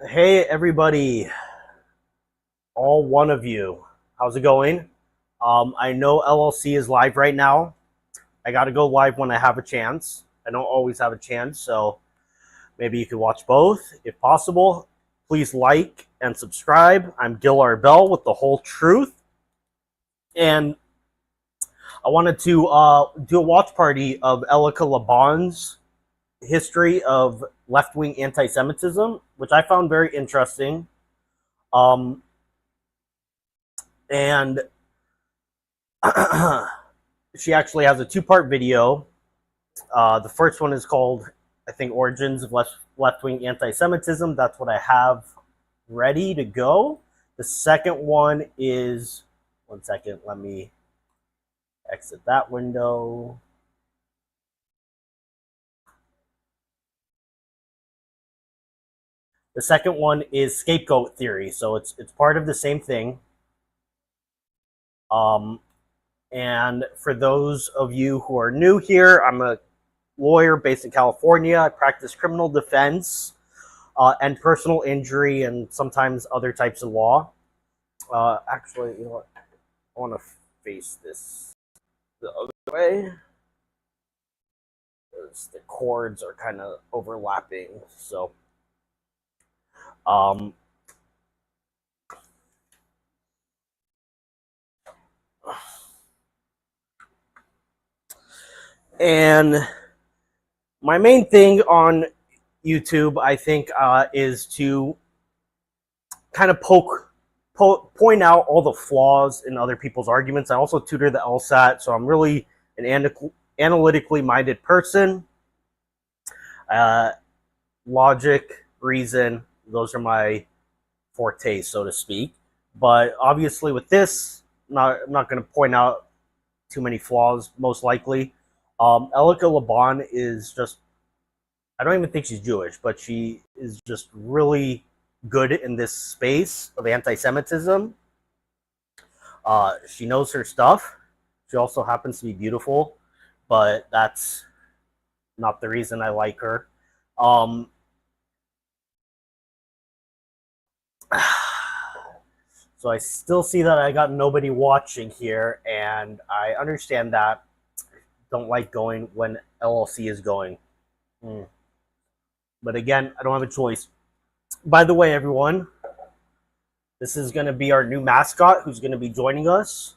Hey everybody, all one of you. How's it going? I know LLC is live right now. I gotta go live when I have a chance. I don't always have a chance, so maybe you could watch both if possible. Please like and subscribe. I'm Gil Arbel with The Whole Truth. And I wanted to do a watch party of Elica Lebon's history of left-wing anti-Semitism, which I found very interesting. Um, and she actually has a two-part video. The first one is called, I think, Origins of Left-Wing Anti-Semitism. That's what I have ready to go. The second one is, one second, let me exit that window. The second one is scapegoat theory, so it's part of the same thing. And for those of you who are new here, I'm a lawyer based in California. I practice criminal defense and personal injury and sometimes other types of law. Actually, you know what? I want to face this the other way because the cords are kind of overlapping. So, and my main thing on YouTube, I think, is to kind of point out all the flaws in other people's arguments. I also tutor the LSAT, so I'm really an analytically minded person. Logic, reason, those are my fortes, so to speak. But obviously with this, I'm not going to point out too many flaws, most likely. Elica Lebon is just, I don't even think she's Jewish, but she is just really good in this space of anti-Semitism. She knows her stuff. She also happens to be beautiful, but that's not the reason I like her. So I still see that I got nobody watching here, and I understand that. Don't like going when LLC is going. But again, I don't have a choice. By the way, everyone, this is going to be our new mascot who's going to be joining us.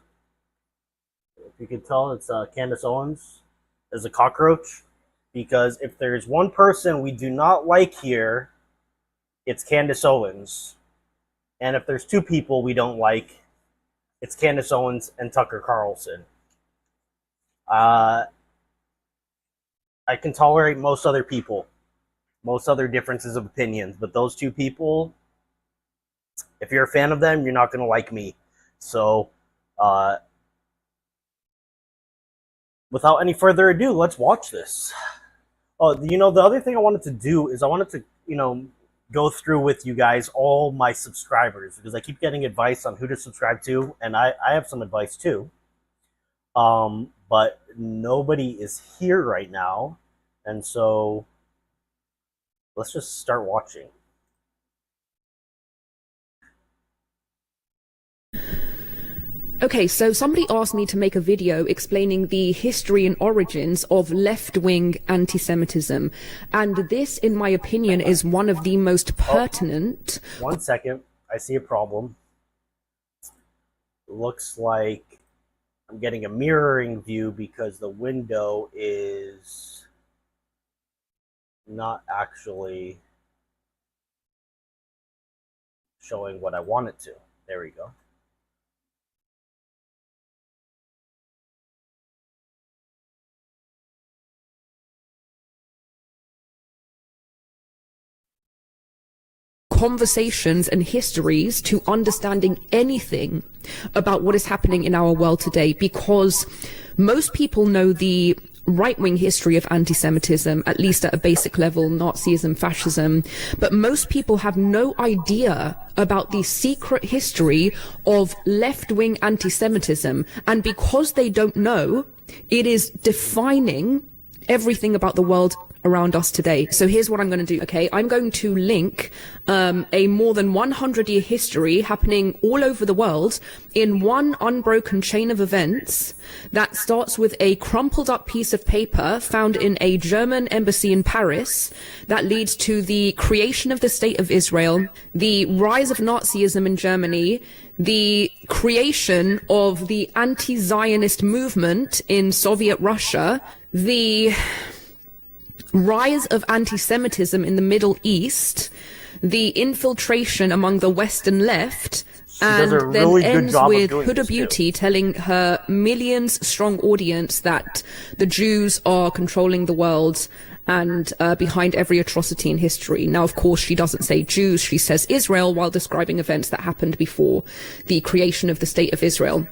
If you can tell, it's Candace Owens as a cockroach. Because if there's one person we do not like here, it's Candace Owens. And if there's two people we don't like, it's Candace Owens and Tucker Carlson. I can tolerate most other people, most other differences of opinions, but those two people, if you're a fan of them, you're not going to like me. So, without any further ado, let's watch this. The other thing I wanted to do is I wanted to, go through with you guys all my subscribers, because I keep getting advice on who to subscribe to, and I have some advice too. But nobody is here right now, and so let's just start watching. Okay, so somebody asked me to make a video explaining the history and origins of left-wing anti-Semitism. And this, in my opinion, is one of the most pertinent... Oh, 1 second. I see a problem. Looks like I'm getting a mirroring view because the window is not actually showing what I want it to. There we go. Conversations and histories to understanding anything about what is happening in our world today, because most people know the right-wing history of anti-Semitism, at least at a basic level, Nazism, fascism, but most people have no idea about the secret history of left-wing anti-Semitism, and because they don't know, it is defining everything about the world around us today. So here's what I'm going to do, okay? I'm going to link a more than 100-year history happening all over the world in one unbroken chain of events that starts with a crumpled up piece of paper found in a German embassy in Paris that leads to the creation of the State of Israel, the rise of Nazism in Germany, the creation of the anti-Zionist movement in Soviet Russia, the rise of anti-Semitism in the Middle East, the infiltration among the Western left, and then ends with Huda Beauty telling her millions-strong audience that the Jews are controlling the world and behind every atrocity in history. Now, of course, she doesn't say Jews, she says Israel, while describing events that happened before the creation of the State of Israel.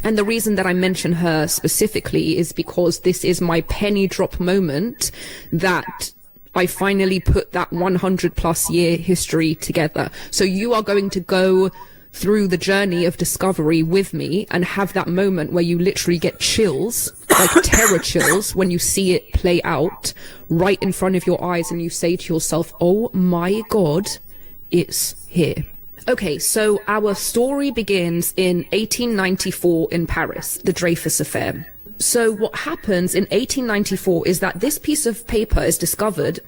And the reason that I mention her specifically is because this is my penny drop moment that I finally put that 100+ year history together. So you are going to go through the journey of discovery with me and have that moment where you literally get chills, like terror chills, when you see it play out right in front of your eyes and you say to yourself, oh my God, it's here. Okay, so our story begins in 1894 in Paris, the Dreyfus Affair. So what happens in 1894 is that this piece of paper is discovered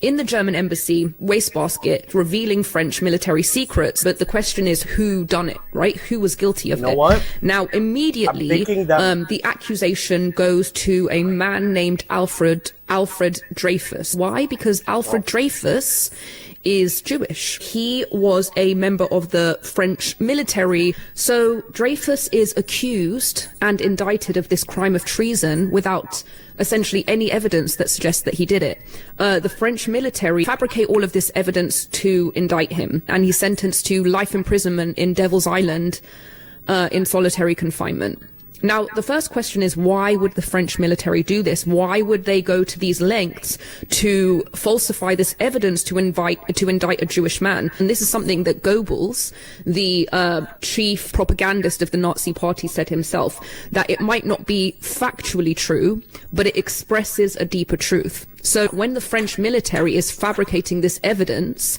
in the German embassy wastebasket, revealing French military secrets. But the question is, who done it, right? Who was guilty of it? What? Now, immediately, the accusation goes to a man named Alfred Dreyfus. Why? Because Alfred Dreyfus is Jewish. He was a member of the French military. So Dreyfus is accused and indicted of this crime of treason without essentially any evidence that suggests that he did it. The French military fabricate all of this evidence to indict him, and he's sentenced to life imprisonment in Devil's Island in solitary confinement. Now, the first question is, why would the French military do this? Why would they go to these lengths to falsify this evidence to indict a Jewish man? And this is something that Goebbels, the chief propagandist of the Nazi party, said himself, that it might not be factually true, but it expresses a deeper truth. So when the French military is fabricating this evidence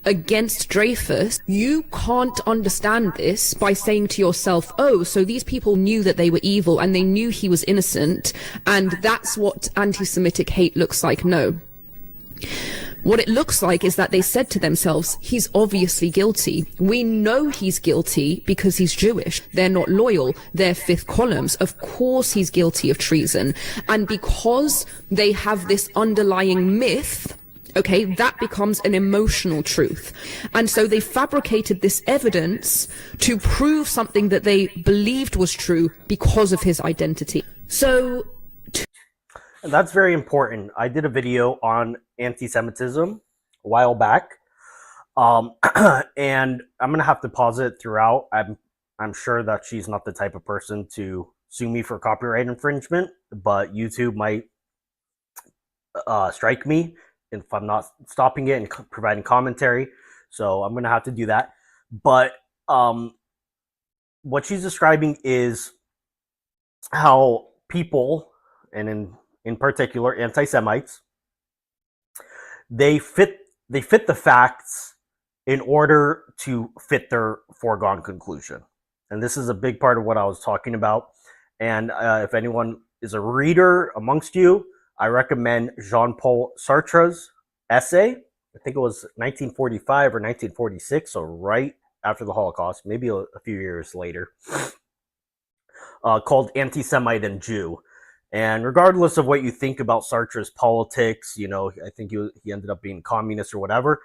against Dreyfus, you can't understand this by saying to yourself, oh, so these people knew that they were evil and they knew he was innocent, and that's what anti-Semitic hate looks like. No. What it looks like is that they said to themselves, he's obviously guilty. We know he's guilty because he's Jewish. They're not loyal. They're fifth columns. Of course he's guilty of treason. And because they have this underlying myth, okay, that becomes an emotional truth. And so they fabricated this evidence to prove something that they believed was true because of his identity. So and that's very important. I did a video on anti-Semitism a while back. And I'm going to have to pause it throughout. I'm sure that she's not the type of person to sue me for copyright infringement, but YouTube might strike me if I'm not stopping it and providing commentary. So I'm going to have to do that. But what she's describing is how people, and in particular anti-Semites, they fit the facts in order to fit their foregone conclusion. And this is a big part of what I was talking about. And if anyone is a reader amongst you, I recommend Jean-Paul Sartre's essay. I think it was 1945 or 1946, so right after the Holocaust, maybe a few years later, called Anti-Semite and Jew. And regardless of what you think about Sartre's politics, you know, I think he ended up being communist or whatever,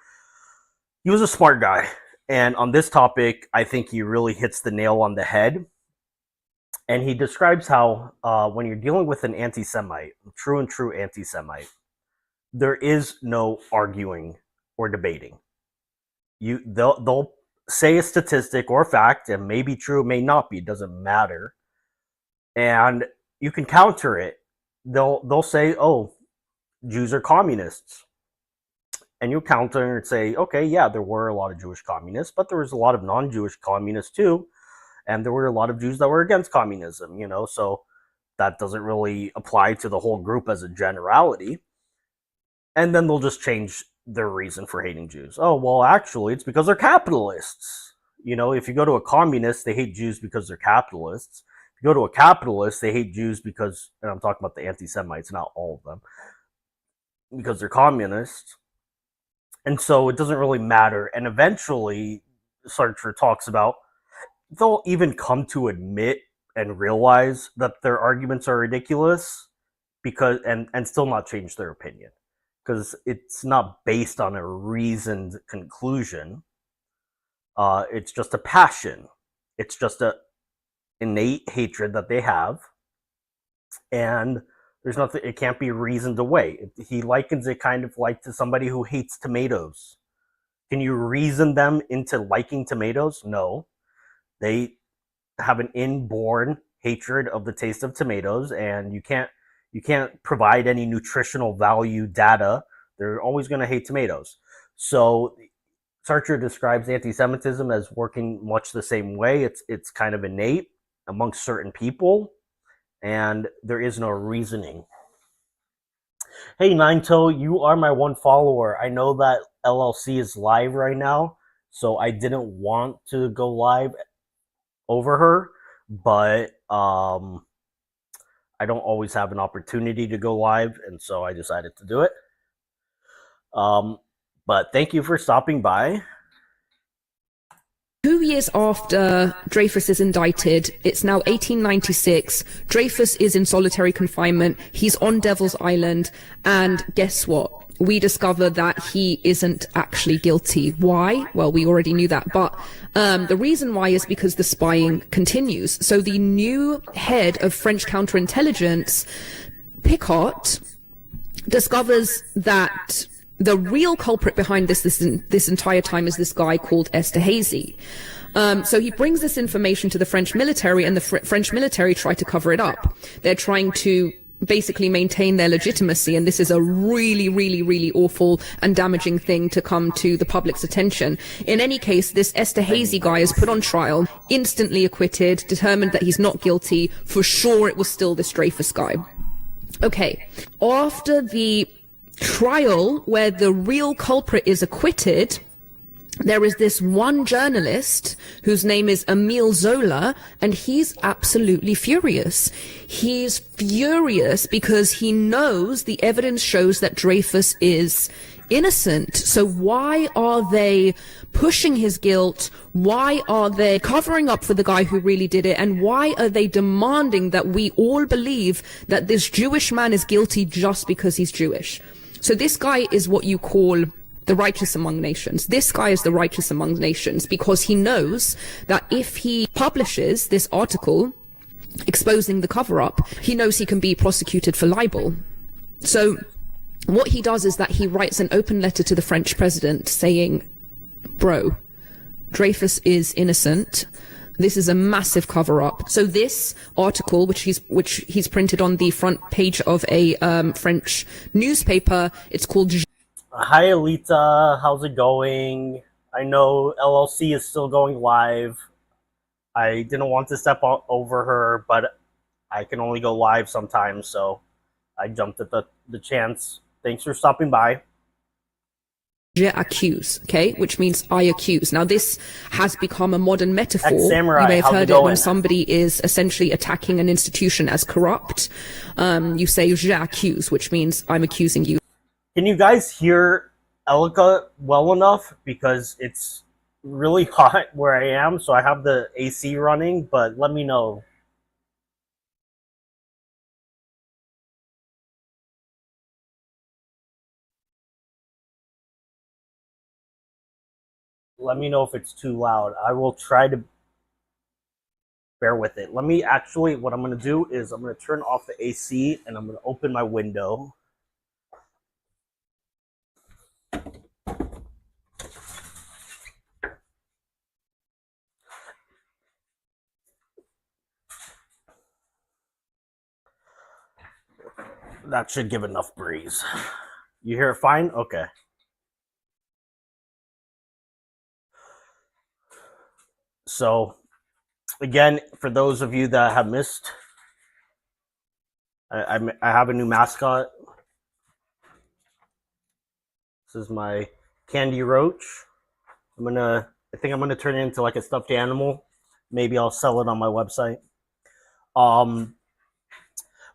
he was a smart guy. And on this topic, I think he really hits the nail on the head. And he describes how when you're dealing with an anti-Semite, true anti-Semite, there is no arguing or debating. They'll say a statistic or fact, and may be true, may not be, it doesn't matter. And you can counter it. They'll say, oh, Jews are communists. And you counter and say, okay, yeah, there were a lot of Jewish communists, but there was a lot of non-Jewish communists too. And there were a lot of Jews that were against communism, you know, so that doesn't really apply to the whole group as a generality. And then they'll just change their reason for hating Jews. Oh, well, actually, it's because they're capitalists. You know, if you go to a communist, they hate Jews because they're capitalists. If you go to a capitalist, they hate Jews because, and I'm talking about the anti-Semites, not all of them, because they're communists. And so it doesn't really matter. And eventually, Sartre talks about, they'll even come to admit and realize that their arguments are ridiculous because and still not change their opinion because it's not based on a reasoned conclusion. It's just a passion. It's just a innate hatred that they have, and there's nothing. It can't be reasoned away. He likens it kind of like to somebody who hates tomatoes. Can you reason them into liking tomatoes? No, they have an inborn hatred of the taste of tomatoes, and you can't provide any nutritional value data. They're always going to hate tomatoes. So Sartre describes anti-Semitism as working much the same way. It's kind of innate amongst certain people, and there is no reasoning. Hey, Ninto, you are my one follower. I know that LLC is live right now, so I didn't want to go live over her, but I don't always have an opportunity to go live, and so I decided to do it. But thank you for stopping by. 2 years after Dreyfus is indicted, it's now 1896. Dreyfus is in solitary confinement. He's on Devil's Island. And guess what? We discover that he isn't actually guilty. Why? Well, we already knew that. But the reason why is because the spying continues. So the new head of French counterintelligence, Picot, discovers that the real culprit behind this entire time is this guy called Esterhazy. So he brings this information to the French military, and the French military try to cover it up. They're trying to basically maintain their legitimacy, and this is a really, really, really awful and damaging thing to come to the public's attention. In any case, this Esterhazy guy is put on trial, instantly acquitted, determined that he's not guilty. For sure, it was still this Dreyfus guy. Okay, after the trial where the real culprit is acquitted, there is this one journalist whose name is Emile Zola, and he's absolutely furious. He's furious because he knows the evidence shows that Dreyfus is innocent. So why are they pushing his guilt? Why are they covering up for the guy who really did it? And why are they demanding that we all believe that this Jewish man is guilty just because he's Jewish? So this guy is what you call the righteous among nations. This guy is the righteous among nations because he knows that if he publishes this article exposing the cover-up, he knows he can be prosecuted for libel. So what he does is that he writes an open letter to the French president saying, bro, Dreyfus is innocent. This is a massive cover-up. So this article, which he's printed on the front page of a French newspaper, it's called. Hi, Alita. How's it going? I know LLC is still going live. I didn't want to step over her, but I can only go live sometimes, so I jumped at the chance. Thanks for stopping by. Je accuse, okay, which means I accuse. Now, this has become a modern metaphor. Ex-samurai, you may have how's heard it it when going? somebody is essentially attacking an institution as corrupt. You say je accuse, which means I'm accusing you. Can you guys hear Elica well enough? Because it's really hot where I am, so I have the AC running, but let me know. Let me know if it's too loud. I will try to bear with it. Let me actually, what I'm going to do is I'm going to turn off the AC and I'm going to open my window. That should give enough breeze. You hear it fine? Okay. So, again, for those of you that have missed, I have a new mascot. is my candy roach. I think I'm gonna turn it into like a stuffed animal. Maybe I'll sell it on my website.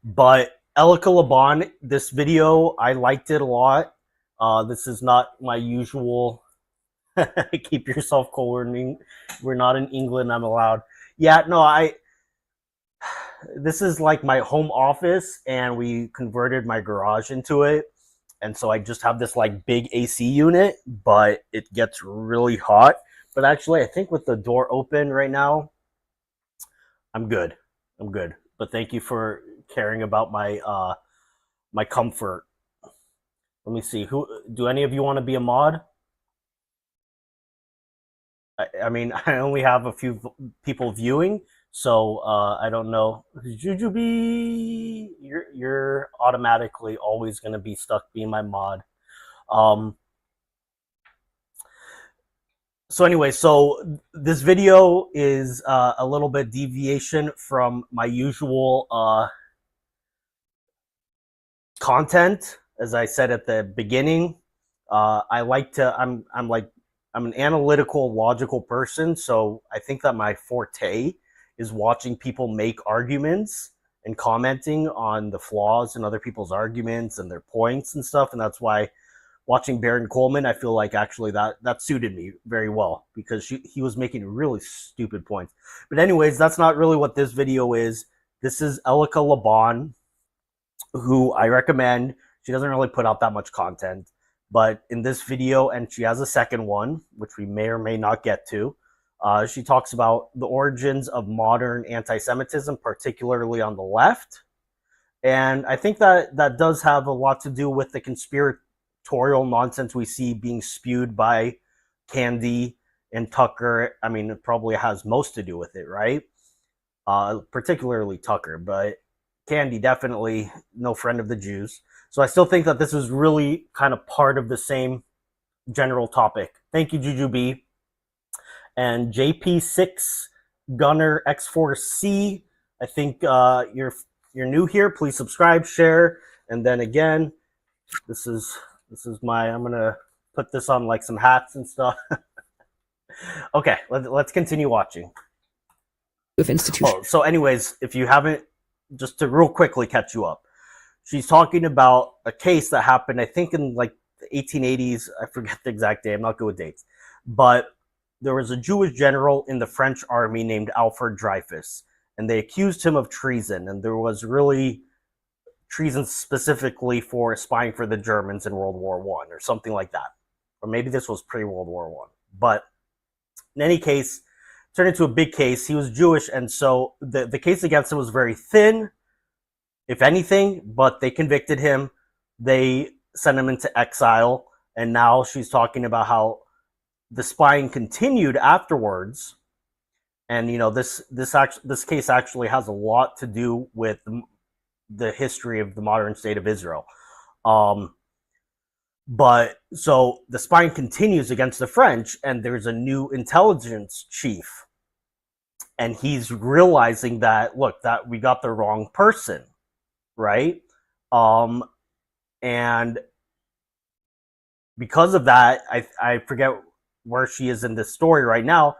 But Elica Lebon, this video, I liked it a lot. This is not my usual. Keep yourself cool. We're not in England. I'm allowed. Yeah, no, this is like my home office, and we converted my garage into it. And so I just have this like big AC unit, but it gets really hot. But actually, I think with the door open right now, I'm good. I'm good. But thank you for caring about my comfort. Let me see. Who do any of you want to be a mod? I mean, I only have a few people viewing, so I don't know. Jujubee, you're automatically always gonna be stuck being my mod. So anyway, so this video is a little bit deviation from my usual content. As I said at the beginning, I like to. I'm an analytical, logical person, so I think that my forte is watching people make arguments and commenting on the flaws in other people's arguments and their points and stuff, and that's why watching Baron Coleman, I feel like actually that suited me very well because he was making really stupid points. But anyways, that's not really what this video is. This is Elica Lebon, who I recommend. She doesn't really put out that much content. But in this video, and she has a second one, which we may or may not get to, she talks about the origins of modern anti-Semitism, particularly on the left. And I think that does have a lot to do with the conspiratorial nonsense we see being spewed by Candy and Tucker. I mean, it probably has most to do with it, right? Particularly Tucker, but Candy definitely no friend of the Jews. So I still think that this is really kind of part of the same general topic. Thank you, Jujubee. And JP6 Gunner X4C, I think you're new here. Please subscribe, share, and then again, this is my. I'm gonna put this on like some hats and stuff. Okay, let's continue watching. With institutions. Oh, so anyways, if you haven't, just to real quickly catch you up. She's talking about a case that happened, I think, in like the 1880s. I forget the exact day. I'm not good with dates. But there was a Jewish general in the French army named Alfred Dreyfus, and they accused him of treason. And there was really treason specifically for spying for the Germans in World War I or something like that. Or maybe this was pre-World War I. But in any case, it turned into a big case. He was Jewish, and so the case against him was very thin, if anything, but they convicted him. They sent him into exile, and now she's talking about how the spying continued afterwards. And you know, this case actually has a lot to do with the history of the modern state of Israel. But so the spying continues against the French, and there's a new intelligence chief, and he's realizing that, look, that we got the wrong person. Right? And because of that, I forget where she is in this story right now.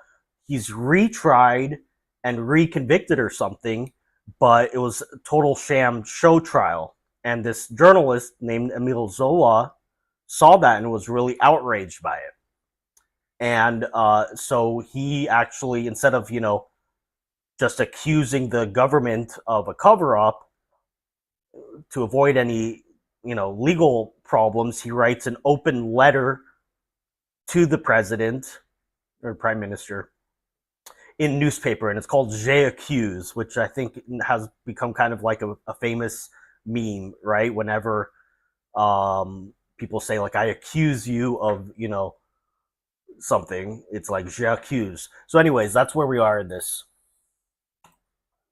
He's retried and reconvicted or something, but it was a total sham show trial. And this journalist named Emile Zola saw that and was really outraged by it. And so he actually, instead of, just accusing the government of a cover-up, to avoid any, legal problems, he writes an open letter to the president or prime minister in newspaper, and it's called J'accuse, which I think has become kind of like a famous meme, right? Whenever people say, like, I accuse you of, something, it's like J'accuse. So anyways, that's where we are in this.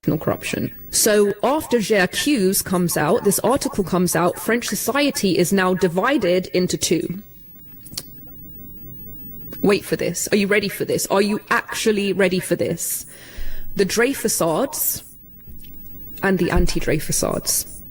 Corruption. So after J'accuse comes out, this article comes out, French society is now divided into two. Wait for this. Are you ready for this? Are you actually ready for this? The Dreyfusards and the anti-Dreyfusards.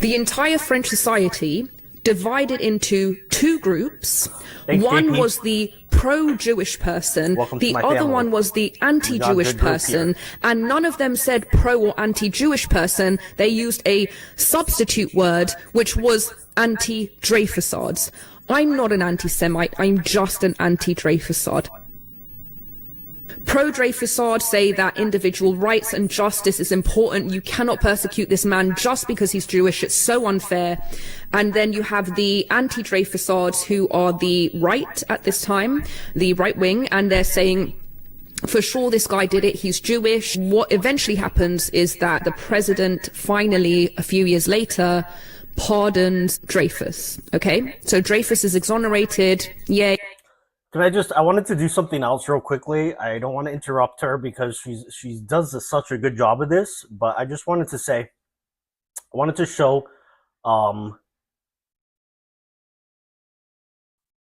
the entire French society divided into two groups. Thanks, One JP. was the pro-Jewish person, Welcome to the my other family. one was the anti-Jewish good group person, here. and none of them said pro or anti-Jewish person. They used a substitute word, which was anti-Dreyfusard. I'm not an anti-Semite, I'm just an anti-Dreyfusard. Pro-Dreyfusard say that individual rights and justice is important. You cannot persecute this man just because he's Jewish. It's so unfair. And then you have the anti-Dreyfusards, who are the right at this time, the right wing, and they're saying, for sure this guy did it, he's Jewish. What eventually happens is that the president finally, a few years later, pardons Dreyfus. Okay? So Dreyfus is exonerated. Yay. I wanted to do something else real quickly. I don't want to interrupt her because she does such a good job of this, but I just wanted to say, I wanted to show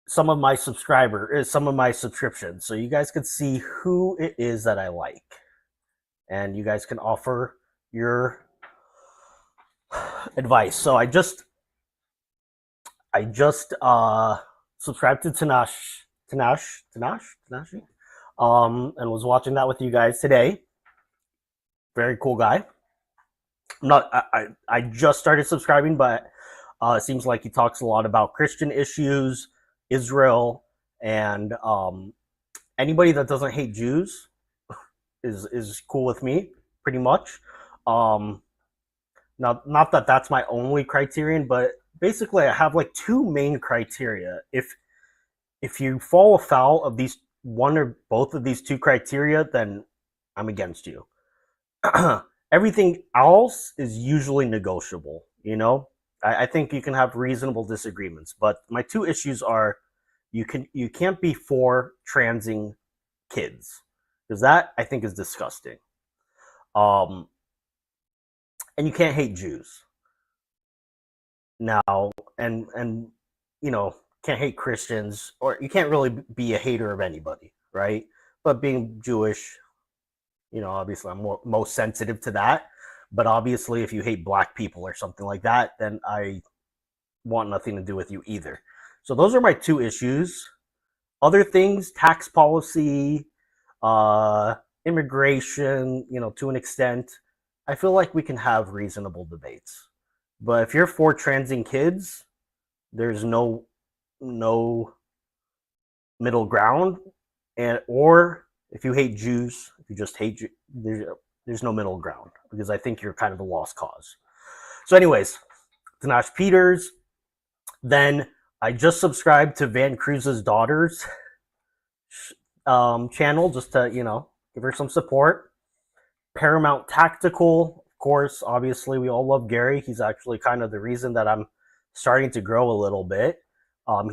some of my subscriptions, so you guys could see who it is that I like, and you guys can offer your advice. So I just subscribed to Tanashi, and was watching that with you guys today. Very cool guy. I just started subscribing, but it seems like he talks a lot about Christian issues, Israel, and anybody that doesn't hate Jews is cool with me, pretty much. Not that that's my only criterion, but basically I have like two main criteria. If you fall afoul of these one or both of these two criteria, then I'm against you. Everything else is usually negotiable, you know? I think you can have reasonable disagreements, but my two issues are you can't be for transing kids, because that I think is disgusting. And you can't hate Jews. Now, and you know, can't hate Christians, or you can't really be a hater of anybody, right? But being Jewish, you know, obviously I'm most sensitive to that. But obviously, if you hate black people or something like that, then I want nothing to do with you either. So those are my two issues. Other things, tax policy, immigration, you know, to an extent, I feel like we can have reasonable debates. But if you're for transing kids, there's no middle ground, or if you hate Jews, if you just hate there's no middle ground, because I think you're kind of a lost cause. So anyways, Tanash Peters. Then I just subscribed to Van Cruz's daughter's channel, just to, you know, give her some support. Paramount Tactical, of course, obviously we all love Gary. He's actually kind of the reason that I'm starting to grow a little bit.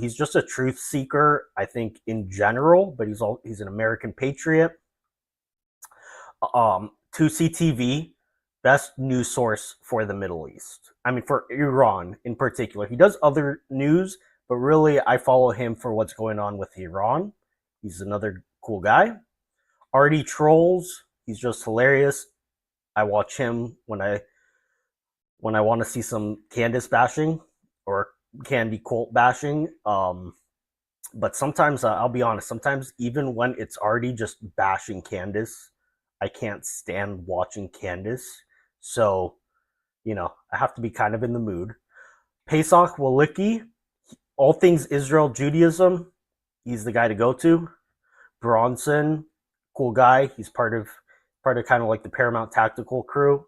He's just a truth seeker, I think, in general, but he's an American patriot. 2CTV, best news source for the Middle East. I mean, for Iran in particular. He does other news, but really I follow him for what's going on with Iran. He's another cool guy. Artie Trolls, he's just hilarious. I watch him when I want to see some Candace bashing or Candy cult bashing. But sometimes, I'll be honest, sometimes even when it's Artie just bashing Candace, I can't stand watching Candace. So, you know, I have to be kind of in the mood. Pesach Walicki, all things Israel Judaism, he's the guy to go to. Bronson, cool guy. He's part of kind of like the Paramount Tactical crew.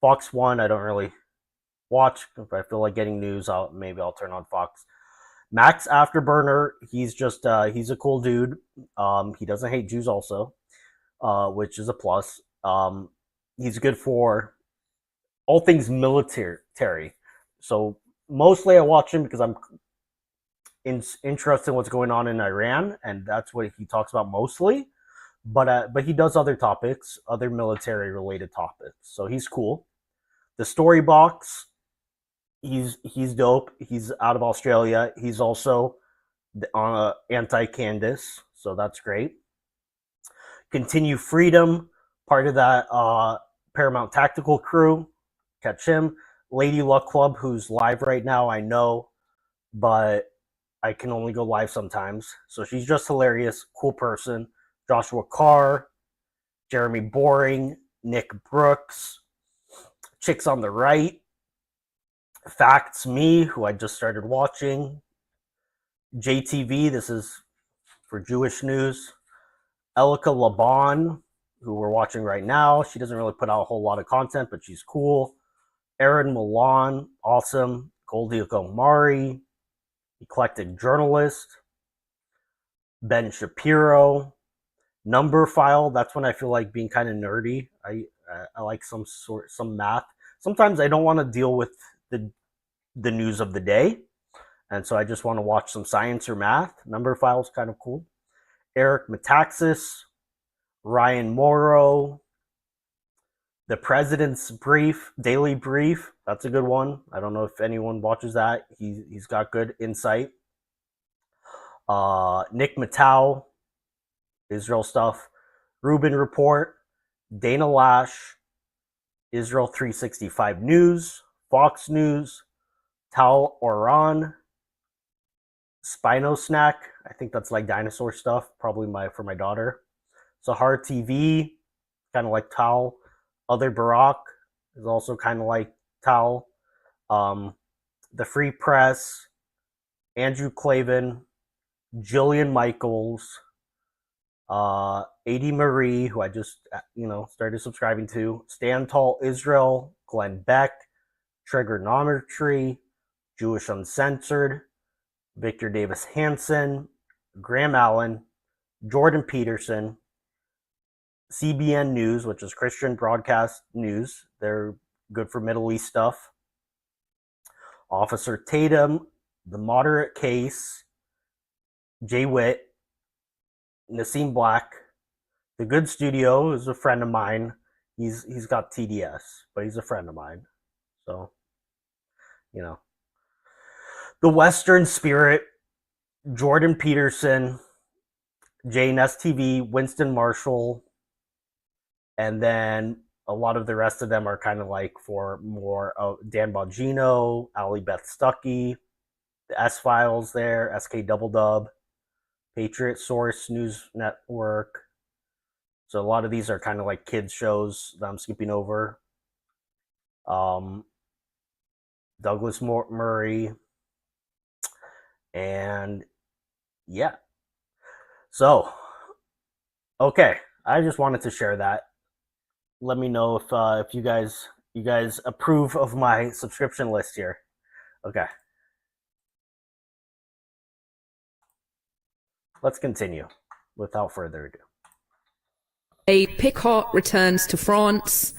Fox One, I don't really watch. If I feel like getting news, maybe I'll turn on Fox. Max Afterburner, he's just he's a cool dude. He doesn't hate Jews also, which is a plus. He's good for all things military. So mostly I watch him because I'm interested in what's going on in Iran, and that's what he talks about mostly. But he does other topics, other military related topics. So he's cool. The Story Box, he's dope. He's out of Australia. He's also anti-Candace, so that's great. Continue Freedom, part of that Paramount Tactical crew. Catch him. Lady Luck Club, who's live right now, I know, but I can only go live sometimes. So she's just hilarious, cool person. Joshua Carr, Jeremy Boring, Nick Brooks, Chicks on the Right, Facts Me, who I just started watching, JTV, this is for Jewish news, Elica Lebon, who we're watching right now. She doesn't really put out a whole lot of content, but she's cool. Aaron Milan, awesome. Goldie Omari, Eclectic Journalist. Ben Shapiro. Number File, that's when I feel like being kind of nerdy. I like some math. Sometimes I don't want to deal with the news of the day, and so I just want to watch some science or math. Number File is kind of cool. Eric Metaxas, Ryan Morrow, The President's Brief, Daily Brief. That's a good one. I don't know if anyone watches that. He's got good insight. Nick Matau, Israel stuff. Rubin Report, Dana Lash, Israel 365 News, Fox News, Tal Oran, Spino Snack. I think that's like dinosaur stuff, probably for my daughter. Sahar TV, kind of like Tal. Other Barack is also kind of like Tal. The Free Press, Andrew Clavin, Jillian Michaels, Adi Marie, who I just started subscribing to, Stand Tall Israel, Glenn Beck, Trigonometry, Jewish Uncensored, Victor Davis Hanson, Graham Allen, Jordan Peterson, CBN News, which is Christian Broadcast News. They're good for Middle East stuff. Officer Tatum, The Moderate Case, Jay Witt, Nassim Black. The Good Studio is a friend of mine. He's got TDS, but he's a friend of mine. So, The Western Spirit, Jordan Peterson, JNS TV, Winston Marshall, and then a lot of the rest of them are kind of like for more Dan Bongino, Ali Beth Stuckey, the S Files there, SK Double Dub, Patriot Source News Network. So a lot of these are kind of like kids shows that I'm skipping over. Douglas Murray, and yeah. So, okay, I just wanted to share that. Let me know if you guys approve of my subscription list here. Okay. Let's continue without further ado. A Picard returns to France.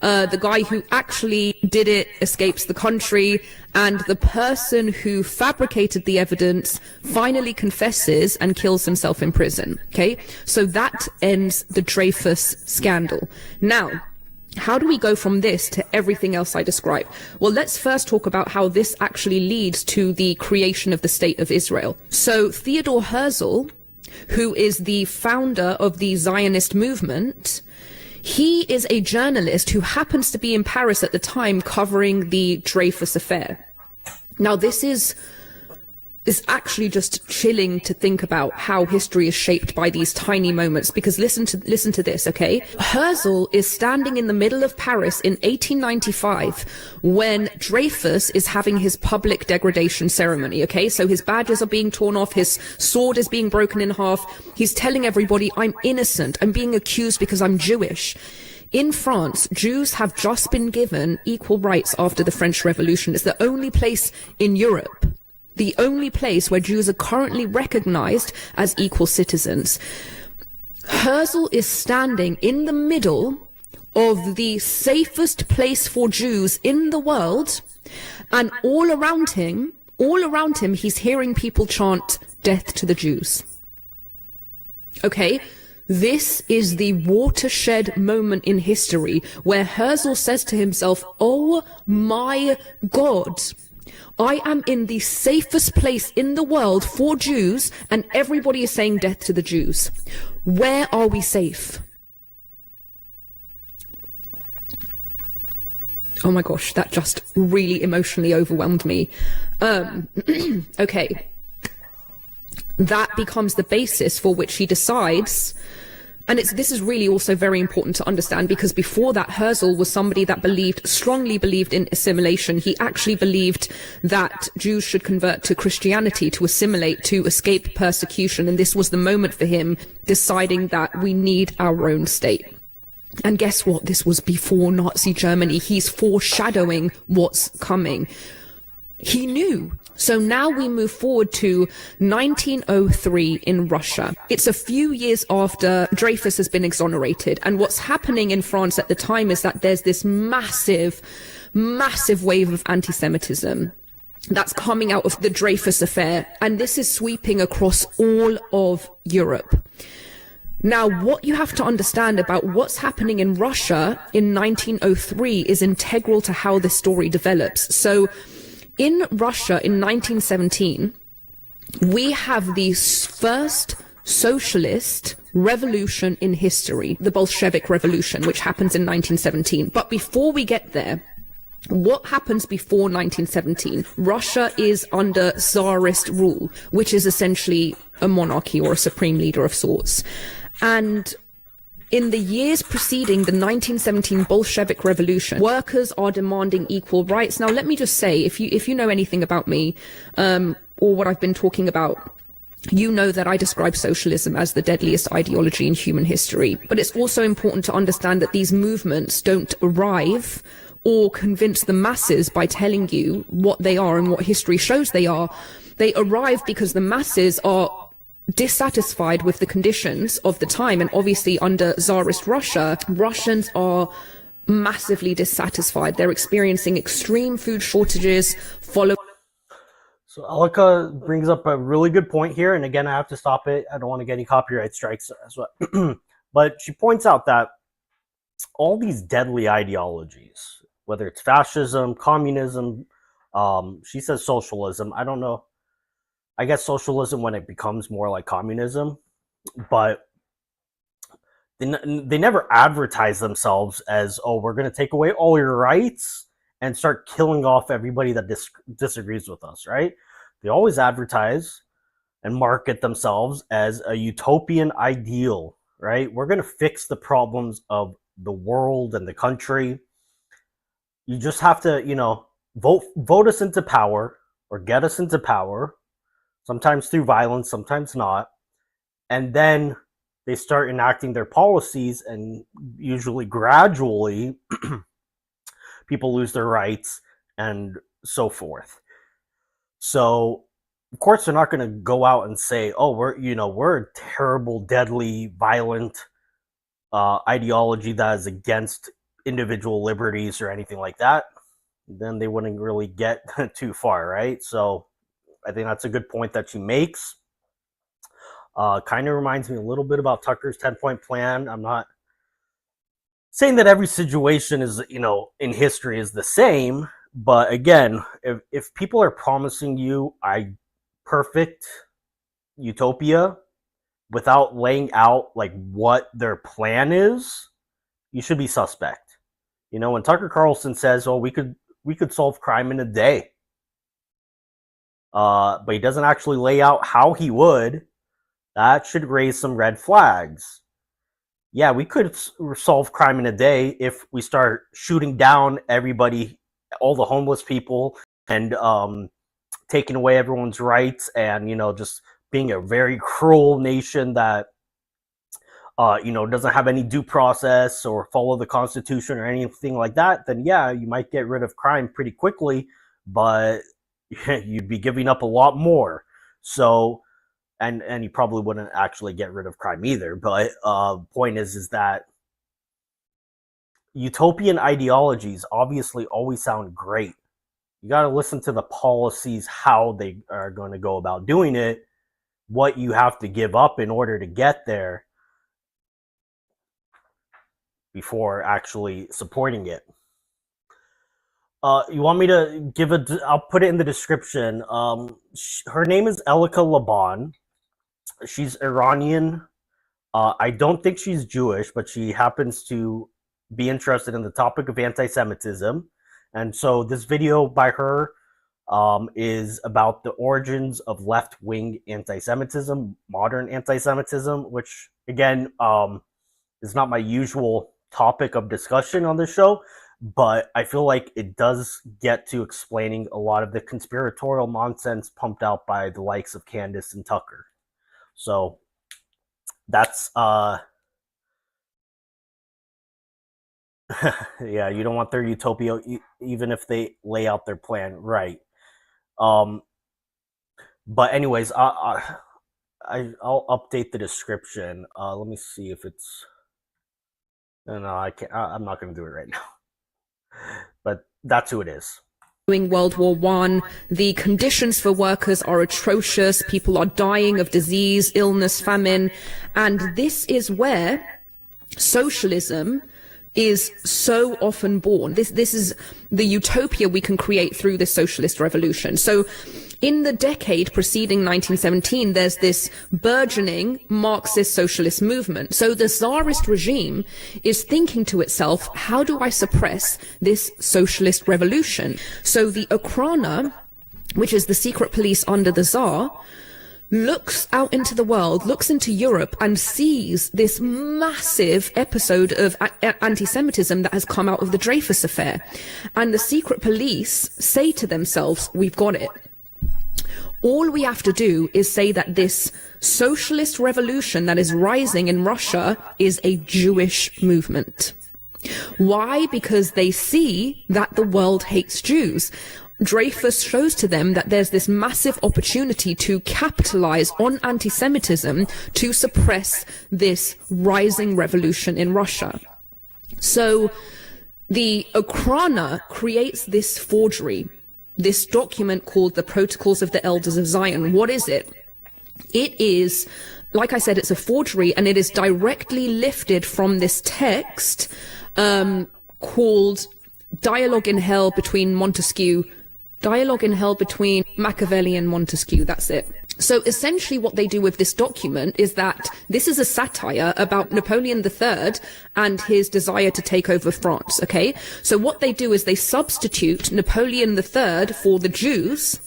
The guy who actually did it escapes the country, and the person who fabricated the evidence finally confesses and kills himself in prison. Okay, so that ends the Dreyfus scandal. Now, how do we go from this to everything else I described? Well, let's first talk about how this actually leads to the creation of the State of Israel. So Theodore Herzl, who is the founder of the Zionist movement, he is a journalist who happens to be in Paris at the time covering the Dreyfus affair. Now, this is actually just chilling to think about how history is shaped by these tiny moments, because listen to this, okay? Herzl is standing in the middle of Paris in 1895 when Dreyfus is having his public degradation ceremony, okay? So his badges are being torn off, his sword is being broken in half. He's telling everybody, I'm innocent, I'm being accused because I'm Jewish. In France, Jews have just been given equal rights after the French Revolution. It's the only place in Europe, the only place where Jews are currently recognized as equal citizens. Herzl is standing in the middle of the safest place for Jews in the world, and all around him, he's hearing people chant, "Death to the Jews." Okay? This is the watershed moment in history where Herzl says to himself, oh my God, I am in the safest place in the world for Jews, and everybody is saying death to the Jews. Where are we safe? Oh my gosh, that just really emotionally overwhelmed me. Okay. That becomes the basis for which he decides. And this is really also very important to understand, because before that, Herzl was somebody that strongly believed in assimilation. He actually believed that Jews should convert to Christianity to assimilate, to escape persecution. And this was the moment for him deciding that we need our own state. And guess what? This was before Nazi Germany. He's foreshadowing what's coming. He knew. So now we move forward to 1903 in Russia. It's a few years after Dreyfus has been exonerated. And what's happening in France at the time is that there's this massive wave of anti-Semitism that's coming out of the Dreyfus affair. And this is sweeping across all of Europe. Now, what you have to understand about what's happening in Russia in 1903 is integral to how this story develops. So, in Russia in 1917, we have the first socialist revolution in history, the Bolshevik Revolution, which happens in 1917. But before we get there, what happens before 1917? Russia is under Tsarist rule, which is essentially a monarchy or a supreme leader of sorts. And in the years preceding the 1917 Bolshevik Revolution, workers are demanding equal rights. Now, let me just say, if you know anything about me, or what I've been talking about, you know that I describe socialism as the deadliest ideology in human history. But it's also important to understand that these movements don't arrive or convince the masses by telling you what they are and what history shows they are. They arrive because the masses are dissatisfied with the conditions of the time, and obviously under Tsarist Russia, Russians are massively dissatisfied. They're experiencing extreme food shortages. So Elica brings up a really good point here, and again, I have to stop it. I don't want to get any copyright strikes as well. But she points out that all these deadly ideologies, whether it's fascism, communism, she says socialism. I don't know. I guess socialism when it becomes more like communism, but they never advertise themselves as, oh, we're going to take away all your rights and start killing off everybody that disagrees with us, right? They always advertise and market themselves as a utopian ideal, right? We're going to fix the problems of the world and the country. You just have to, vote us into power or get us into power. Sometimes through violence, sometimes not. And then they start enacting their policies, and usually gradually people lose their rights and so forth. So, of course, they're not going to go out and say, oh, we're a terrible, deadly, violent ideology that is against individual liberties or anything like that. Then they wouldn't really get too far, right? So I think that's a good point that she makes. Kind of reminds me a little bit about Tucker's 10-point plan. I'm not saying that every situation is, in history is the same. But again, if people are promising you a perfect utopia without laying out like what their plan is, you should be suspect. When Tucker Carlson says, "Oh, we could solve crime in a day," but he doesn't actually lay out how he would, that should raise some red flags. Yeah, we could solve crime in a day if we start shooting down everybody, all the homeless people, and taking away everyone's rights, and just being a very cruel nation that doesn't have any due process or follow the Constitution or anything like that. Then yeah, you might get rid of crime pretty quickly, but you'd be giving up a lot more. So, and you probably wouldn't actually get rid of crime either. But point is that utopian ideologies obviously always sound great. You got to listen to the policies, how they are going to go about doing it, what you have to give up in order to get there before actually supporting it. You want me to give I'll put it in the description. Her name is Elica Lebon. She's Iranian. I don't think she's Jewish, but she happens to be interested in the topic of anti-Semitism. And so this video by her is about the origins of left-wing anti-Semitism, modern anti-Semitism, which again is not my usual topic of discussion on this show, but I feel like it does get to explaining a lot of the conspiratorial nonsense pumped out by the likes of Candace and Tucker. So that's yeah, you don't want their utopia even if they lay out their plan right. But anyways, I'll update the description. Let me see if it's. No, I can't. I'm not going to do it right now. But that's who it is. During World War I, the conditions for workers are atrocious. People are dying of disease, illness, famine, and this is where socialism is so often born. This is the utopia we can create through this socialist revolution. So in the decade preceding 1917, there's this burgeoning Marxist socialist movement. So the Tsarist regime is thinking to itself, how do I suppress this socialist revolution? So the Okhrana, which is the secret police under the Tsar, looks out into the world, looks into Europe, and sees this massive episode of anti-Semitism that has come out of the Dreyfus affair. And the secret police say to themselves, we've got it. All we have to do is say that this socialist revolution that is rising in Russia is a Jewish movement. Why? Because they see that the world hates Jews. Dreyfus shows to them that there's this massive opportunity to capitalize on anti-Semitism to suppress this rising revolution in Russia. So the Okhrana creates this forgery, this document called the Protocols of the Elders of Zion. What is it? It is, like I said, it's a forgery, and it is directly lifted from this text called Dialogue in Hell between Machiavelli and Montesquieu. That's it. So essentially what they do with this document is that this is a satire about Napoleon III and his desire to take over France, okay? So what they do is they substitute Napoleon III for the Jews,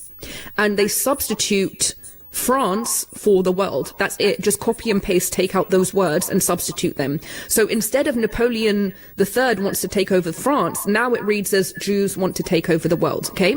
and they substitute France for the world. That's it. Just copy and paste, take out those words and substitute them. So instead of Napoleon III wants to take over France, now it reads as Jews want to take over the world, okay?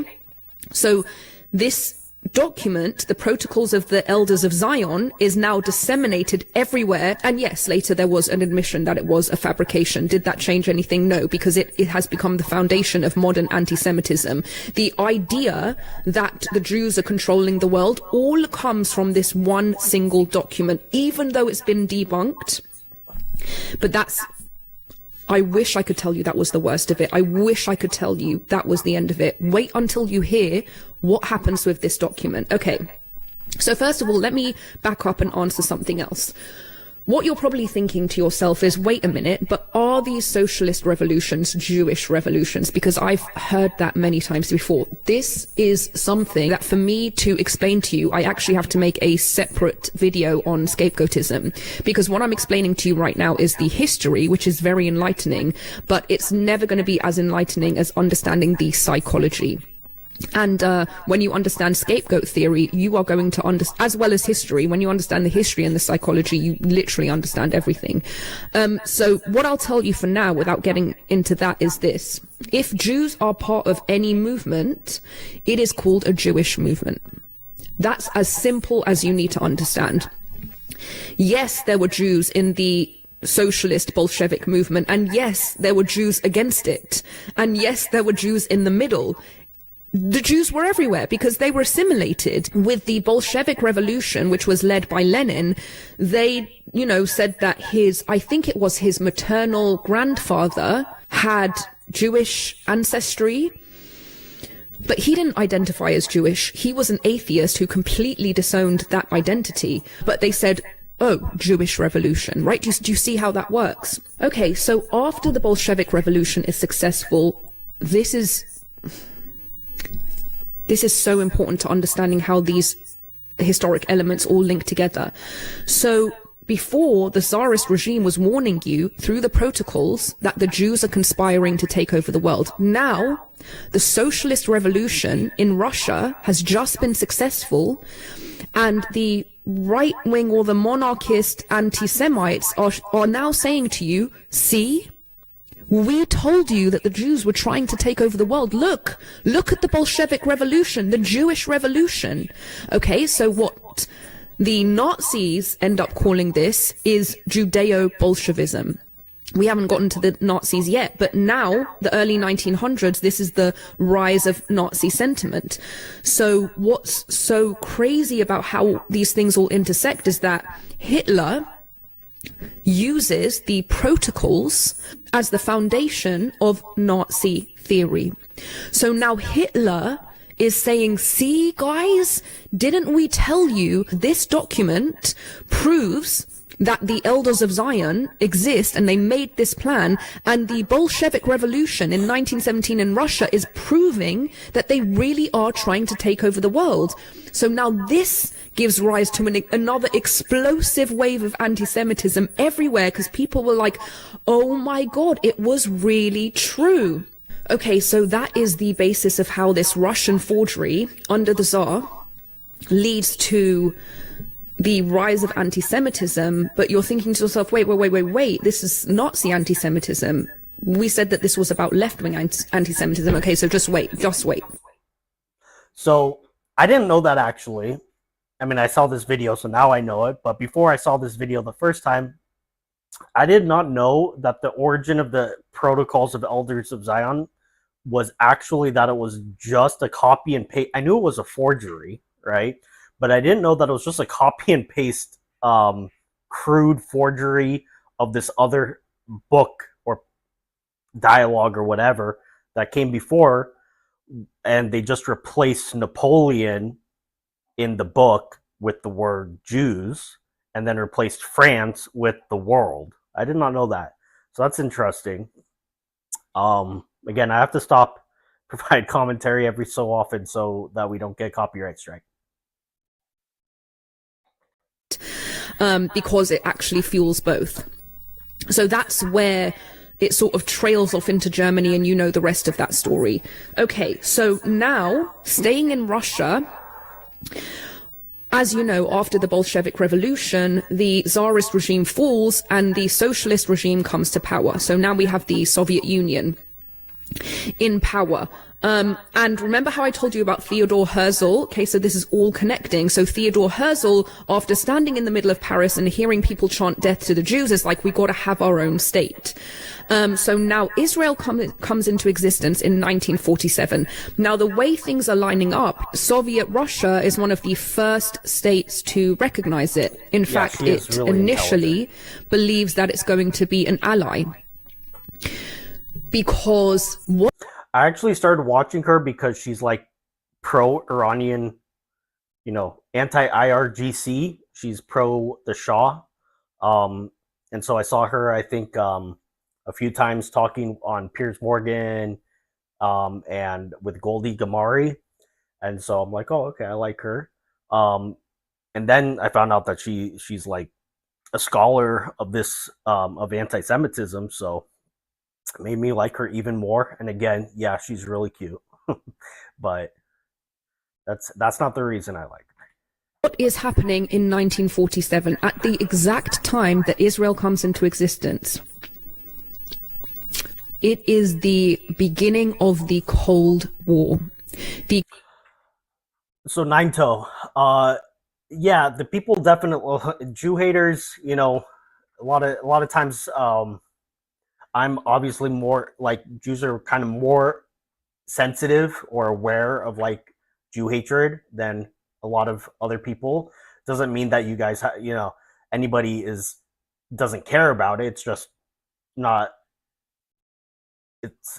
So this document, the Protocols of the Elders of Zion, is now disseminated everywhere. And yes, later there was an admission that it was a fabrication. Did that change anything? No, because it has become the foundation of modern anti-Semitism. The idea that the Jews are controlling the world all comes from this one single document, even though it's been debunked. But I wish I could tell you that was the worst of it. I wish I could tell you that was the end of it. Wait until you hear what happens with this document. Okay. So first of all, let me back up and answer something else. What you're probably thinking to yourself is, wait a minute, but are these socialist revolutions Jewish revolutions? Because I've heard that many times before. This is something that for me to explain to you, I actually have to make a separate video on scapegoatism. Because what I'm explaining to you right now is the history, which is very enlightening, but it's never going to be as enlightening as understanding the psychology. And when you understand scapegoat theory, you are going to understand, as well as history, when you understand the history and the psychology, you literally understand everything. So what I'll tell you for now, without getting into that, is this. If Jews are part of any movement, it is called a Jewish movement. That's as simple as you need to understand. Yes, there were Jews in the socialist Bolshevik movement, and yes, there were Jews against it, and yes, there were Jews in the middle. The Jews were everywhere because they were assimilated. With the Bolshevik Revolution, which was led by Lenin, they, said that I think it was his maternal grandfather had Jewish ancestry, but he didn't identify as Jewish. He was an atheist who completely disowned that identity. But they said, oh, Jewish revolution, right? Do you see how that works? Okay, so after the Bolshevik Revolution is successful, this is so important to understanding how these historic elements all link together. So Before, the Tsarist regime was warning you through the protocols that the Jews are conspiring to take over the world. Now, the socialist revolution in Russia has just been successful, and the right wing or the monarchist anti-Semites are now saying to you, see, we told you that the Jews were trying to take over the world. Look at the Bolshevik Revolution, the Jewish Revolution. Okay, so what the Nazis end up calling this is Judeo-Bolshevism. We haven't gotten to the Nazis yet, but now, the early 1900s, this is the rise of Nazi sentiment. So what's so crazy about how these things all intersect is that Hitler uses the protocols as the foundation of Nazi theory. So now Hitler is saying, see guys, didn't we tell you this document proves that the elders of Zion exist and they made this plan, and the Bolshevik Revolution in 1917 in Russia is proving that they really are trying to take over the world. So now this gives rise to another explosive wave of anti-Semitism everywhere, because people were like, oh my God, it was really true. Okay, so that is the basis of how this Russian forgery under the Tsar leads to the rise of anti-Semitism. But you're thinking to yourself, wait, this is Nazi anti-Semitism. We said that this was about left-wing anti-Semitism. Okay, so just wait. So I didn't know that, actually. I mean, I saw this video, so now I know it. But before I saw this video the first time, I did not know that the origin of the protocols of Elders of Zion was actually that it was just a copy and paste. I knew it was a forgery, right? But I didn't know that it was just a copy and paste, crude forgery of this other book or dialogue or whatever that came before, and they just replaced Napoleon in the book with the word Jews, and then replaced France with the world. I did not know that. So that's interesting. Again, I have to stop provide commentary every so often so that we don't get copyright strike. Because it actually fuels both. So that's where it sort of trails off into Germany, and you know the rest of that story. Okay, so now, staying in Russia, as you know, after the Bolshevik Revolution, the Tsarist regime falls and the socialist regime comes to power. So now we have the Soviet Union in power. And remember how I told you about Theodore Herzl? Okay, so this is all connecting. So Theodore Herzl, after standing in the middle of Paris and hearing people chant death to the Jews, is like, we got to have our own state. So now Israel comes into existence in 1947. Now, the way things are lining up, Soviet Russia is one of the first states to recognize it. In fact, it really initially believes that it's going to be an ally. Because what I actually started watching her because she's like pro-Iranian, anti-IRGC. She's pro the Shah. And so I saw her, I think, a few times talking on Piers Morgan and with Goldie Gamari. And so I'm like, oh, okay, I like her. And then I found out that she's like a scholar of this, of anti-Semitism. So it made me like her even more. And again, yeah, she's really cute. But that's not the reason I like her. What is happening in 1947 at the exact time that Israel comes into existence? It is the beginning of the Cold War. So Naito, yeah, the people definitely, Jew haters, a lot of times, I'm obviously more like, Jews are kind of more sensitive or aware of like Jew hatred than a lot of other people. Doesn't mean that you guys, anybody doesn't care about it. It's just not.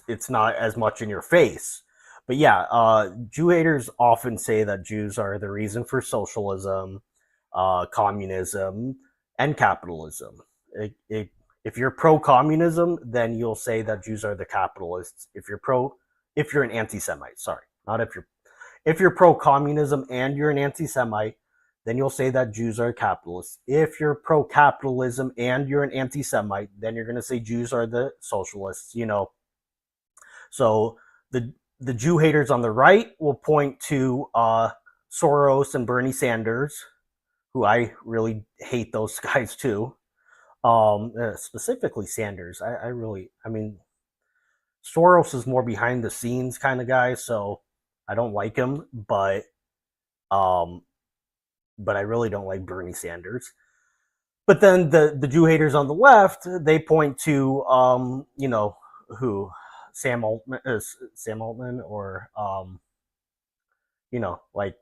It's not as much in your face. But yeah, Jew haters often say that Jews are the reason for socialism, communism, and capitalism. If you're pro-communism, then you'll say that Jews are the capitalists. If you're an anti-Semite, sorry, not if you're pro-communism and you're an anti-Semite, then you'll say that Jews are capitalists. If you're pro-capitalism and you're an anti-Semite, then you're going to say Jews are the socialists, you know. So the Jew haters on the right will point to Soros and Bernie Sanders, who I really hate those guys too. Specifically Sanders. I mean, Soros is more behind the scenes kind of guy, so I don't like him, but I really don't like Bernie Sanders. But then the Jew haters on the left, they point to you know, who, Sam Altman, or you know, like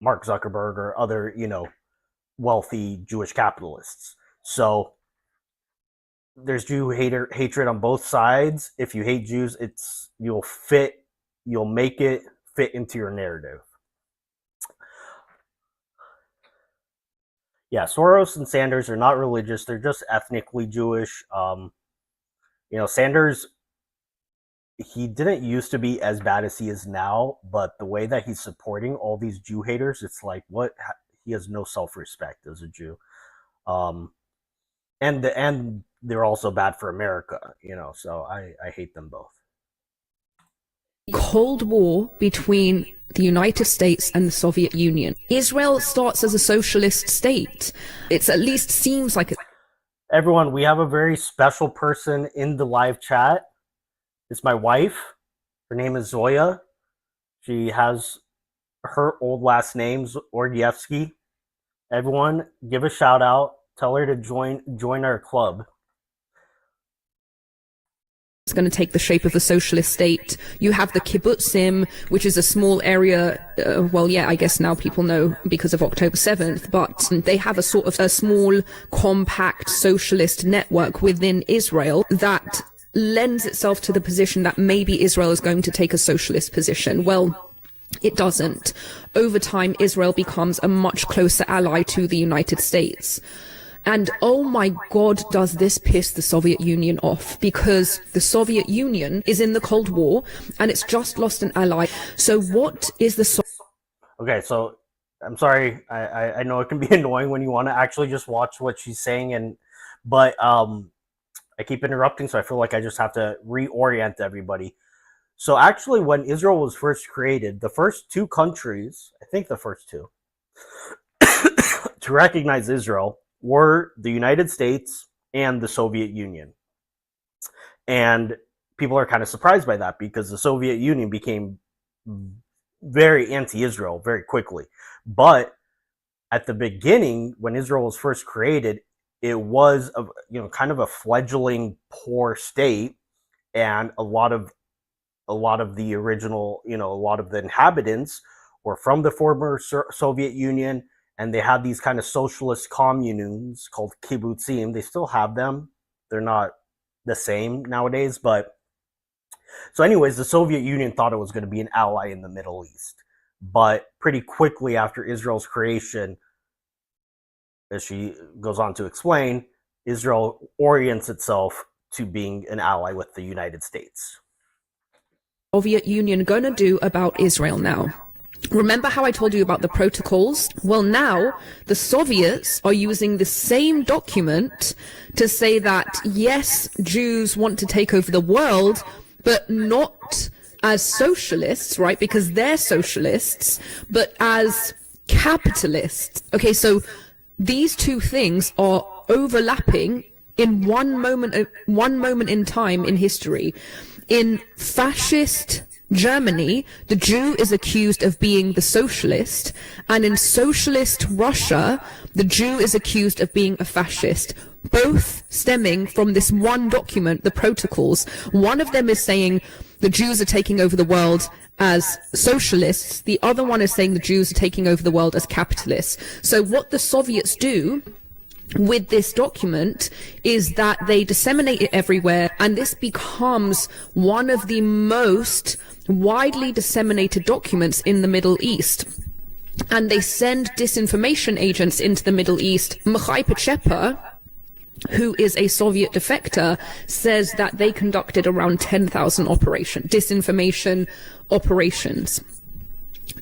Mark Zuckerberg or other, you know, wealthy Jewish capitalists. So there's Jew hatred on both sides. If you hate Jews, you'll make it fit into your narrative. Yeah, Soros and Sanders are not religious; they're just ethnically Jewish. You know, Sanders, he didn't used to be as bad as he is now, but the way that he's supporting all these Jew haters, it's like, what? He has no self-respect as a Jew. And they're also bad for America, you know, so I hate them both. Cold War between the United States and the Soviet Union. Israel starts as a socialist state. It at least seems like it. Everyone, we have a very special person in the live chat. It's my wife. Her name is Zoya. She has her old last name, Orgievsky. Everyone, give a shout out. Tell her to join our club. It's going to take the shape of a socialist state. You have the kibbutzim, which is a small area. Well, yeah, I guess now people know because of October 7th, but they have a sort of a small, compact socialist network within Israel that lends itself to the position that maybe Israel is going to take a socialist position. Well, it doesn't. Over time, Israel becomes a much closer ally to the United States. And oh my God, does this piss the Soviet Union off, because the Soviet Union is in the Cold War and it's just lost an ally. So what is the... Okay, so I'm sorry. I know it can be annoying when you want to actually just watch what she's saying, but I keep interrupting, so I feel like I just have to reorient everybody. So actually, when Israel was first created, the first two countries, I think the first two, to recognize Israel were the United States and the Soviet Union. And people are kind of surprised by that because the Soviet Union became very anti-Israel very quickly. But at the beginning, when Israel was first created, it was kind of a fledgling poor state, and a lot of the original, a lot of the inhabitants were from the former Soviet Union. And they had these kind of socialist communes called kibbutzim. They still have them. They're not the same nowadays. But so anyways, the Soviet Union thought it was going to be an ally in the Middle East. But pretty quickly after Israel's creation, as she goes on to explain, Israel orients itself to being an ally with the United States. Soviet Union going to do about Israel now? Remember how I told you about the protocols? Well, now the Soviets are using the same document to say that, yes, Jews want to take over the world, but not as socialists, right? Because they're socialists, but as capitalists. Okay, so these two things are overlapping in one moment in time in history. In fascist Germany, the Jew is accused of being the socialist, and in socialist Russia, the Jew is accused of being a fascist, both stemming from this one document, the protocols. One of them is saying the Jews are taking over the world as socialists. The other one is saying the Jews are taking over the world as capitalists. So what the Soviets do with this document is that they disseminate it everywhere, and this becomes one of the most widely disseminated documents in the Middle East. And they send disinformation agents into the Middle East. Mikhail Pachepa, who is a Soviet defector, says that they conducted around 10,000 disinformation operations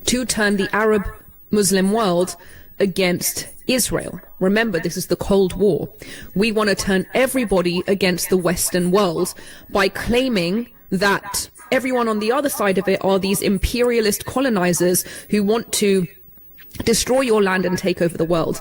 to turn the Arab Muslim world against Israel. Remember, this is the Cold War. We want to turn everybody against the Western world by claiming that everyone on the other side of it are these imperialist colonizers who want to destroy your land and take over the world.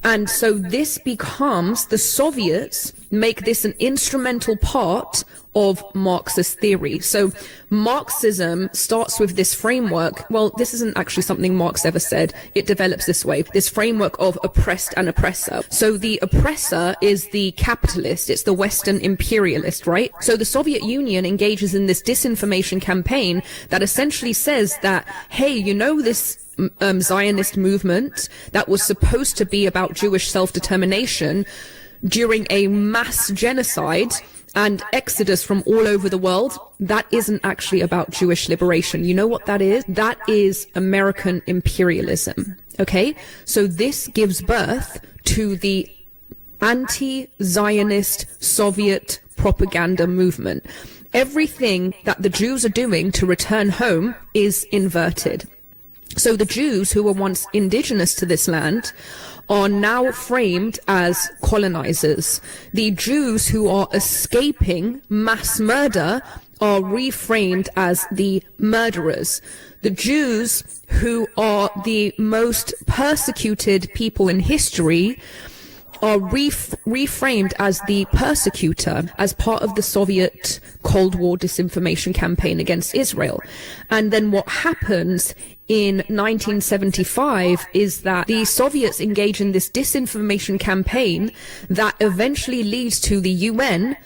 And so this becomes, the Soviets make this an instrumental part of Marxist theory. So Marxism starts with this framework. Well, this isn't actually something Marx ever said. It develops this way, this framework of oppressed and oppressor. So the oppressor is the capitalist. It's the Western imperialist, right? So the Soviet Union engages in this disinformation campaign that essentially says that, hey, you know, this Zionist movement that was supposed to be about Jewish self-determination during a mass genocide and exodus from all over the world, that isn't actually about Jewish liberation. You know what that is? That is American imperialism. Okay? So this gives birth to the anti-Zionist Soviet propaganda movement. Everything that the Jews are doing to return home is inverted. So the Jews who were once indigenous to this land are now framed as colonizers. The Jews who are escaping mass murder are reframed as the murderers. The Jews who are the most persecuted people in history are reframed as the persecutor as part of the Soviet Cold War disinformation campaign against Israel. And then what happens in 1975 is that the Soviets engage in this disinformation campaign that eventually leads to the UN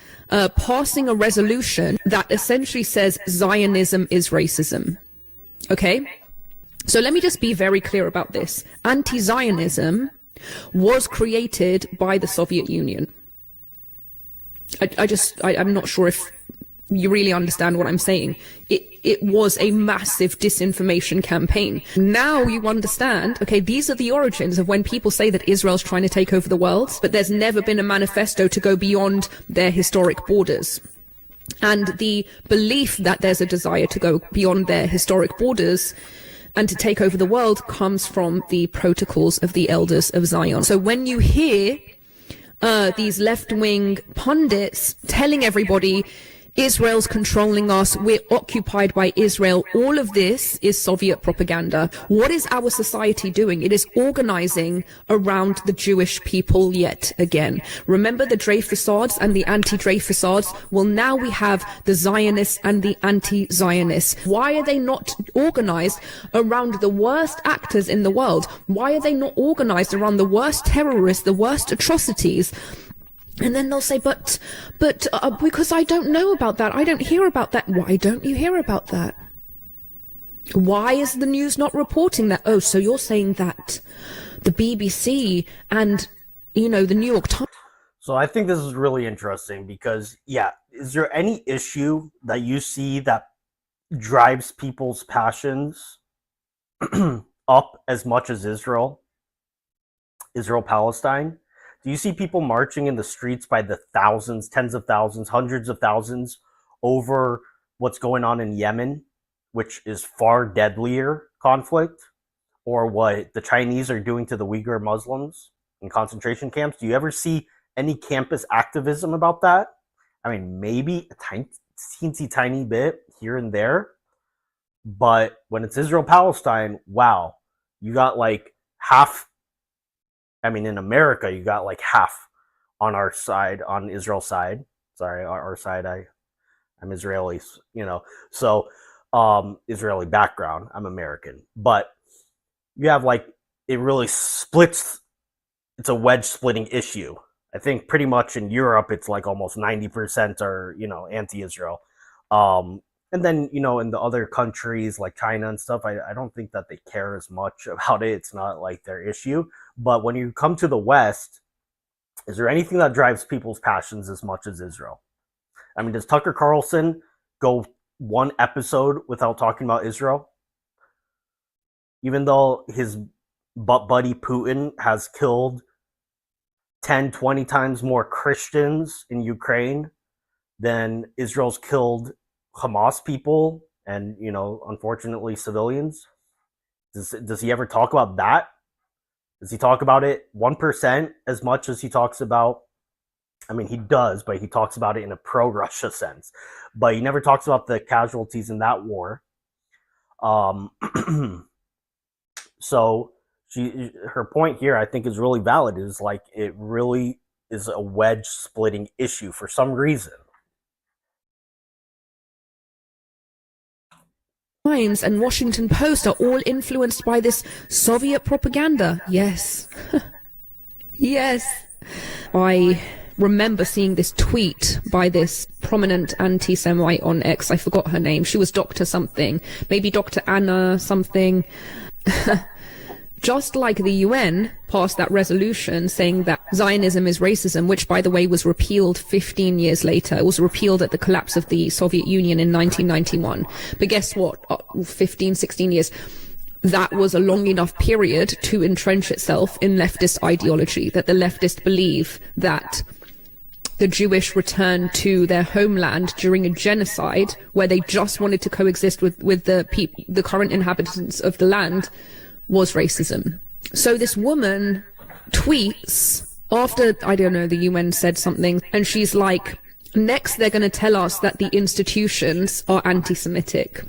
passing a resolution that essentially says Zionism is racism. Okay? So let me just be very clear about this. Anti-Zionism was created by the Soviet Union. I'm not sure if you really understand what I'm saying. It was a massive disinformation campaign. Now you understand, okay, these are the origins of when people say that Israel's trying to take over the world, but there's never been a manifesto to go beyond their historic borders. And the belief that there's a desire to go beyond their historic borders and to take over the world comes from the protocols of the elders of Zion. So when you hear these left-wing pundits telling everybody Israel's controlling us, we're occupied by Israel, all of this is Soviet propaganda. What is our society doing? It is organizing around the Jewish people yet again. Remember the Dreyfussards and the anti-Dreyfussards? Well, now we have the Zionists and the anti-Zionists. Why are they not organized around the worst actors in the world? Why are they not organized around the worst terrorists, the worst atrocities? And then they'll say, but because I don't know about that. I don't hear about that. Why don't you hear about that? Why is the news not reporting that? Oh, so you're saying that the BBC and, you know, the New York Times. So I think this is really interesting because, yeah, is there any issue that you see that drives people's passions up as much as Israel-Palestine? Do you see people marching in the streets by the thousands, tens of thousands, hundreds of thousands over what's going on in Yemen, which is far deadlier conflict, or what the Chinese are doing to the Uyghur Muslims in concentration camps? Do you ever see any campus activism about that? I mean, maybe a teensy tiny bit here and there, but when it's Israel-Palestine, wow, you got like half. I mean, in America, you got like half on our side, on Israel's side. Sorry, our side. I'm Israeli, you know. So, Israeli background. I'm American, but you have like it really splits. It's a wedge splitting issue. I think pretty much in Europe, it's like almost 90% are anti-Israel. And then, in the other countries like China and stuff, I don't think that they care as much about it. It's not like their issue. But when you come to the West, is there anything that drives people's passions as much as Israel? I mean, does Tucker Carlson go one episode without talking about Israel? Even though his buddy Putin has killed 10, 20 times more Christians in Ukraine than Israel's killed Hamas people and, unfortunately civilians. Does he ever talk about that? Does he talk about it 1% as much as he talks about? I mean, he does, but he talks about it in a pro-Russia sense. But he never talks about the casualties in that war. Um, so her point here, I think, is really valid. Is like it really is a wedge splitting issue for some reason. Times and Washington Post are all influenced by this Soviet propaganda. Yes. Yes. I remember seeing this tweet by this prominent anti-Semite on X. I forgot her name. She was Dr. something. Maybe Dr. Anna something. Just like the UN passed that resolution saying that Zionism is racism, which, by the way, was repealed 15 years later. It was repealed at the collapse of the Soviet Union in 1991. But guess what? 15, 16 years. That was a long enough period to entrench itself in leftist ideology, that the leftists believe that the Jewish returned to their homeland during a genocide where they just wanted to coexist with the current inhabitants of the land was racism. So this woman tweets after, I don't know, the UN said something, and she's like, next they're going to tell us that the institutions are anti-Semitic.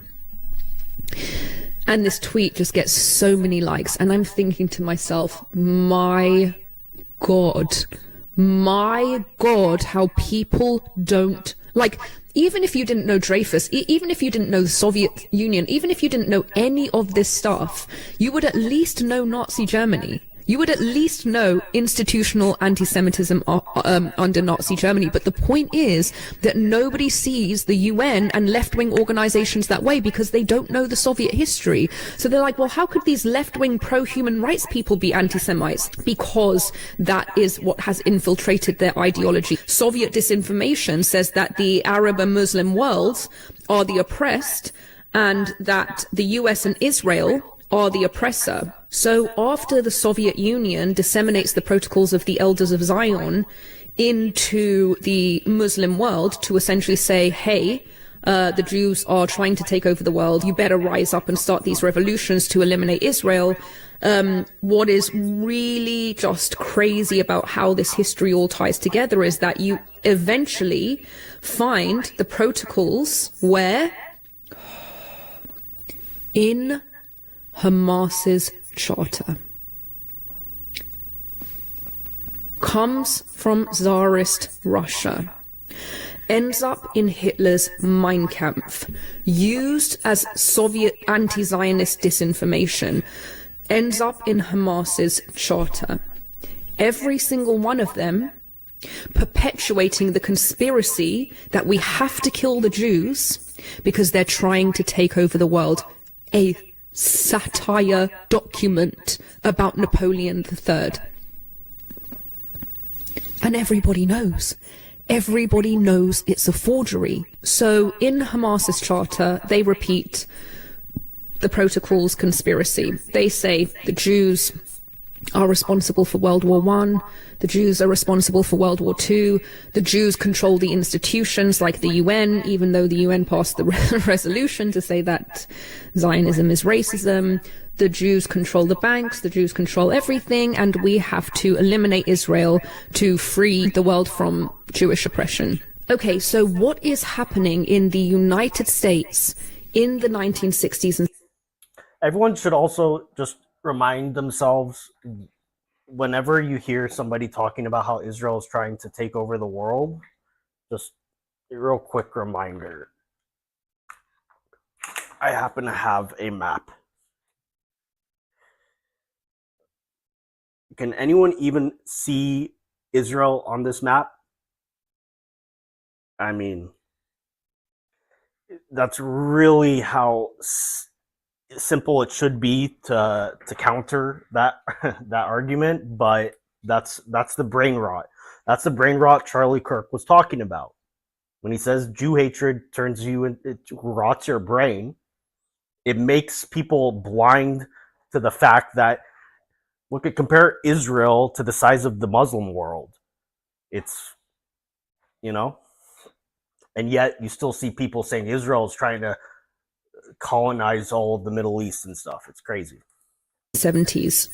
And this tweet just gets so many likes, and I'm thinking to myself, my God, how people don't, like, even if you didn't know Dreyfus, even if you didn't know the Soviet Union, even if you didn't know any of this stuff, you would at least know Nazi Germany. You would at least know institutional anti-Semitism under Nazi Germany. But the point is that nobody sees the UN and left-wing organizations that way because they don't know the Soviet history. So they're like, well, how could these left-wing pro-human rights people be anti-Semites? Because that is what has infiltrated their ideology. Soviet disinformation says that the Arab and Muslim worlds are the oppressed and that the US and Israel are the oppressor. So after the Soviet Union disseminates the protocols of the Elders of Zion into the Muslim world to essentially say, hey, the Jews are trying to take over the world, you better rise up and start these revolutions to eliminate Israel. What is really just crazy about how this history all ties together is that you eventually find the protocols where in Hamas's charter comes from Tsarist Russia, ends up in Hitler's Mein Kampf, used as Soviet anti-Zionist disinformation, ends up in Hamas's charter. Every single one of them perpetuating the conspiracy that we have to kill the Jews because they're trying to take over the world. A satire document about Napoleon III. And everybody knows. Everybody knows it's a forgery. So in Hamas's charter, they repeat the protocol's conspiracy. They say the Jews are responsible for World War I, the Jews are responsible for World War II, the Jews control the institutions like the UN, even though the UN passed the resolution to say that Zionism is racism, the Jews control the banks, the Jews control everything, and we have to eliminate Israel to free the world from Jewish oppression. Okay, so what is happening in the United States in the 1960s? And everyone should also just remind themselves whenever you hear somebody talking about how Israel is trying to take over the world, just a real quick reminder. I happen to have a map. Can anyone even see Israel on this map? I mean, that's really how simple it should be to counter that that argument, but that's the brain rot. That's the brain rot Charlie Kirk was talking about when he says Jew hatred turns you and it rots your brain. It makes people blind to the fact that look at compare Israel to the size of the Muslim world. It's and yet you still see people saying Israel is trying to colonize all of the Middle East and stuff. It's crazy. 70s.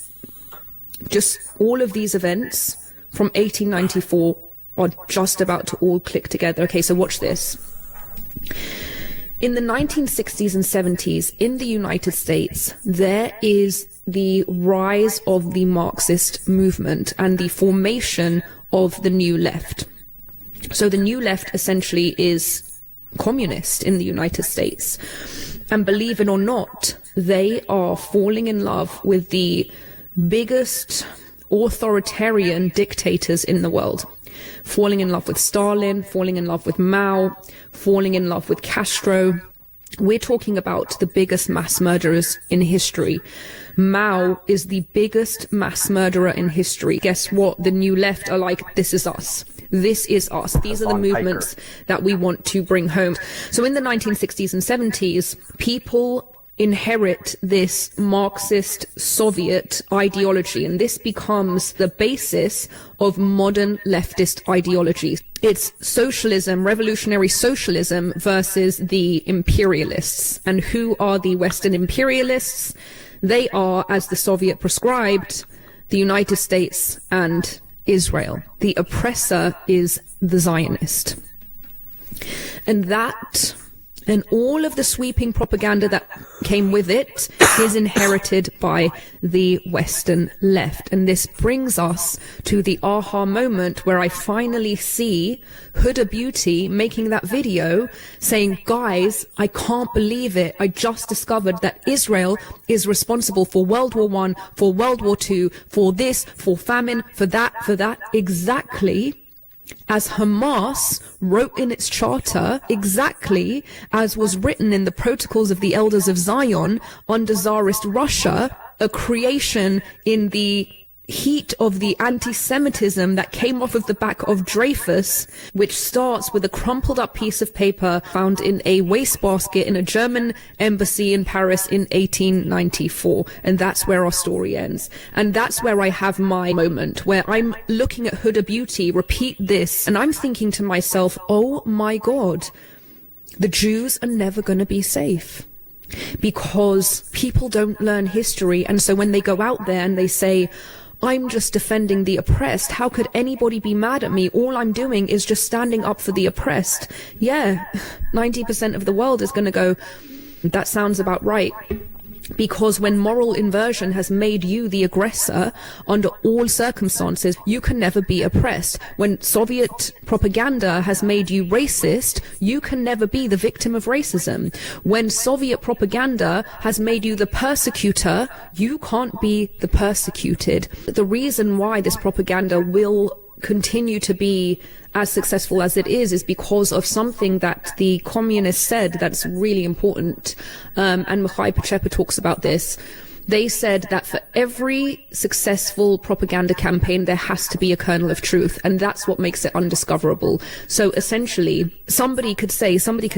just all of these events from 1894 are just about to all click together. Okay, so watch this. In the 1960s and 70s in the United States, there is the rise of the Marxist movement and the formation of the New Left. So the New Left essentially is communist in the United States. And believe it or not, they are falling in love with the biggest authoritarian dictators in the world. Falling in love with Stalin, falling in love with Mao, falling in love with Castro. We're talking about the biggest mass murderers in history. Mao is the biggest mass murderer in history. Guess what? The New Left are like, this is us. This is us. These are the movements that we want to bring home. So in the 1960s and 70s, people inherit this Marxist Soviet ideology, and this becomes the basis of modern leftist ideology. It's socialism, revolutionary socialism versus the imperialists. And who are the Western imperialists? They are, as the Soviet prescribed, the United States and Israel. The oppressor is the Zionist. And that, and all of the sweeping propaganda that came with it, is inherited by the Western left. And this brings us to the aha moment where I finally see Huda Beauty making that video saying, guys, I can't believe it. I just discovered that Israel is responsible for World War I, for World War II, for this, for famine, for that, exactly as Hamas wrote in its charter, exactly as was written in the protocols of the Elders of Zion under Tsarist Russia, a creation in the heat of the anti-Semitism that came off of the back of Dreyfus, which starts with a crumpled up piece of paper found in a wastebasket in a German embassy in Paris in 1894. And that's where our story ends. And that's where I have my moment, where I'm looking at Huda Beauty repeat this, and I'm thinking to myself, oh my God, the Jews are never going to be safe. Because people don't learn history, and so when they go out there and they say, I'm just defending the oppressed, how could anybody be mad at me? All I'm doing is just standing up for the oppressed. Yeah, 90% of the world is going to go, that sounds about right. Because when moral inversion has made you the aggressor under all circumstances, you can never be oppressed. When Soviet propaganda has made you racist, you can never be the victim of racism. When Soviet propaganda has made you the persecutor, you can't be the persecuted. The reason why this propaganda will continue to be as successful as it is because of something that the communists said that's really important. And Mikhail Pachepa talks about this. They said that for every successful propaganda campaign, there has to be a kernel of truth. And that's what makes it undiscoverable. So essentially, somebody could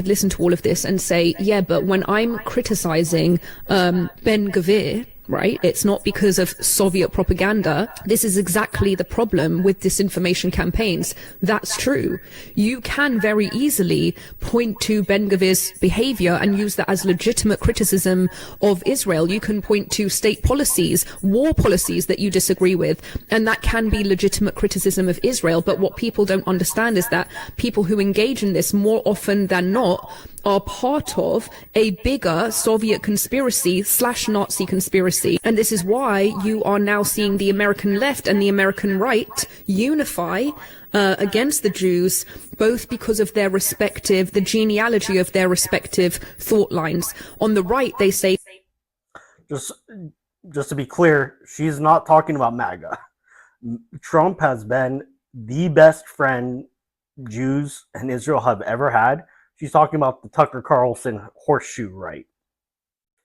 listen to all of this and say, yeah, but when I'm criticizing Ben-Gvir, right? It's not because of Soviet propaganda. This is exactly the problem with disinformation campaigns. That's true. You can very easily point to Ben-Gvir's behavior and use that as legitimate criticism of Israel. You can point to state policies, war policies that you disagree with, and that can be legitimate criticism of Israel. But what people don't understand is that people who engage in this more often than not are part of a bigger Soviet conspiracy / Nazi conspiracy. And this is why you are now seeing the American left and the American right unify against the Jews, both because of their respective, the genealogy of their respective thought lines. On the right, they say... Just to be clear, she's not talking about MAGA. Trump has been the best friend Jews and Israel have ever had. She's talking about the Tucker Carlson horseshoe right.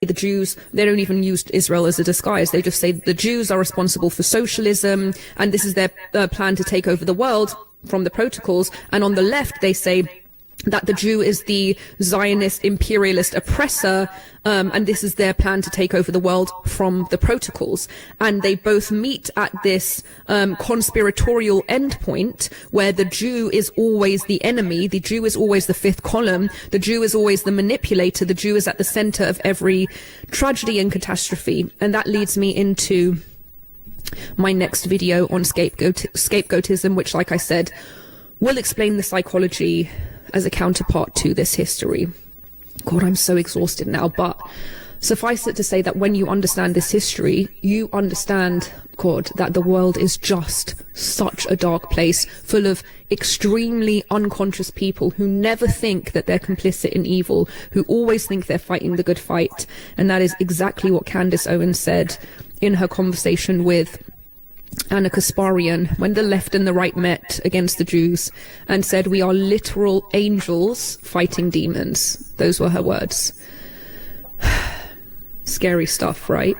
The Jews, they don't even use Israel as a disguise. They just say the Jews are responsible for socialism, and this is their plan to take over the world from the protocols. And on the left, they say that the Jew is the Zionist imperialist oppressor, and this is their plan to take over the world from the protocols. And they both meet at this conspiratorial endpoint where the Jew is always the enemy, the Jew is always the fifth column, the Jew is always the manipulator, the Jew is at the center of every tragedy and catastrophe. And that leads me into my next video on scapegoatism, which, like I said, will explain the psychology as a counterpart to this history. God, I'm so exhausted now, but suffice it to say that when you understand this history, you understand, God, that the world is just such a dark place, full of extremely unconscious people who never think that they're complicit in evil, who always think they're fighting the good fight. And that is exactly what Candace Owens said in her conversation with Anna Kasparian when the left and the right met against the Jews and said, "We are literal angels fighting demons." Those were her words. Scary stuff, right?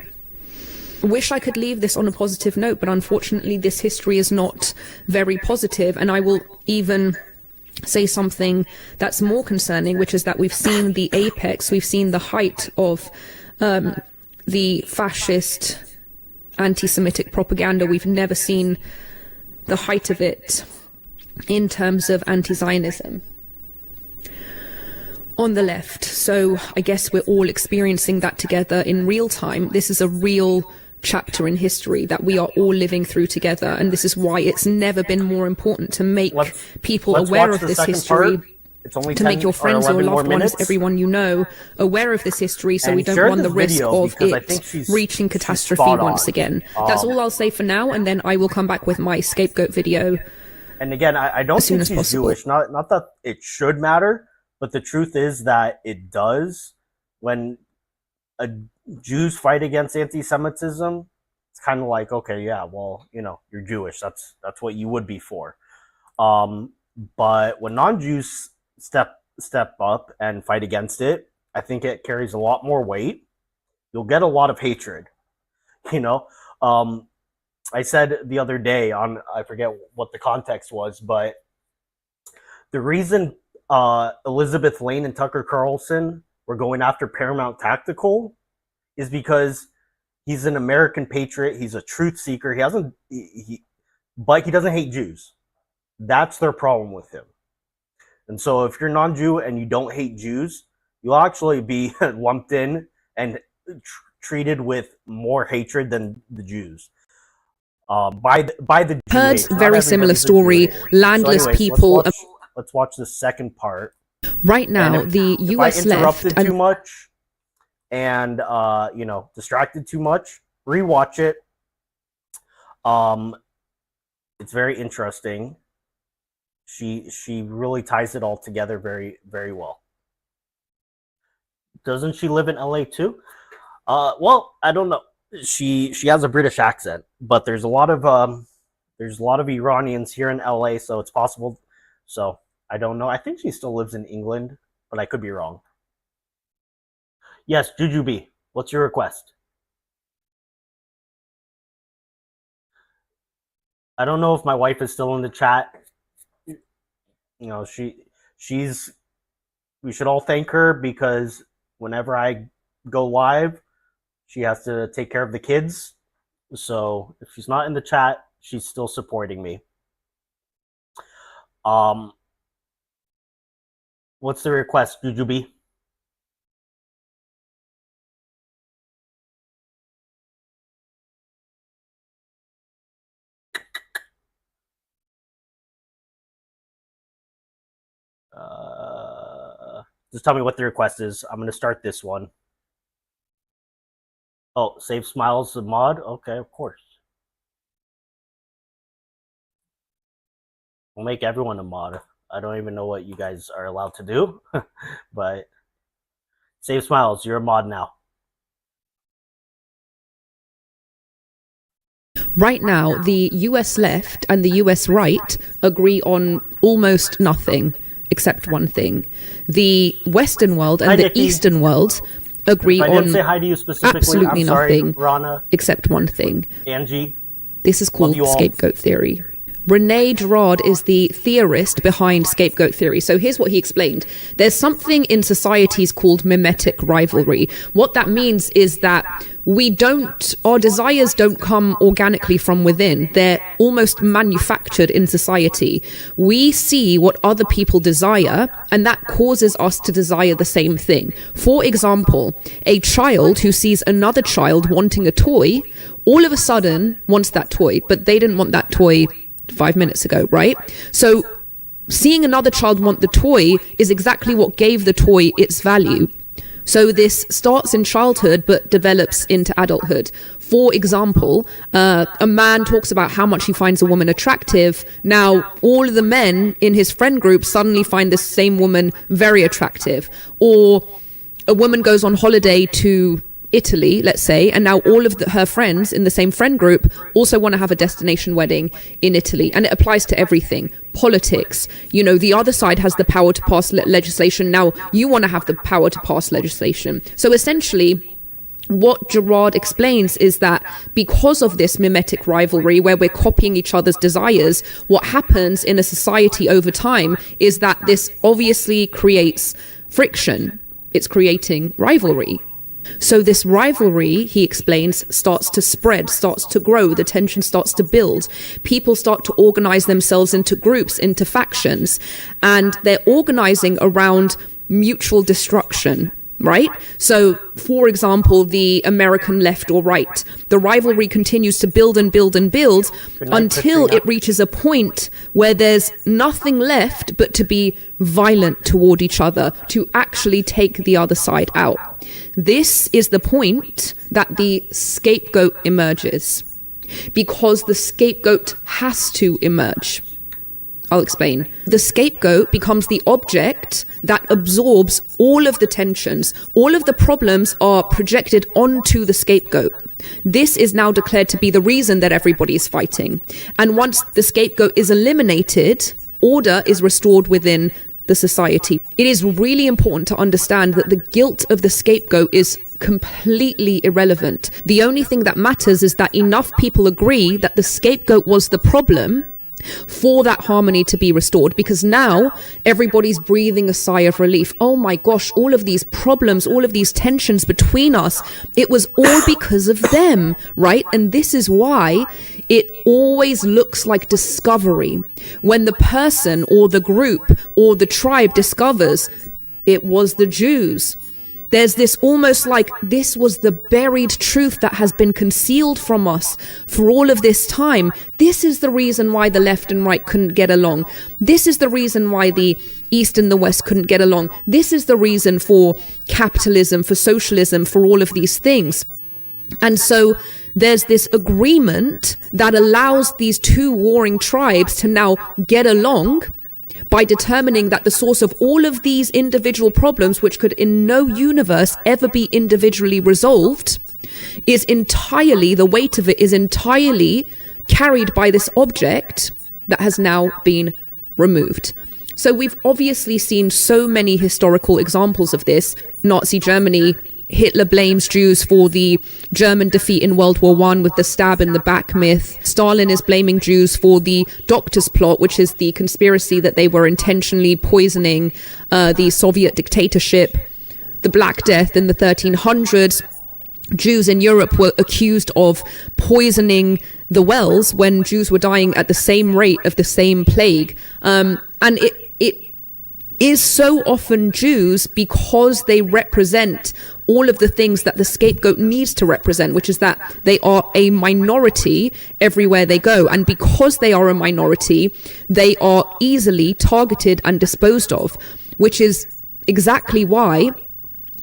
Wish I could leave this on a positive note, but unfortunately this history is not very positive, and I will even say something that's more concerning, which is that we've seen the apex, we've seen the height of the fascist anti-Semitic propaganda. We've never seen the height of it in terms of anti-Zionism on the left. So I guess we're all experiencing that together in real time. This is a real chapter in history that we are all living through together, and this is why it's never been more important to make people aware of this history. It's only to make your friends or loved ones, everyone you know, aware of this history, so we don't run the risk of it reaching catastrophe once again. That's all I'll say for now, and then I will come back with my scapegoat video. And again, I don't think she's Jewish. Not that it should matter, but the truth is that it does. When Jews fight against anti-Semitism, it's kind of like, okay, yeah, well, you know, you're Jewish. That's what you would be for. But when non-Jews step up and fight against it, I think it carries a lot more weight. You'll get a lot of hatred. You know, I said the other day on, I forget what the context was, but the reason Elizabeth Lane and Tucker Carlson were going after Paramount Tactical is because he's an American patriot. He's a truth seeker. But he doesn't hate Jews. That's their problem with him. And so if you're non-Jew and you don't hate Jews, you'll actually be lumped in and treated with more hatred than the Jews. By the heard very similar story. Landless so anyways, people. Let's watch the second part. Right now, the U.S. If I interrupted left too much and distracted too much, rewatch it. It's very interesting. She really ties it all together very, very well. Doesn't she live in LA too? Well, I don't know. She has a British accent, but there's a lot of Iranians here in LA, so it's possible. So I don't know. I think she still lives in England, but I could be wrong. Yes, Jujubee, what's your request? I don't know if my wife is still in the chat. You know, she's we should all thank her because whenever I go live, she has to take care of the kids. So if she's not in the chat, she's still supporting me. What's the request, Jujubee? Just tell me what the request is. I'm going to start this one. Oh, Save Smiles the mod? Okay, of course. We'll make everyone a mod. I don't even know what you guys are allowed to do, but Save Smiles, you're a mod now. Right now, the US left and the US right agree on almost nothing, except one thing. The Western world and the Eastern world agree on absolutely nothing, except one thing. Angie. This is called scapegoat theory. Rene Girard is the theorist behind scapegoat theory. So here's what he explained. There's something in societies called mimetic rivalry. What that means is that our desires don't come organically from within. They're almost manufactured in society. We see what other people desire, and that causes us to desire the same thing. For example, a child who sees another child wanting a toy, all of a sudden wants that toy, but they didn't want that toy 5 minutes ago, right? So seeing another child want the toy is exactly what gave the toy its value. So this starts in childhood but develops into adulthood. For example, a man talks about how much he finds a woman attractive. Now, all of the men in his friend group suddenly find this same woman very attractive. Or a woman goes on holiday to Italy, let's say, and now all of her friends in the same friend group also want to have a destination wedding in Italy. And it applies to everything. Politics. The other side has the power to pass legislation. Now you want to have the power to pass legislation. So essentially, what Girard explains is that because of this mimetic rivalry where we're copying each other's desires, what happens in a society over time is that this obviously creates friction. It's creating rivalry. So this rivalry, he explains, starts to spread, starts to grow, the tension starts to build. People start to organize themselves into groups, into factions, and they're organizing around mutual destruction. Right? So, for example, the American left or right, the rivalry continues to build and build and build until it reaches a point where there's nothing left but to be violent toward each other, to actually take the other side out. This is the point that the scapegoat emerges, because the scapegoat has to emerge. I'll explain. The scapegoat becomes the object that absorbs all of the tensions. All of the problems are projected onto the scapegoat. This is now declared to be the reason that everybody is fighting. And once the scapegoat is eliminated, order is restored within the society. It is really important to understand that the guilt of the scapegoat is completely irrelevant. The only thing that matters is that enough people agree that the scapegoat was the problem for that harmony to be restored, because now everybody's breathing a sigh of relief. Oh my gosh, all of these problems, all of these tensions between us, it was all because of them, right? And this is why it always looks like discovery. When the person or the group or the tribe discovers it was the Jews, there's this almost like this was the buried truth that has been concealed from us for all of this time. This is the reason why the left and right couldn't get along. This is the reason why the East and the West couldn't get along. This is the reason for capitalism, for socialism, for all of these things. And so there's this agreement that allows these two warring tribes to now get along by determining that the source of all of these individual problems, which could in no universe ever be individually resolved, is entirely, the weight of it is entirely carried by this object that has now been removed. So we've obviously seen so many historical examples of this. Nazi Germany, Hitler blames Jews for the German defeat in World War I with the stab in the back myth. Stalin is blaming Jews for the doctor's plot, which is the conspiracy that they were intentionally poisoning the Soviet dictatorship. The Black Death in the 1300s. Jews in Europe were accused of poisoning the wells when Jews were dying at the same rate of the same plague. And it is so often Jews because they represent all of the things that the scapegoat needs to represent, which is that they are a minority everywhere they go. And because they are a minority, they are easily targeted and disposed of, which is exactly why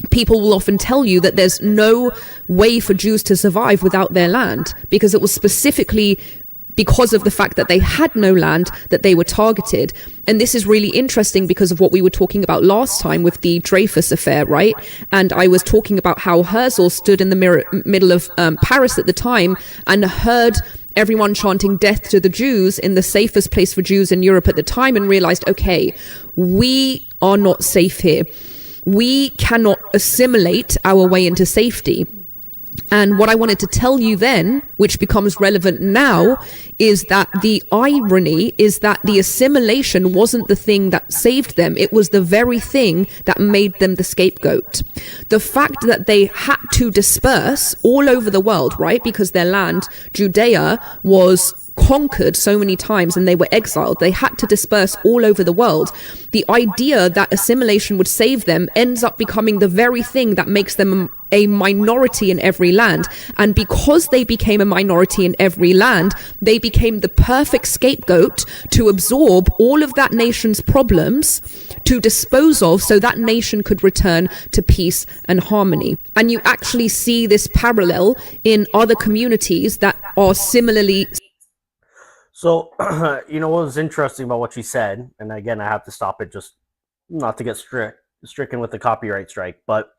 people will often tell you that there's no way for Jews to survive without their land, because it was specifically because of the fact that they had no land that they were targeted. And this is really interesting because of what we were talking about last time with the Dreyfus affair, right? And I was talking about how Herzl stood in the middle of Paris at the time and heard everyone chanting death to the Jews in the safest place for Jews in Europe at the time, and realized, okay, we are not safe here. We cannot assimilate our way into safety. And what I wanted to tell you then, which becomes relevant now, is that the irony is that the assimilation wasn't the thing that saved them. It was the very thing that made them the scapegoat. The fact that they had to disperse all over the world, right? Because their land, Judea, was conquered so many times and they were exiled. They had to disperse all over the world. The idea that assimilation would save them ends up becoming the very thing that makes them a minority in every land. And because they became a minority in every land, they became the perfect scapegoat to absorb all of that nation's problems, to dispose of, so that nation could return to peace and harmony. And you actually see this parallel in other communities that are similarly. So, you know what was interesting about what she said, and again, I have to stop it just not to get stricken with the copyright strike, but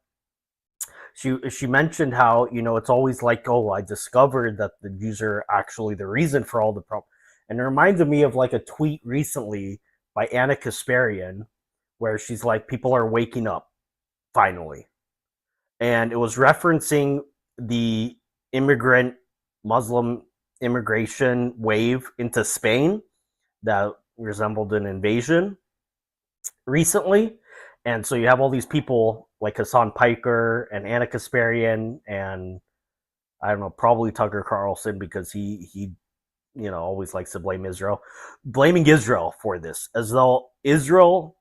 she mentioned how, you know, it's always like, oh, I discovered that the Jews are actually the reason for all the problems. And it reminded me of like a tweet recently by Anna Kasparian, where she's like, people are waking up, finally. And it was referencing the Muslim immigration wave into Spain that resembled an invasion recently. And so you have all these people like Hassan Piker and Anna Kasparian and I don't know, probably Tucker Carlson, because he you know, always likes to blame Israel, blaming Israel for this, as though Israel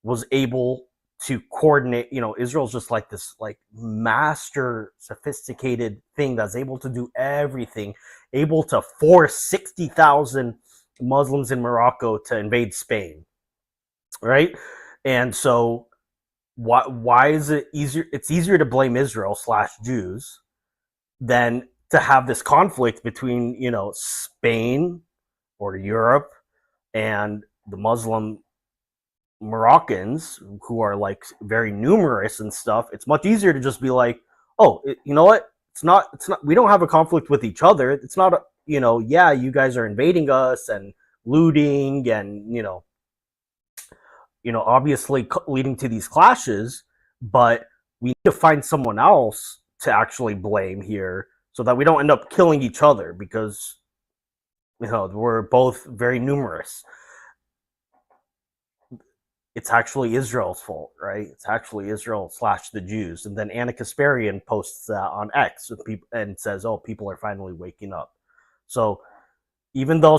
was able to coordinate. You know, Israel's just like this like master sophisticated thing that's able to do everything, able to force 60,000 Muslims in Morocco to invade Spain, right? And so why is it easier? It's easier to blame Israel / Jews than to have this conflict between, you know, Spain or Europe and the Muslim Moroccans, who are like very numerous and stuff. It's much easier to just be like, oh, you know what? It's not, we don't have a conflict with each other. It's not, you know, yeah, you guys are invading us and looting and, you know, obviously leading to these clashes, but we need to find someone else to actually blame here so that we don't end up killing each other, because, you know, we're both very numerous. It's actually Israel's fault, right? It's actually Israel / the Jews. And then Anna Kasparian posts that on X and says, oh, people are finally waking up. So even though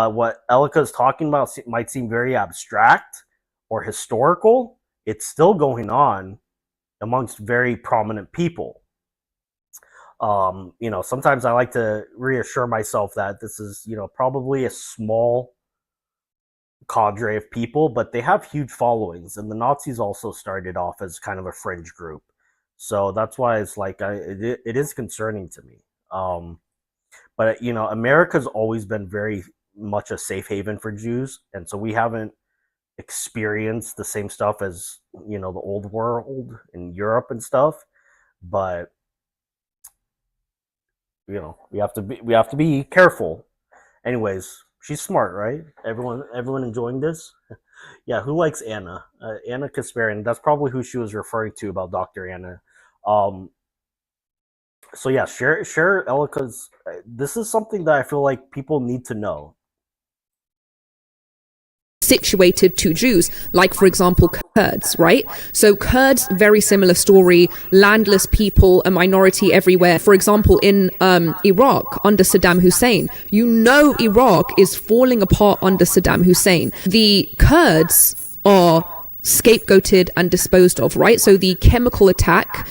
what Elica is talking about might seem very abstract or historical, it's still going on amongst very prominent people. You know, sometimes I like to reassure myself that this is, you know, probably a small cadre of people, but they have huge followings, and the Nazis also started off as kind of a fringe group. So that's why it's like, it is concerning to me. But, you know, America's always been very much a safe haven for Jews, and so we haven't experienced the same stuff as, you know, the old world in Europe and stuff. But, you know, we have to be careful. Anyways, she's smart, right? Everyone enjoying this? Yeah, who likes Anna? Anna Kasparian. That's probably who she was referring to about Dr. Anna. So yeah, share Elica's. This is something that I feel like people need to know. Situated to Jews, like for example Kurds, right? So Kurds, very similar story, landless people, a minority everywhere. For example, in Iraq under Saddam Hussein, you know, Iraq is falling apart under Saddam Hussein. The Kurds are scapegoated and disposed of, right? So the chemical attack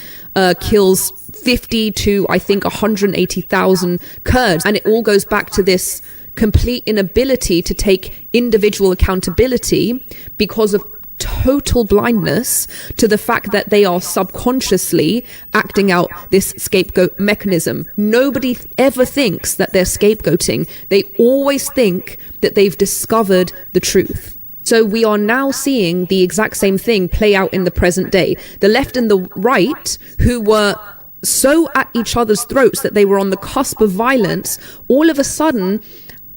kills 50 to I think 180,000 Kurds, and it all goes back to this complete inability to take individual accountability because of total blindness to the fact that they are subconsciously acting out this scapegoat mechanism. Nobody ever thinks that they're scapegoating. They always think that they've discovered the truth. So we are now seeing the exact same thing play out in the present day. The left and the right, who were so at each other's throats that they were on the cusp of violence, all of a sudden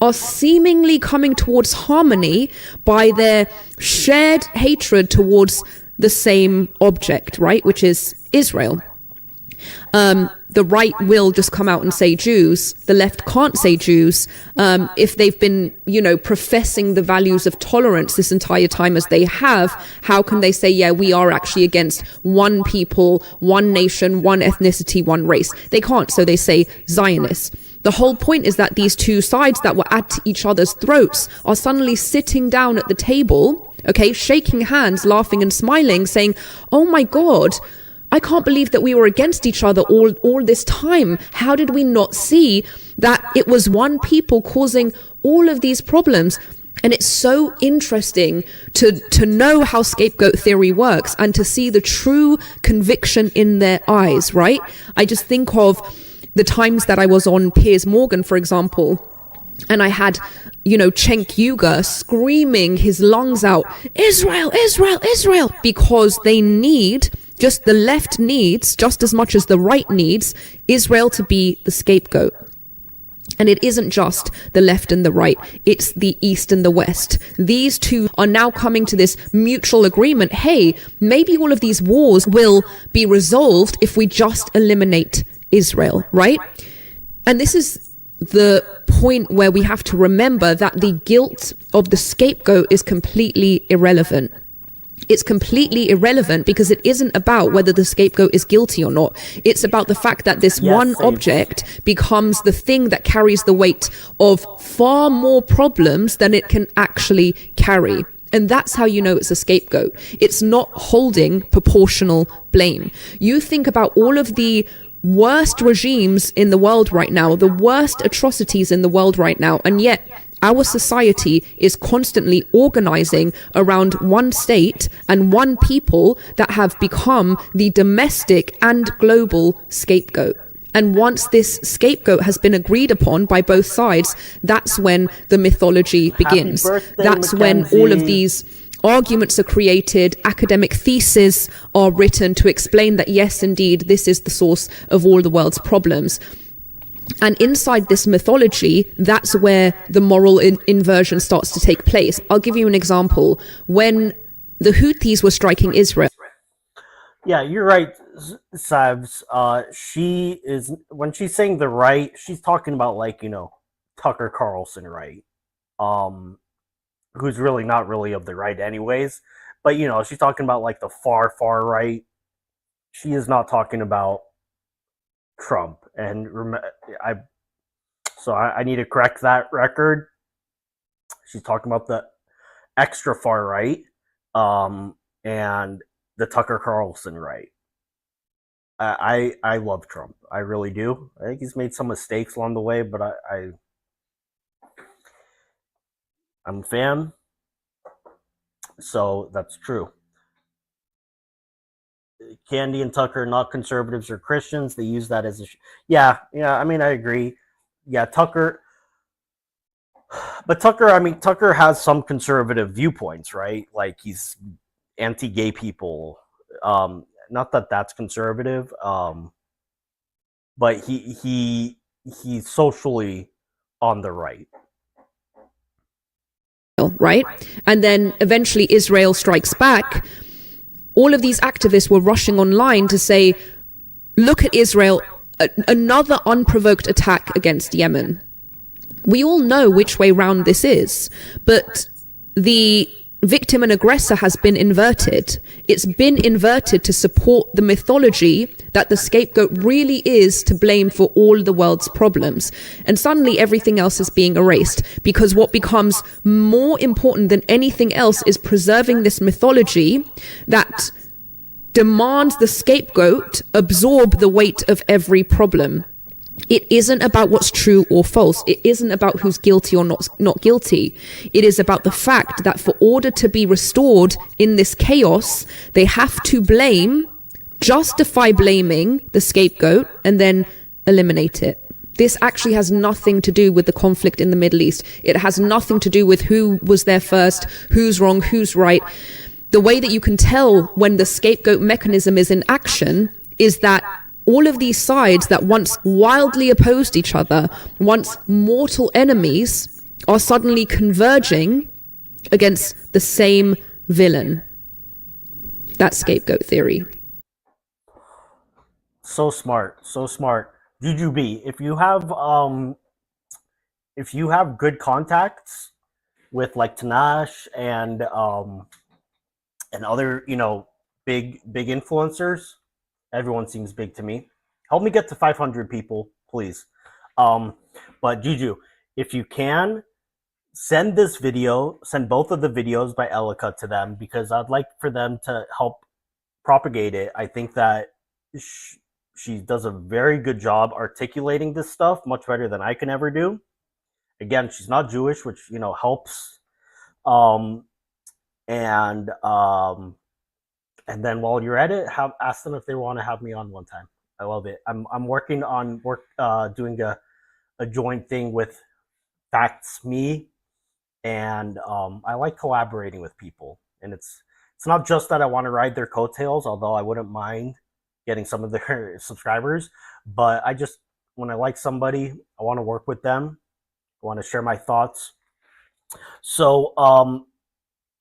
are seemingly coming towards harmony by their shared hatred towards the same object, right? Which is Israel. The right will just come out and say Jews. The left can't say Jews. If they've been, professing the values of tolerance this entire time as they have, how can they say, yeah, we are actually against one people, one nation, one ethnicity, one race? They can't. So they say Zionists. The whole point is that these two sides that were at each other's throats are suddenly sitting down at the table, okay, shaking hands, laughing and smiling, saying, oh my God, I can't believe that we were against each other all this time. How did we not see that it was one people causing all of these problems? And it's so interesting to know how scapegoat theory works and to see the true conviction in their eyes, right? I just think of the times that I was on Piers Morgan, for example, and I had, Cenk Uygur screaming his lungs out, Israel, Israel, Israel, because the left needs, just as much as the right needs, Israel to be the scapegoat. And it isn't just the left and the right, it's the East and the West. These two are now coming to this mutual agreement. Hey, maybe all of these wars will be resolved if we just eliminate Israel, right? And this is the point where we have to remember that the guilt of the scapegoat is completely irrelevant. It's completely irrelevant because it isn't about whether the scapegoat is guilty or not. It's about the fact that this one object becomes the thing that carries the weight of far more problems than it can actually carry. And that's how you know it's a scapegoat. It's not holding proportional blame. You think about all of the worst regimes in the world right now, the worst atrocities in the world right now, and yet our society is constantly organizing around one state and one people that have become the domestic and global scapegoat. And once this scapegoat has been agreed upon by both sides, that's when the mythology begins. That's when all of these arguments are created, academic theses are written to explain that, yes, indeed, this is the source of all the world's problems. And inside this mythology, that's where the moral inversion starts to take place. I'll give you an example. When the Houthis were striking Israel. Yeah, you're right, Sabs. When she's saying the right, she's talking about Tucker Carlson, right? Who's really not really of the right anyways. But, she's talking about the far, far right. She is not talking about Trump. And I need to correct that record. She's talking about the extra far right, and the Tucker Carlson right. I love Trump. I really do. I think he's made some mistakes along the way, but I'm a fan. So that's true. Candy and Tucker are not conservatives or Christians. They use that as yeah. I mean, I agree. Yeah, Tucker. But Tucker has some conservative viewpoints, right? Like he's anti-gay people. Not that that's conservative. But he's socially on the right. Right? And then eventually Israel strikes back. All of these activists were rushing online to say, look at Israel, another unprovoked attack against Yemen. We all know which way round this is, but the victim and aggressor has been inverted. It's been inverted to support the mythology that the scapegoat really is to blame for all the world's problems. And suddenly everything else is being erased, because what becomes more important than anything else is preserving this mythology that demands the scapegoat absorb the weight of every problem. It isn't about what's true or false. It isn't about who's guilty or not guilty. It is about the fact that for order to be restored in this chaos, they have to justify blaming the scapegoat and then eliminate it. This actually has nothing to do with the conflict in the Middle East. It has nothing to do with who was there first, who's wrong, who's right. The way that you can tell when the scapegoat mechanism is in action is that all of these sides that once wildly opposed each other, once mortal enemies, are suddenly converging against the same villain. That's scapegoat theory. So smart, so smart. Jujube, if you have good contacts with like Tanash and other, big influencers, everyone seems big to me. Help me get to 500 people, please. Um, but Juju, if you can, send both of the videos by Elica to them because I'd like for them to help propagate it. I think that sh- she does a very good job articulating this stuff, much better than I can ever do. Again, she's not Jewish, which helps. Um, and then while you're at it, ask them if they want to have me on one time. I love it. I'm working on doing a joint thing with Facts Me, and I like collaborating with people. And it's not just that I want to ride their coattails, although I wouldn't mind getting some of their subscribers. But I just when I like somebody, I want to work with them. I want to share my thoughts. So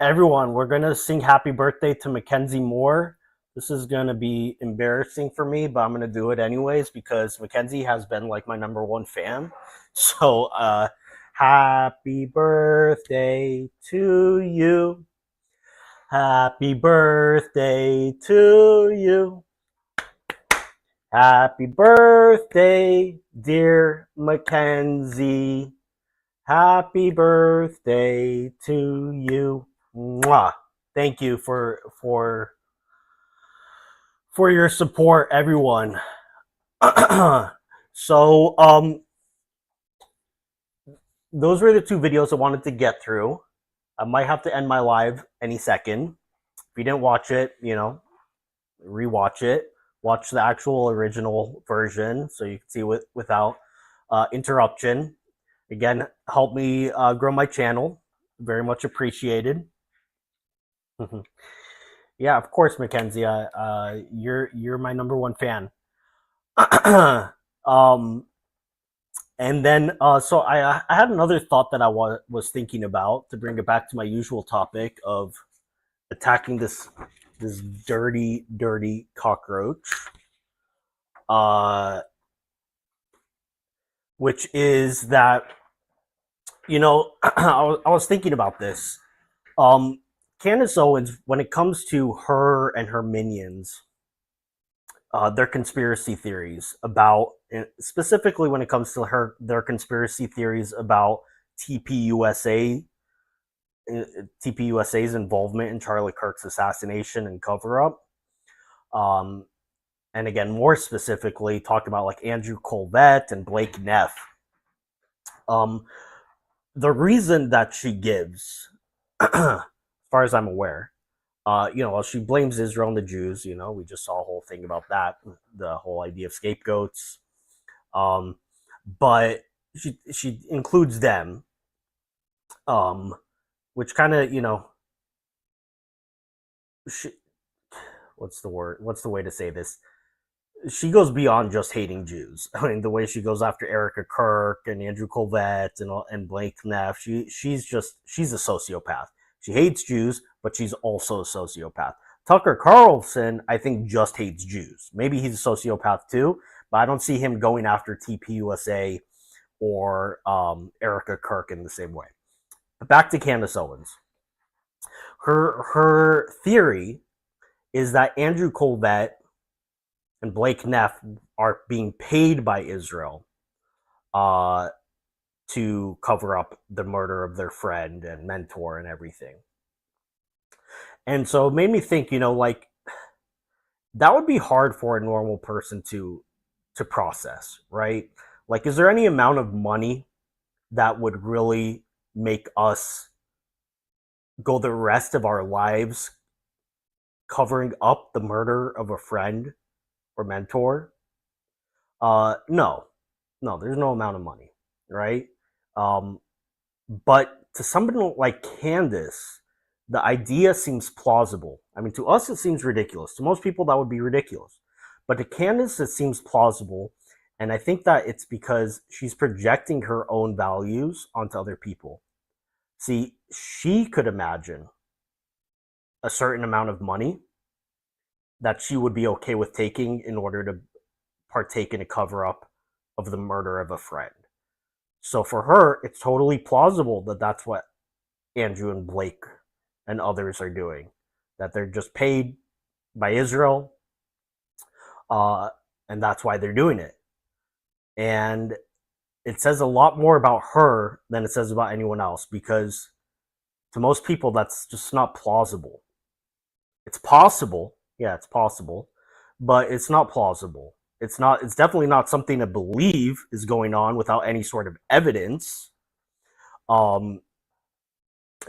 everyone, we're gonna sing happy birthday to Mackenzie Moore. This is gonna be embarrassing for me, but I'm gonna do it anyways because Mackenzie has been like my number one fan. So happy birthday to you. Happy birthday to you. Happy birthday, dear Mackenzie. Happy birthday to you. Mwah. Thank you for your support, everyone. So those were the two videos I wanted to get through. I might have to end my live any second. If you didn't watch it, rewatch it. Watch the actual original version so you can see without interruption. Again, help me grow my channel. Very much appreciated. Yeah, of course, Mackenzie. You're my number one fan. um, and then so I had another thought that I was thinking about to bring it back to my usual topic of attacking this dirty cockroach. Uh, which is that I was thinking about this. Candace Owens, when it comes to her and her minions, their conspiracy theories about, specifically when it comes to their conspiracy theories about TPUSA, TPUSA's involvement in Charlie Kirk's assassination and cover up. And again, more specifically, talked about like Andrew Colvett and Blake Neff. The reason that she gives, as far as I'm aware, well, she blames Israel and the Jews. We just saw a whole thing about that, the whole idea of scapegoats. But she includes them, which kind of, she, what's the word? What's the way to say this? She goes beyond just hating Jews. I mean, the way she goes after Erica Kirk and Andrew Colvett and Blake Neff, she's a sociopath. She hates Jews, but she's also a sociopath. Tucker Carlson, I think, just hates Jews. Maybe he's a sociopath too, but I don't see him going after TPUSA or Erica Kirk in the same way. But back to Candace Owens. Her theory is that Andrew Colvett and Blake Neff are being paid by Israel to cover up the murder of their friend and mentor and everything. And so it made me think, like that would be hard for a normal person to process, right? Like, is there any amount of money that would really make us go the rest of our lives covering up the murder of a friend or mentor? No, there's no amount of money, right? But to somebody like Candace, the idea seems plausible. I mean, to us, it seems ridiculous. To most people, that would be ridiculous. But to Candace, it seems plausible. And I think that it's because she's projecting her own values onto other people. See, she could imagine a certain amount of money that she would be okay with taking in order to partake in a cover up of the murder of a friend. So for her, it's totally plausible that that's what Andrew and Blake and others are doing, that they're just paid by Israel, uh, and that's why they're doing it. And it says a lot more about her than it says about anyone else, because to most people, that's just not plausible. It's possible, yeah, it's possible, but it's not plausible. It's not. It's definitely not something to believe is going on without any sort of evidence. Um,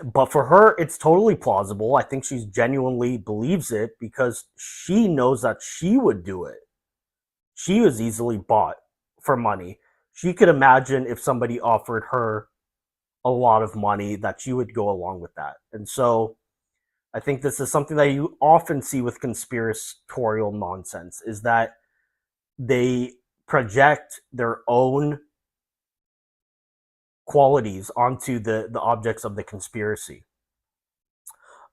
but for her, it's totally plausible. I think she genuinely believes it because she knows that she would do it. She was easily bought for money. She could imagine if somebody offered her a lot of money that she would go along with that. And so I think this is something that you often see with conspiratorial nonsense, is that they project their own qualities onto the objects of the conspiracy.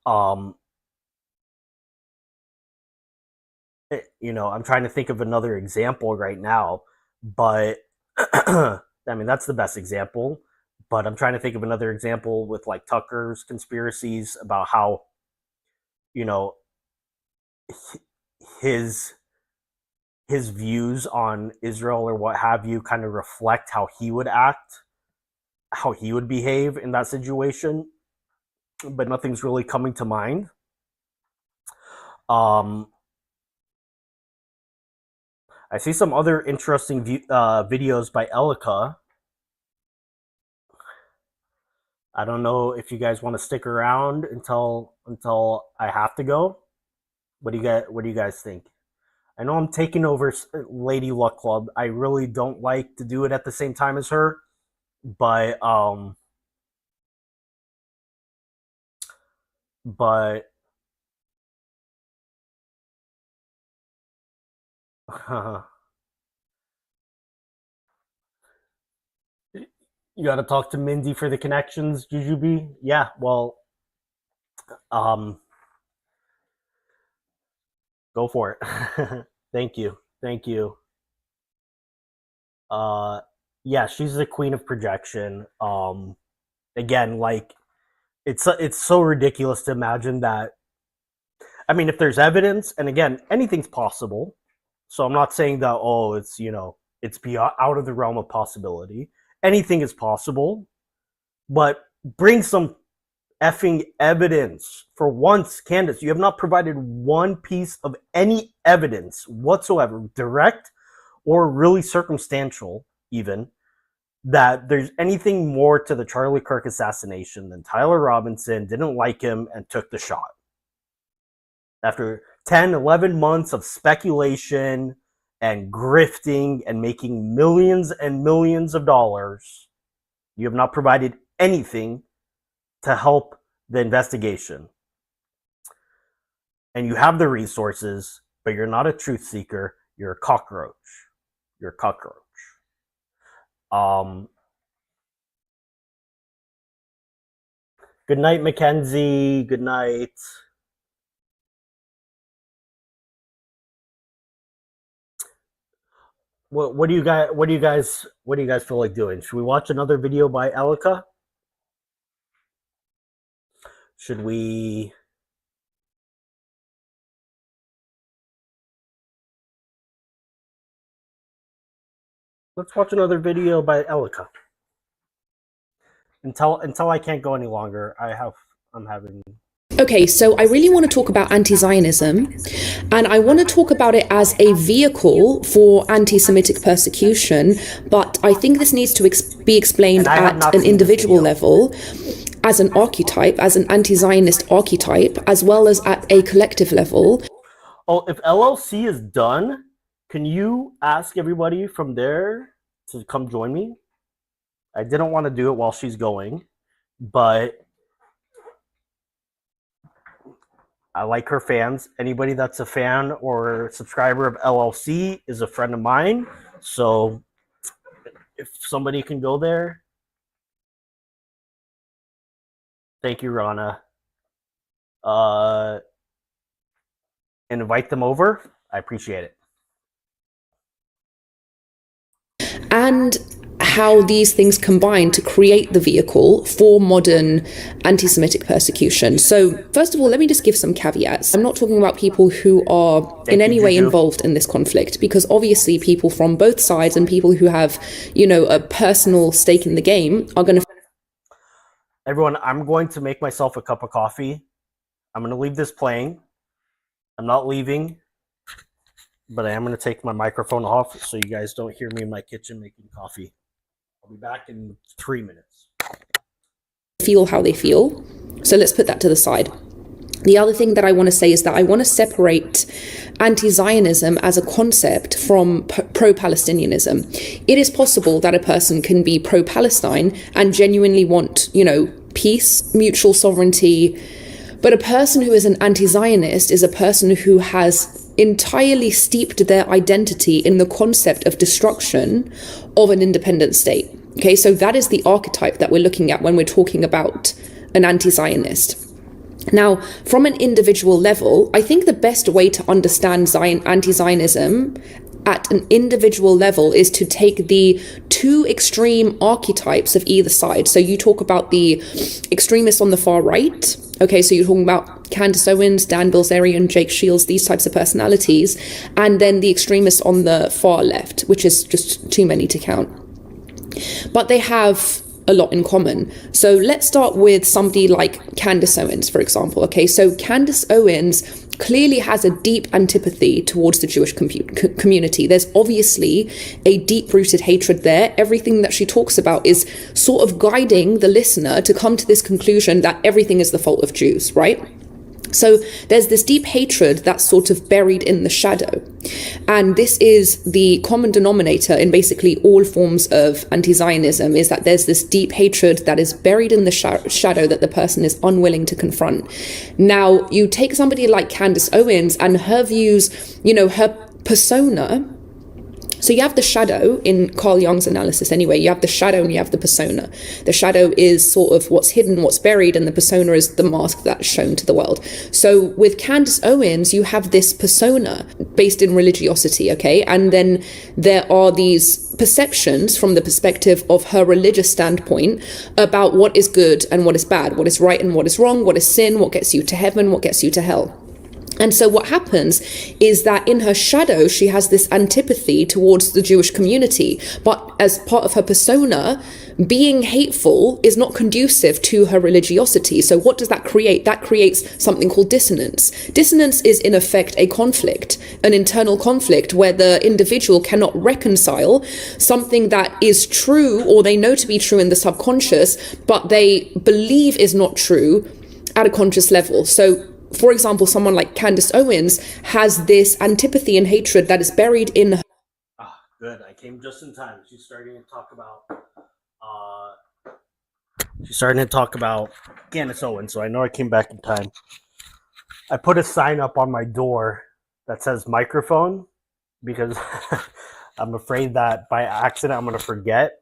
Um, I'm trying to think of another example right now, but I mean that's the best example. But I'm trying to think of another example with like Tucker's conspiracies about how you know his his views on Israel or what have you kind of reflect how he would act, how he would behave in that situation. But nothing's really coming to mind. Um, I see some other interesting videos by Elica. I don't know if you guys want to stick around until I have to go. What do you guys think? I know I'm taking over Lady Luck Club. I really don't like to do it at the same time as her, but but you got to talk to Mindy for the connections, Jujubee. Yeah, well, um, go for it. Thank you, thank you. Uh, yeah, she's the queen of projection. Again, like it's so ridiculous to imagine that. I mean, if there's evidence, and again, anything's possible. So I'm not saying that it's it's beyond out of the realm of possibility. Anything is possible, but bring some effing evidence. For once, Candace, you have not provided one piece of any evidence whatsoever, direct or really circumstantial, even, that there's anything more to the Charlie Kirk assassination than Tyler Robinson didn't like him and took the shot. After 10, 11 months of speculation and grifting and making millions and millions of dollars, you have not provided anything to help the investigation. And you have the resources, but you're not a truth seeker. You're a cockroach. You're a cockroach. Um, Good night, Mackenzie. Good night. What do you guys feel like doing? Should we watch another video by Elica? Should we let's watch another video by Elica. Until I can't go any longer, I'm having Okay, so I really want to talk about anti Zionism, and I want to talk about it as a vehicle for anti Semitic persecution, but I think this needs to be explained at an individual level, as an archetype, as an anti Zionist archetype, as well as at a collective level. Oh, if LLC is done, can you ask everybody from there to come join me? I didn't want to do it while she's going, but I like her fans. Anybody that's a fan or subscriber of LLC is a friend of mine. So if somebody can go there, thank you, Rana. And invite them over. I appreciate it. and how these things combine to create the vehicle for modern anti-Semitic persecution. So first of all, let me just give some caveats. I'm not talking about people who are in any way involved in this conflict, because obviously people from both sides and people who have, you know, a personal stake in the game are going to... Everyone, I'm going to make myself a cup of coffee. I'm going to leave this playing. I'm not leaving, but I am going to take my microphone off so you guys don't hear me in my kitchen making coffee. I'll be back in 3 minutes. Feel how they feel. So let's put that to the side. The other thing that I want to say is that I want to separate anti-Zionism as a concept from pro-Palestinianism. It is possible that a person can be pro-Palestine and genuinely want, you know, peace, mutual sovereignty, but a person who is an anti-Zionist is a person who has entirely steeped their identity in the concept of destruction of an independent state. Okay, so that is the archetype that we're looking at when we're talking about an anti-Zionist. Now, from an individual level, I think the best way to understand anti-Zionism at an individual level is to take the two extreme archetypes of either side. So you talk about the extremists on the far right. Okay, so you're talking about Candace Owens, Dan Bilzerian, Jake Shields, these types of personalities, and then the extremists on the far left, which is just too many to count. But they have a lot in common. So let's start with somebody like Candace Owens, for example. Okay, so Candace Owens clearly has a deep antipathy towards the Jewish community. There's obviously a deep-rooted hatred there. Everything that she talks about is sort of guiding the listener to come to this conclusion that everything is the fault of Jews, right? So there's this deep hatred that's sort of buried in the shadow. And this is the common denominator in basically all forms of anti-Zionism, is that there's this deep hatred that is buried in the shadow that the person is unwilling to confront. Now, you take somebody like Candace Owens and her views, you know, her persona. So you have the shadow in Carl Jung's analysis anyway. You have the shadow and you have the persona. The shadow is sort of what's hidden, what's buried, and the persona is the mask that's shown to the world. So with Candace Owens, you have this persona based in religiosity, okay? And then there are these perceptions from the perspective of her religious standpoint about what is good and what is bad, what is right and what is wrong, what is sin, what gets you to heaven, what gets you to hell. And so what happens is that in her shadow, she has this antipathy towards the Jewish community. But as part of her persona, being hateful is not conducive to her religiosity. So what does that create? That creates something called dissonance. Dissonance is in effect a conflict, an internal conflict where the individual cannot reconcile something that is true or they know to be true in the subconscious, but they believe is not true at a conscious level. So for example, someone like Candace Owens has this antipathy and hatred that is buried in her. Good. I came just in time. She's starting to talk about Candace Owens, so I know I came back in time. I put a sign up on my door that says microphone because I'm afraid that by accident I'm going to forget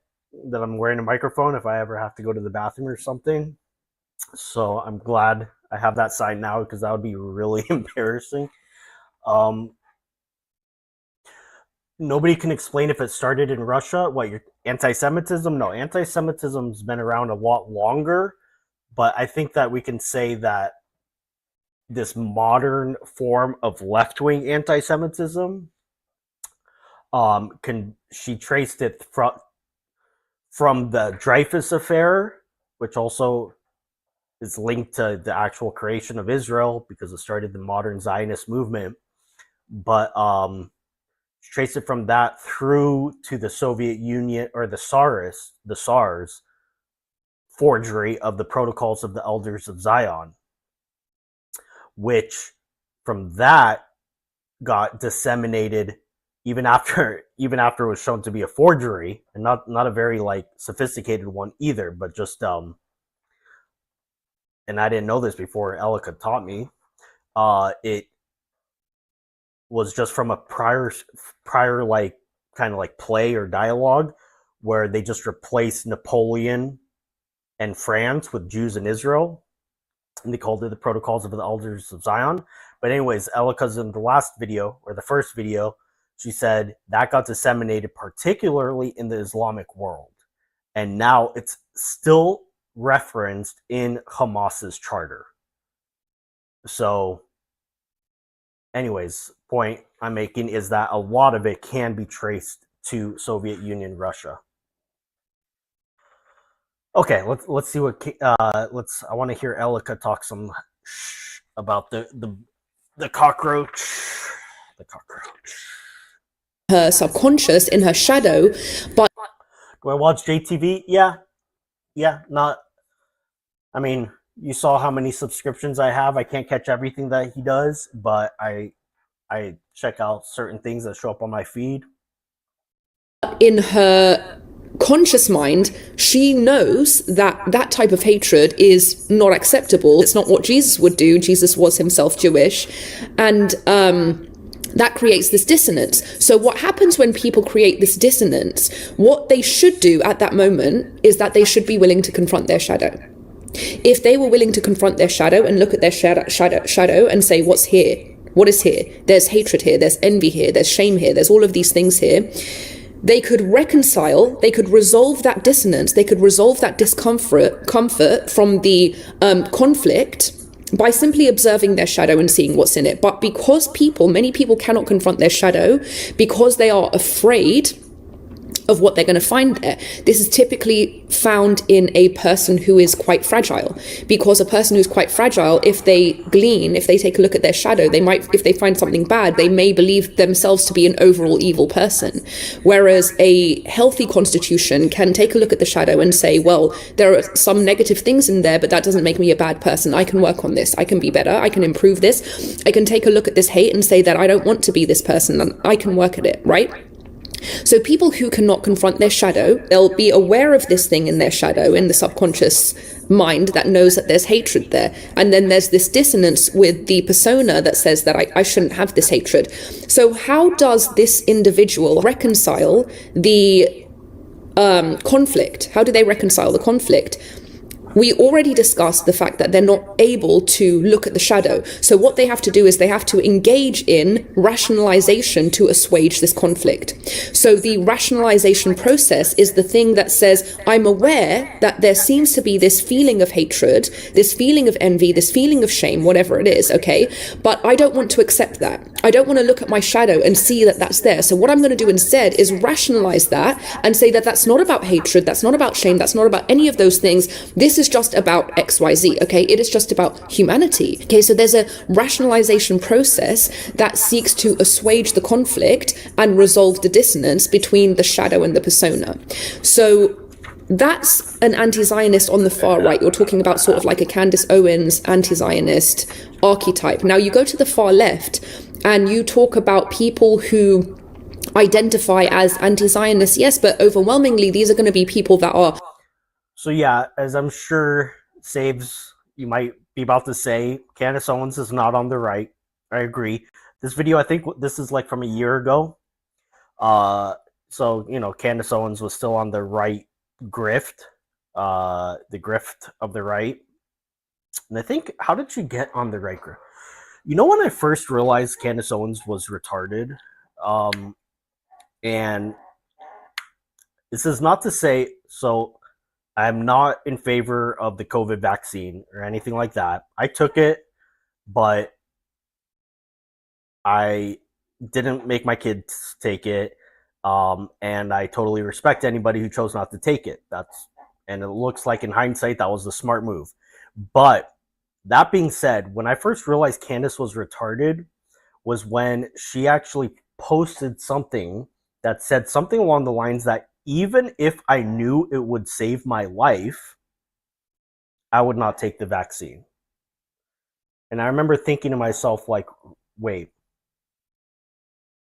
that I'm wearing a microphone if I ever have to go to the bathroom or something. So I'm glad I have that sign now because that would be really embarrassing. Nobody can explain if it started in Russia. What, your anti-Semitism? No, anti-Semitism's been around a lot longer, but I think that we can say that this modern form of left-wing anti-Semitism, she traced it from the Dreyfus affair, which also is linked to the actual creation of Israel because it started the modern Zionist movement. But trace it from that through to the Soviet Union or the SARS forgery of the Protocols of the Elders of Zion, which from that got disseminated even after it was shown to be a forgery, and not a very like sophisticated one either, but just and I didn't know this before Elica taught me, it was just from a prior like kind of like play or dialogue where they just replaced Napoleon and France with Jews and Israel, and they called it the Protocols of the Elders of Zion. But anyways, Elica's in the last video, or the first video, She said that got disseminated particularly in the Islamic world. And now it's still referenced in Hamas's charter. So, anyways, point I'm making is that a lot of it can be traced to Soviet Union, Russia. Okay, let's see what let's. I want to hear Elica talk some about the cockroach. The cockroach. Her subconscious, in her shadow, but Do I watch JTV? Yeah. Not. I mean, you saw how many subscriptions I have. I can't catch everything that he does, but I check out certain things that show up on my feed. in her conscious mind, she knows that that type of hatred is not acceptable. It's not what Jesus would do. Jesus was himself Jewish. And that creates this dissonance. So what happens when people create this dissonance? What they should do at that moment is that they should be willing to confront their shadow. If they were willing to confront their shadow and look at their shadow and say, what's here? What is here? There's hatred here. There's envy here. There's shame here. There's all of these things here. They could reconcile, they could resolve that dissonance, they could resolve that comfort from the conflict by simply observing their shadow and seeing what's in it. But because many people cannot confront their shadow because they are afraid of what they're going to find there. This is typically found in a person who is quite fragile, because a person who's quite fragile, if they take a look at their shadow, they might, if they find something bad, they may believe themselves to be an overall evil person. Whereas a healthy constitution can take a look at the shadow and say, well, there are some negative things in there, but that doesn't make me a bad person. I can work on this. I can be better. I can improve this. I can take a look at this hate and say that I don't want to be this person, and I can work at it, right? So people who cannot confront their shadow, they'll be aware of this thing in their shadow, in the subconscious mind that knows that there's hatred there. And then there's this dissonance with the persona that says that I shouldn't have this hatred. So how does this individual reconcile the conflict? How do they reconcile the conflict? We already discussed the fact that they're not able to look at the shadow. So what they have to do is they have to engage in rationalization to assuage this conflict. So the rationalization process is the thing that says, I'm aware that there seems to be this feeling of hatred, this feeling of envy, this feeling of shame, whatever it is, okay? But I don't want to accept that. I don't want to look at my shadow and see that that's there. So what I'm going to do instead is rationalize that and say that that's not about hatred, that's not about shame, that's not about any of those things. This is just about XYZ, okay? It is just about humanity, okay? So there's a rationalization process that seeks to assuage the conflict and resolve the dissonance between the shadow and the persona. So that's an anti-Zionist on the far right. You're talking about sort of like a Candace Owens anti-Zionist archetype. Now you go to the far left and you talk about people who identify as anti-Zionists, yes, but overwhelmingly these are going to be people that are... So yeah, as I'm sure Saves, you might be about to say, Candace Owens is not on the right. I agree. This video, I think this is like from a year ago. So, you know, Candace Owens was still on the right grift, the grift of the right. And I think, how did she get on the right grift? You know, when I first realized Candace Owens was retarded, and this is not to say, so I'm not in favor of the COVID vaccine or anything like that. I took it, but I didn't make my kids take it. And I totally respect anybody who chose not to take it. And it looks like in hindsight, that was the smart move. But that being said, when I first realized Candace was retarded was when she actually posted something that said something along the lines that even if I knew it would save my life, I would not take the vaccine. And I remember thinking to myself, like, wait,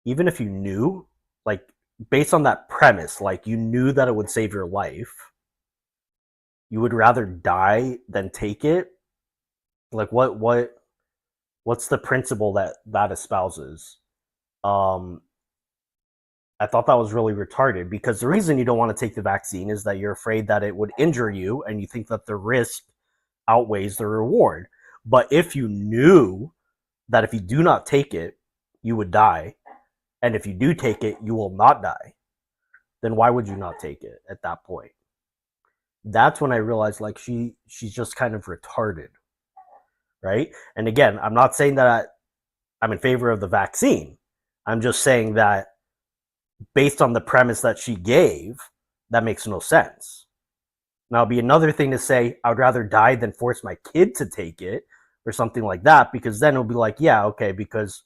even if you knew, like, based on that premise, like, you knew that it would save your life, you would rather die than take it? Like, what's the principle that espouses? I thought that was really retarded, because the reason you don't want to take the vaccine is that you're afraid that it would injure you and you think that the risk outweighs the reward. But if you knew that if you do not take it, you would die, and if you do take it, you will not die, then why would you not take it at that point? That's when I realized like she's just kind of retarded, right? And again, I'm not saying that I'm in favor of the vaccine. I'm just saying that based on the premise that she gave, that makes no sense. Now, it'd be another thing to say, I would rather die than force my kid to take it or something like that, because then it'll be like, yeah, okay, because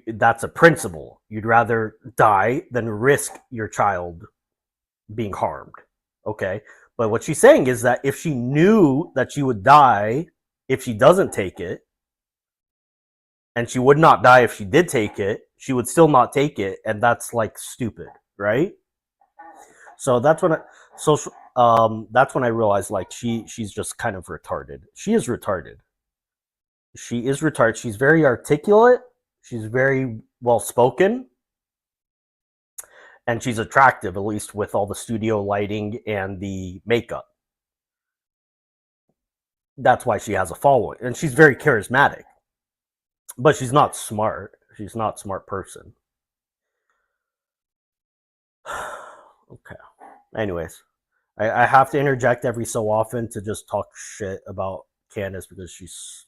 that's a principle. You'd rather die than risk your child being harmed. Okay. But what she's saying is that if she knew that she would die if she doesn't take it, and she would not die if she did take it, she would still not take it, and that's like stupid, right? So that's when that's when I realized like she's just kind of retarded. She is retarded. She is retarded. She's very articulate. She's very well spoken. And she's attractive, at least with all the studio lighting and the makeup. That's why she has a following. And she's very charismatic. But she's not smart. She's not a smart person. Okay. Anyways, I have to interject every so often to just talk shit about Candace because she's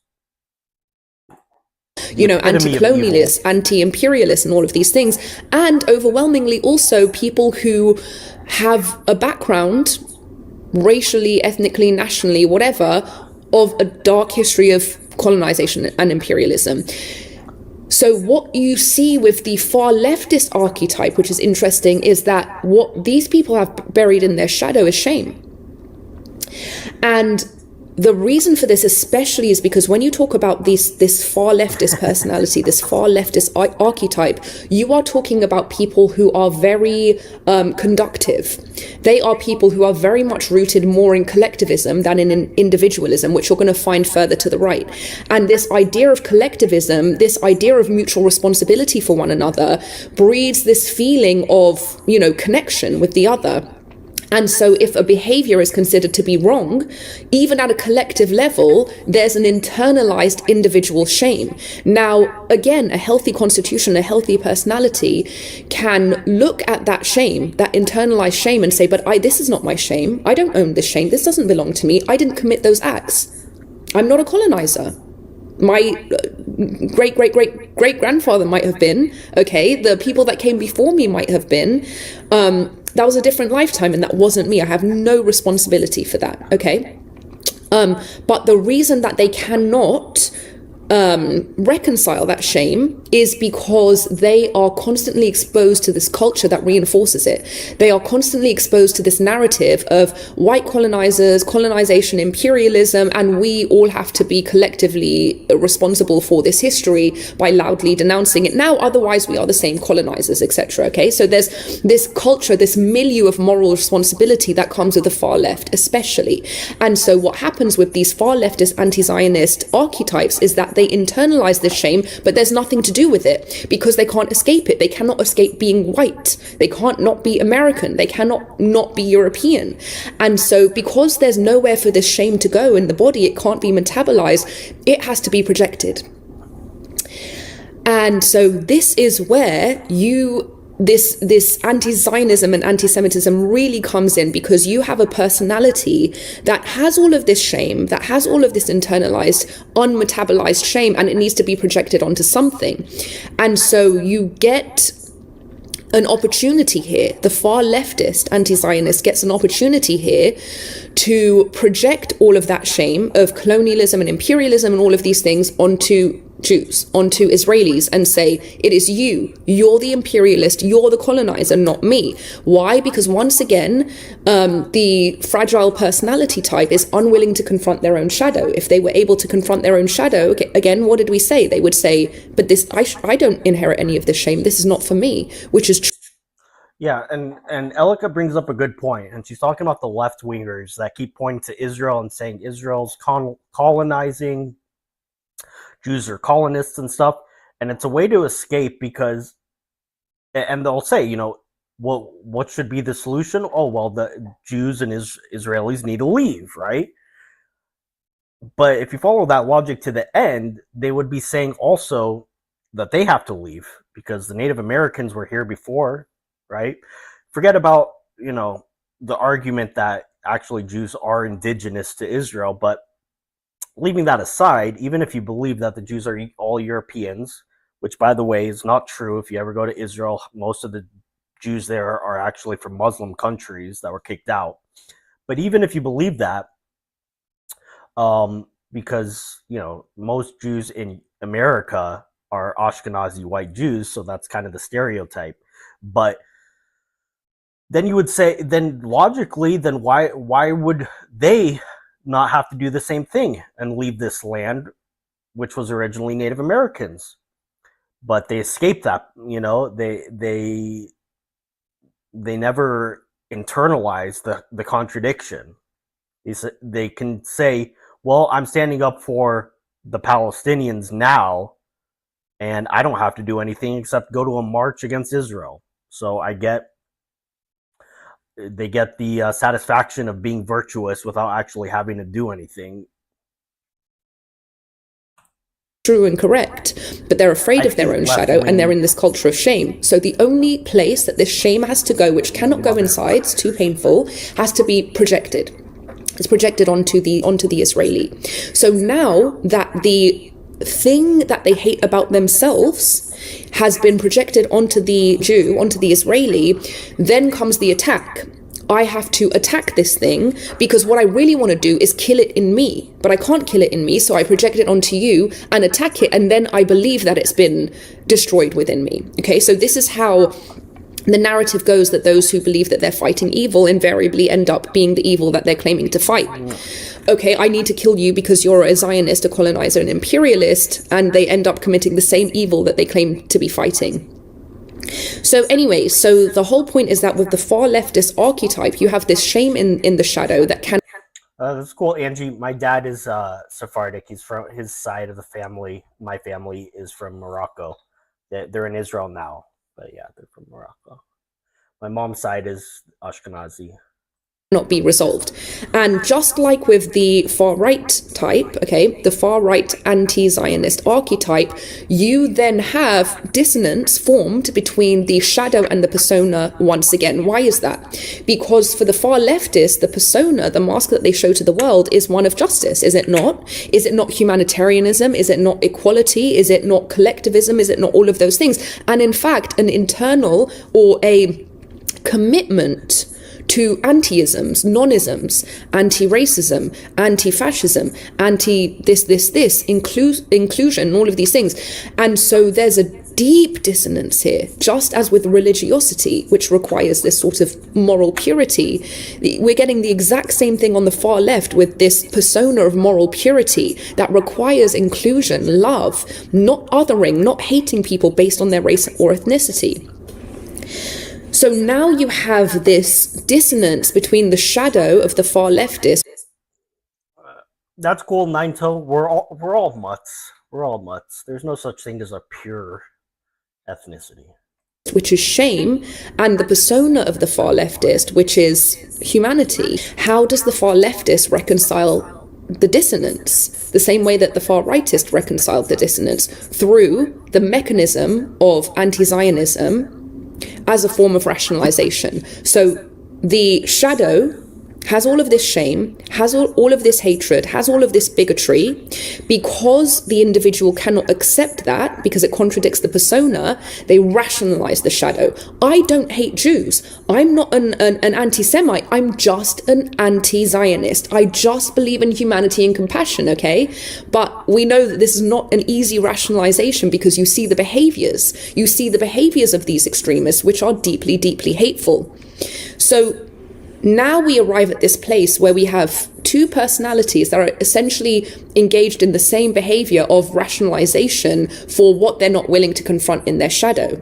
anti-colonialist, anti-imperialist, and all of these things, and overwhelmingly also people who have a background, racially, ethnically, nationally, whatever, of a dark history of colonization and imperialism. So what you see with the far leftist archetype, which is interesting, is that what these people have buried in their shadow is shame. And the reason for this especially is because when you talk about this far leftist personality, this far leftist archetype, you are talking about people who are very conductive. They are people who are very much rooted more in collectivism than in individualism, which you're going to find further to the right. And this idea of collectivism, this idea of mutual responsibility for one another, breeds this feeling of, connection with the other. And so if a behavior is considered to be wrong, even at a collective level, there's an internalized individual shame. Now, again, a healthy constitution, a healthy personality can look at that shame, that internalized shame, and say, but this is not my shame. I don't own this shame. This doesn't belong to me. I didn't commit those acts. I'm not a colonizer. My great-great-great-great-grandfather might have been, okay? The people that came before me might have been. That was a different lifetime, and that wasn't me. I have no responsibility for that, okay? But the reason that they cannot reconcile that shame is because they are constantly exposed to this culture that reinforces it. They are constantly exposed to this narrative of white colonizers, colonization, imperialism, and we all have to be collectively responsible for this history by loudly denouncing it now, otherwise we are the same colonizers, etc. Okay, so there's this culture, this milieu of moral responsibility that comes with the far left especially. And so what happens with these far leftist anti-Zionist archetypes is that they internalize this shame, but there's nothing to do with it because they can't escape it. They cannot escape being white. They can't not be American. They cannot not be European. And so because there's nowhere for this shame to go in the body, it can't be metabolized, it has to be projected. And so this is where this anti-Zionism and anti-Semitism really comes in, because you have a personality that has all of this shame, that has all of this internalized, unmetabolized shame, and it needs to be projected onto something. And so you get an opportunity here. The far leftist anti-Zionist gets an opportunity here to project all of that shame of colonialism and imperialism and all of these things onto Jews, onto Israelis, and say, it is you're the imperialist, you're the colonizer, not me. Why? Because once again, the fragile personality type is unwilling to confront their own shadow. If they were able to confront their own shadow, again, what did we say? They would say, but this, I don't inherit any of this shame. This is not for me, which is true. Yeah, and Elica brings up a good point, and she's talking about the left-wingers that keep pointing to Israel and saying Israel's colonizing, Jews are colonists and stuff, and it's a way to escape because, and they'll say, what should be the solution? Oh, well, the Jews and Israelis need to leave, right? But if you follow that logic to the end, they would be saying also, that they have to leave because the Native Americans were here before, right? Forget about, the argument that actually Jews are indigenous to Israel, but leaving that aside, even if you believe that the Jews are all Europeans, which, by the way, is not true. If you ever go to Israel, most of the Jews there are actually from Muslim countries that were kicked out. But even if you believe that, because, most Jews in America are Ashkenazi white Jews, so that's kind of the stereotype. But then you would say, then logically, then why would they not have to do the same thing and leave this land, which was originally Native Americans? But they escaped that. They never internalized the contradiction. They can say, well, I'm standing up for the Palestinians now, and I don't have to do anything except go to a march against Israel. So they get the satisfaction of being virtuous without actually having to do anything. True and correct, but they're afraid of their own shadow, and they're in this culture of shame. So the only place that this shame has to go, which cannot go inside, it's too painful, has to be projected. It's projected onto the Israeli. So now that the thing that they hate about themselves has been projected onto the Jew, onto the Israeli, then comes the attack. I have to attack this thing because what I really want to do is kill it in me, but I can't kill it in me, so I project it onto you and attack it, and then I believe that it's been destroyed within me. Okay, so this is how the narrative goes, that those who believe that they're fighting evil invariably end up being the evil that they're claiming to fight. Okay, I need to kill you because you're a Zionist, a colonizer, an imperialist, and they end up committing the same evil that they claim to be fighting. So anyway, so the whole point is that with the far leftist archetype, you have this shame in the shadow that can... That's cool, Angie. My dad is Sephardic. He's from his side of the family. My family is from Morocco. They're in Israel now, but yeah, they're from Morocco. My mom's side is Ashkenazi. Not be resolved. And just like with the far right type, okay, the far right anti-Zionist archetype, you then have dissonance formed between the shadow and the persona once again. Why is that? Because for the far leftist, the persona, the mask that they show to the world is one of justice, is it not? Is it not humanitarianism? Is it not equality? Is it not collectivism? Is it not all of those things? And in fact, an internal or a commitment to anti-isms, non-isms, anti-racism, anti-fascism, anti-this, inclusion, all of these things. And so there's a deep dissonance here, just as with religiosity, which requires this sort of moral purity. We're getting the exact same thing on the far left with this persona of moral purity that requires inclusion, love, not othering, not hating people based on their race or ethnicity. So now you have this dissonance between the shadow of the far leftist. That's cool, Nine-Toe. We're all mutts. We're all mutts. There's no such thing as a pure ethnicity, which is shame, and the persona of the far leftist, which is humanity. How does the far leftist reconcile the dissonance? The same way that the far rightist reconciled the dissonance, through the mechanism of anti-Zionism as a form of rationalization. So the shadow has all of this shame, has all of this hatred, has all of this bigotry. Because the individual cannot accept that, because it contradicts the persona, they rationalize the shadow. I don't hate Jews. I'm not an anti-Semite. I'm just an anti-Zionist. I just believe in humanity and compassion, okay? But we know that this is not an easy rationalization, because you see the behaviors. You see the behaviors of these extremists, which are deeply, deeply hateful. So now we arrive at this place where we have two personalities that are essentially engaged in the same behavior of rationalization for what they're not willing to confront in their shadow.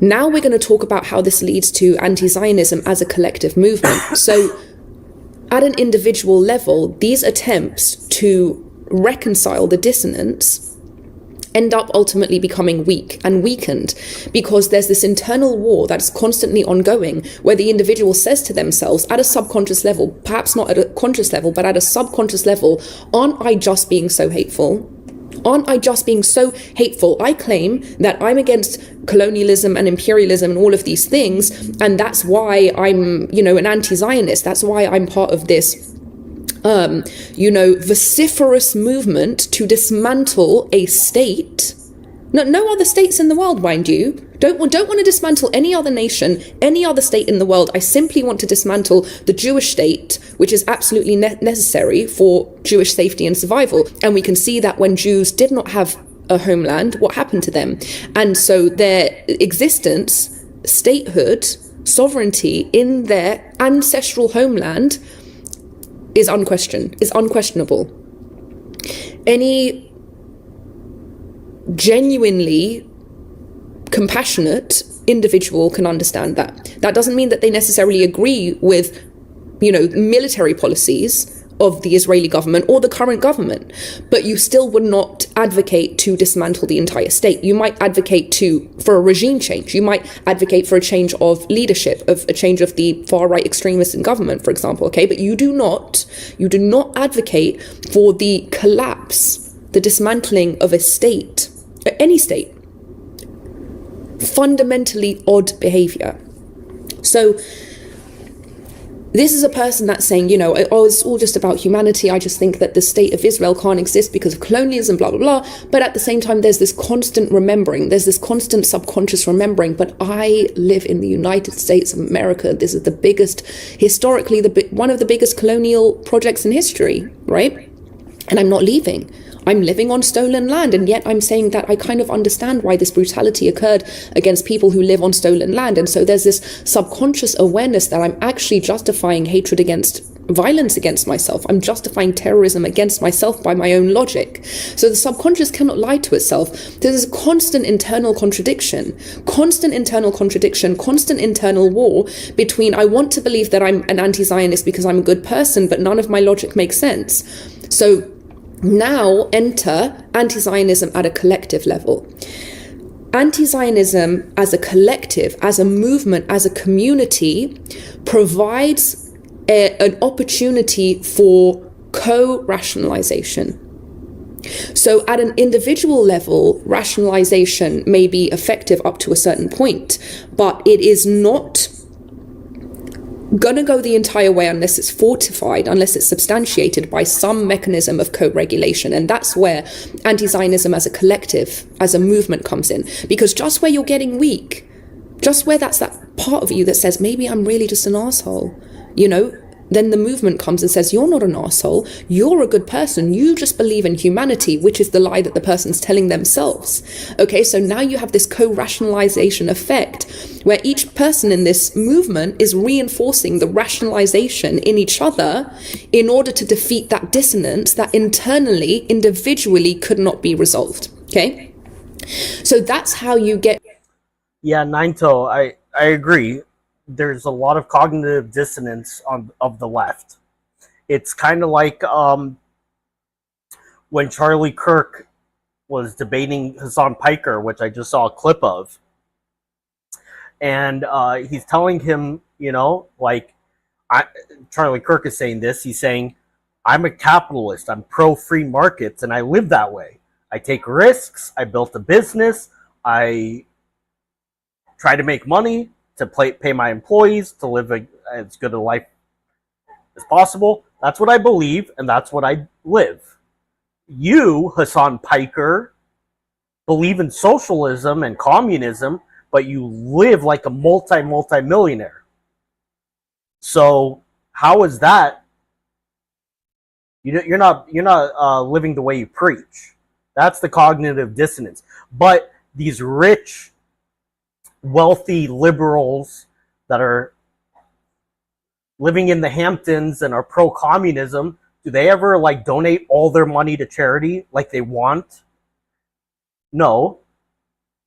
Now we're going to talk about how this leads to anti-Zionism as a collective movement. So at an individual level, these attempts to reconcile the dissonance end up ultimately becoming weak and weakened, because there's this internal war that's constantly ongoing, where the individual says to themselves at a subconscious level, perhaps not at a conscious level, but at a subconscious level, aren't I just being so hateful? Aren't I just being so hateful? I claim that I'm against colonialism and imperialism and all of these things, and that's why I'm, an anti-Zionist. That's why I'm part of this, vociferous movement to dismantle a state. No other states in the world, mind you. Don't want to dismantle any other nation, any other state in the world. I simply want to dismantle the Jewish state, which is absolutely necessary for Jewish safety and survival. And we can see that when Jews did not have a homeland, what happened to them? And so their existence, statehood, sovereignty in their ancestral homeland is unquestionable. Any genuinely compassionate individual can understand that. That doesn't mean that they necessarily agree with, military policies of the Israeli government or the current government, but you still would not advocate to dismantle the entire state. You might advocate for a regime change. You might advocate for a change of leadership, of a change of the far-right extremists in government, for example, okay? But you do not advocate for the collapse, the dismantling of a state, any state. Fundamentally odd behavior. So this is a person that's saying, it's all just about humanity. I just think that the state of Israel can't exist because of colonialism, blah, blah, blah. But at the same time, there's this constant remembering. There's this constant subconscious remembering. But I live in the United States of America. This is the biggest, historically, one of the biggest colonial projects in history, right? And I'm not leaving. I'm living on stolen land, and yet I'm saying that I kind of understand why this brutality occurred against people who live on stolen land. And so there's this subconscious awareness that I'm actually justifying hatred against violence against myself. I'm justifying terrorism against myself by my own logic. So the subconscious cannot lie to itself. There's a constant internal contradiction, constant internal war between I want to believe that I'm an anti-Zionist because I'm a good person, but none of my logic makes sense. So now enter anti-Zionism at a collective level. Anti-Zionism as a collective, as a movement, as a community provides an opportunity for co-rationalization. So at an individual level, rationalization may be effective up to a certain point, but it is not going to go the entire way unless it's fortified, unless it's substantiated by some mechanism of co-regulation. And that's where anti-Zionism as a collective, as a movement comes in. Because just where you're getting weak, just where that's that part of you that says, maybe I'm really just an asshole, then the movement comes and says, you're not an asshole, you're a good person, you just believe in humanity, which is the lie that the person's telling themselves. Okay, so now you have this co-rationalization effect where each person in this movement is reinforcing the rationalization in each other in order to defeat that dissonance that internally, individually could not be resolved. Okay, so that's how you get. Yeah, Naito, I agree. There's a lot of cognitive dissonance of the left. It's kind of like when Charlie Kirk was debating Hassan Piker, which I just saw a clip of, and he's telling him, Charlie Kirk is saying this. He's saying, "I'm a capitalist. I'm pro-free markets, and I live that way. I take risks. I built a business. I try to make money to pay my employees, to live as good a life as possible. That's what I believe, and that's what I live. You, Hassan Piker, believe in socialism and communism, but you live like a multi-millionaire. So how is that? You're not living the way you preach. That's the cognitive dissonance. But these rich, wealthy liberals that are living in the Hamptons and are pro-communism, do they ever donate all their money to charity like they want? No,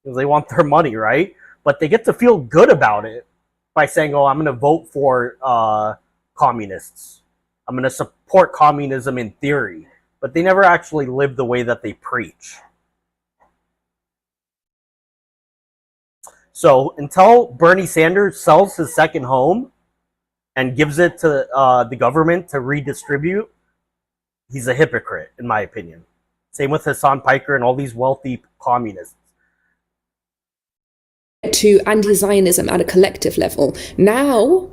because they want their money, right? But they get to feel good about it by saying, "Oh, I'm going to vote for communists. I'm going to support communism in theory," but they never actually live the way that they preach. So until Bernie Sanders sells his second home and gives it to the government to redistribute, he's a hypocrite, in my opinion. Same with Hassan Piker and all these wealthy communists. To anti-Zionism at a collective level. Now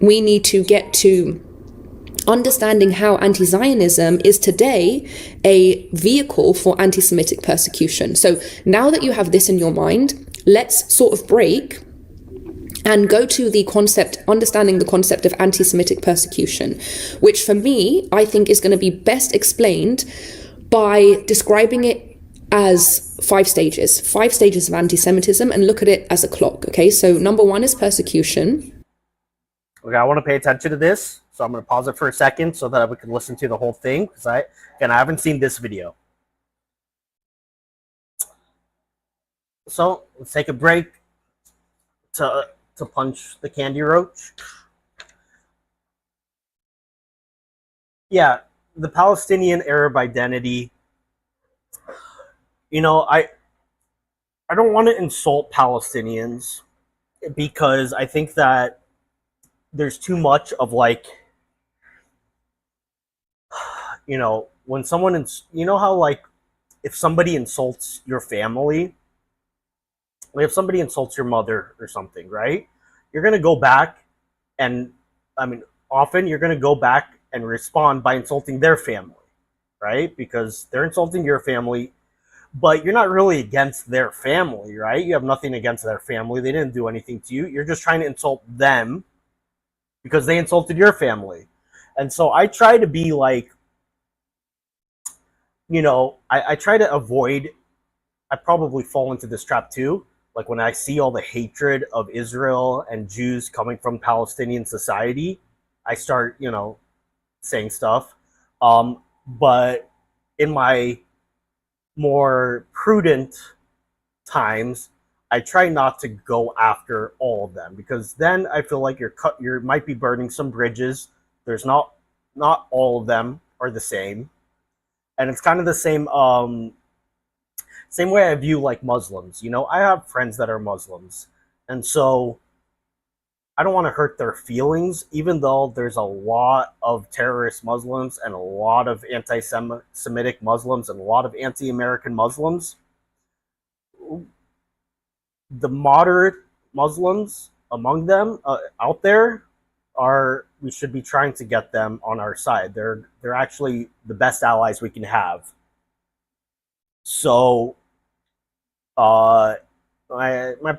we need to get to understanding how anti-Zionism is today a vehicle for anti-Semitic persecution. So now that you have this in your mind, let's sort of break and go to the concept, understanding the concept of anti-Semitic persecution, which for me, I think is going to be best explained by describing it as five stages of anti-Semitism, and look at it as a clock. Okay, so number one is persecution. Okay, I want to pay attention to this, so I'm going to pause it for a second so that we can listen to the whole thing, because I haven't seen this video. So let's take a break to punch the candy roach. Yeah, the Palestinian Arab identity. You know, I don't want to insult Palestinians, because I think that there's too much of, like, you know, when someone, you know how, like, if somebody insults your family, like if somebody insults your mother or something, right? You're going to go back and, I mean, often you're going to go back and respond by insulting their family, right? Because they're insulting your family, but you're not really against their family, right? You have nothing against their family. They didn't do anything to you. You're just trying to insult them because they insulted your family. And so I try to be like, you know, I try to avoid, I probably fall into this trap too. Like when I see all the hatred of Israel and Jews coming from Palestinian society, I start, you know, saying stuff. But in my more prudent times, I try not to go after all of them, because then I feel like you might be burning some bridges. There's not all of them are the same, and it's kind of the same way I view like Muslims. You know, I have friends that are Muslims, and so I don't want to hurt their feelings, even though there's a lot of terrorist Muslims and a lot of anti-Semitic Muslims and a lot of anti-American Muslims. The moderate Muslims among them out there we should be trying to get them on our side. They're actually the best allies we can have. So my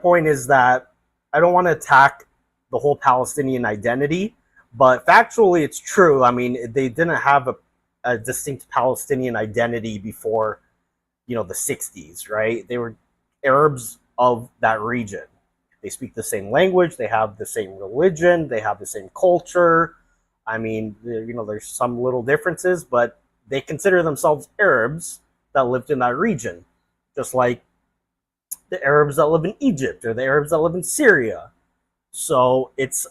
point is that I don't want to attack the whole Palestinian identity, but factually it's true. I mean, they didn't have a distinct Palestinian identity before, you know, the 60s, right? They were Arabs of that region. They speak the same language, they have the same religion, they have the same culture. I mean, you know, there's some little differences, but they consider themselves Arabs that lived in that region, just like the Arabs that live in Egypt or the Arabs that live in Syria. So it's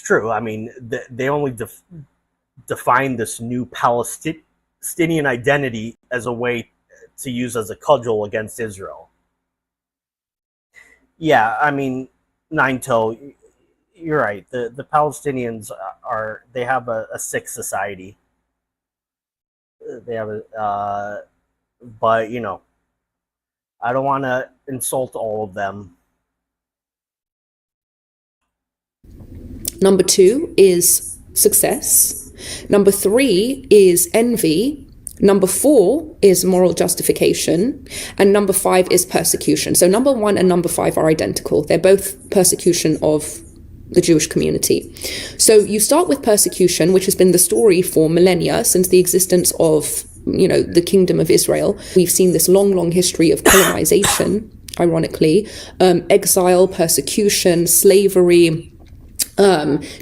true. I mean, they only define this new Palestinian identity as a way to use as a cudgel against Israel. Yeah, I mean, Nine-Toe, you're right. The Palestinians they have a sick society. They have but you know, I don't want to insult all of them. Number two is success. Number three is envy. Number four is moral justification. And number five is persecution. So number one and number five are identical. They're both persecution of the Jewish community. So you start with persecution, which has been the story for millennia, since the existence of, you know, the Kingdom of Israel. We've seen this long history of colonization, ironically, exile, persecution, slavery,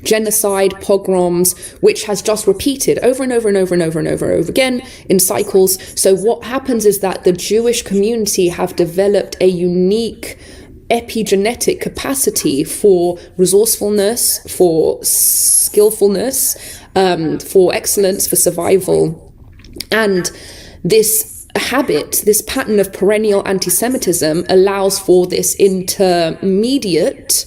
genocide, pogroms, which has just repeated over and over and over and over and over again in cycles. So what happens is that the Jewish community have developed a unique epigenetic capacity for resourcefulness, for skillfulness, for excellence, for survival. And this habit, this pattern of perennial anti-Semitism allows for this intermediate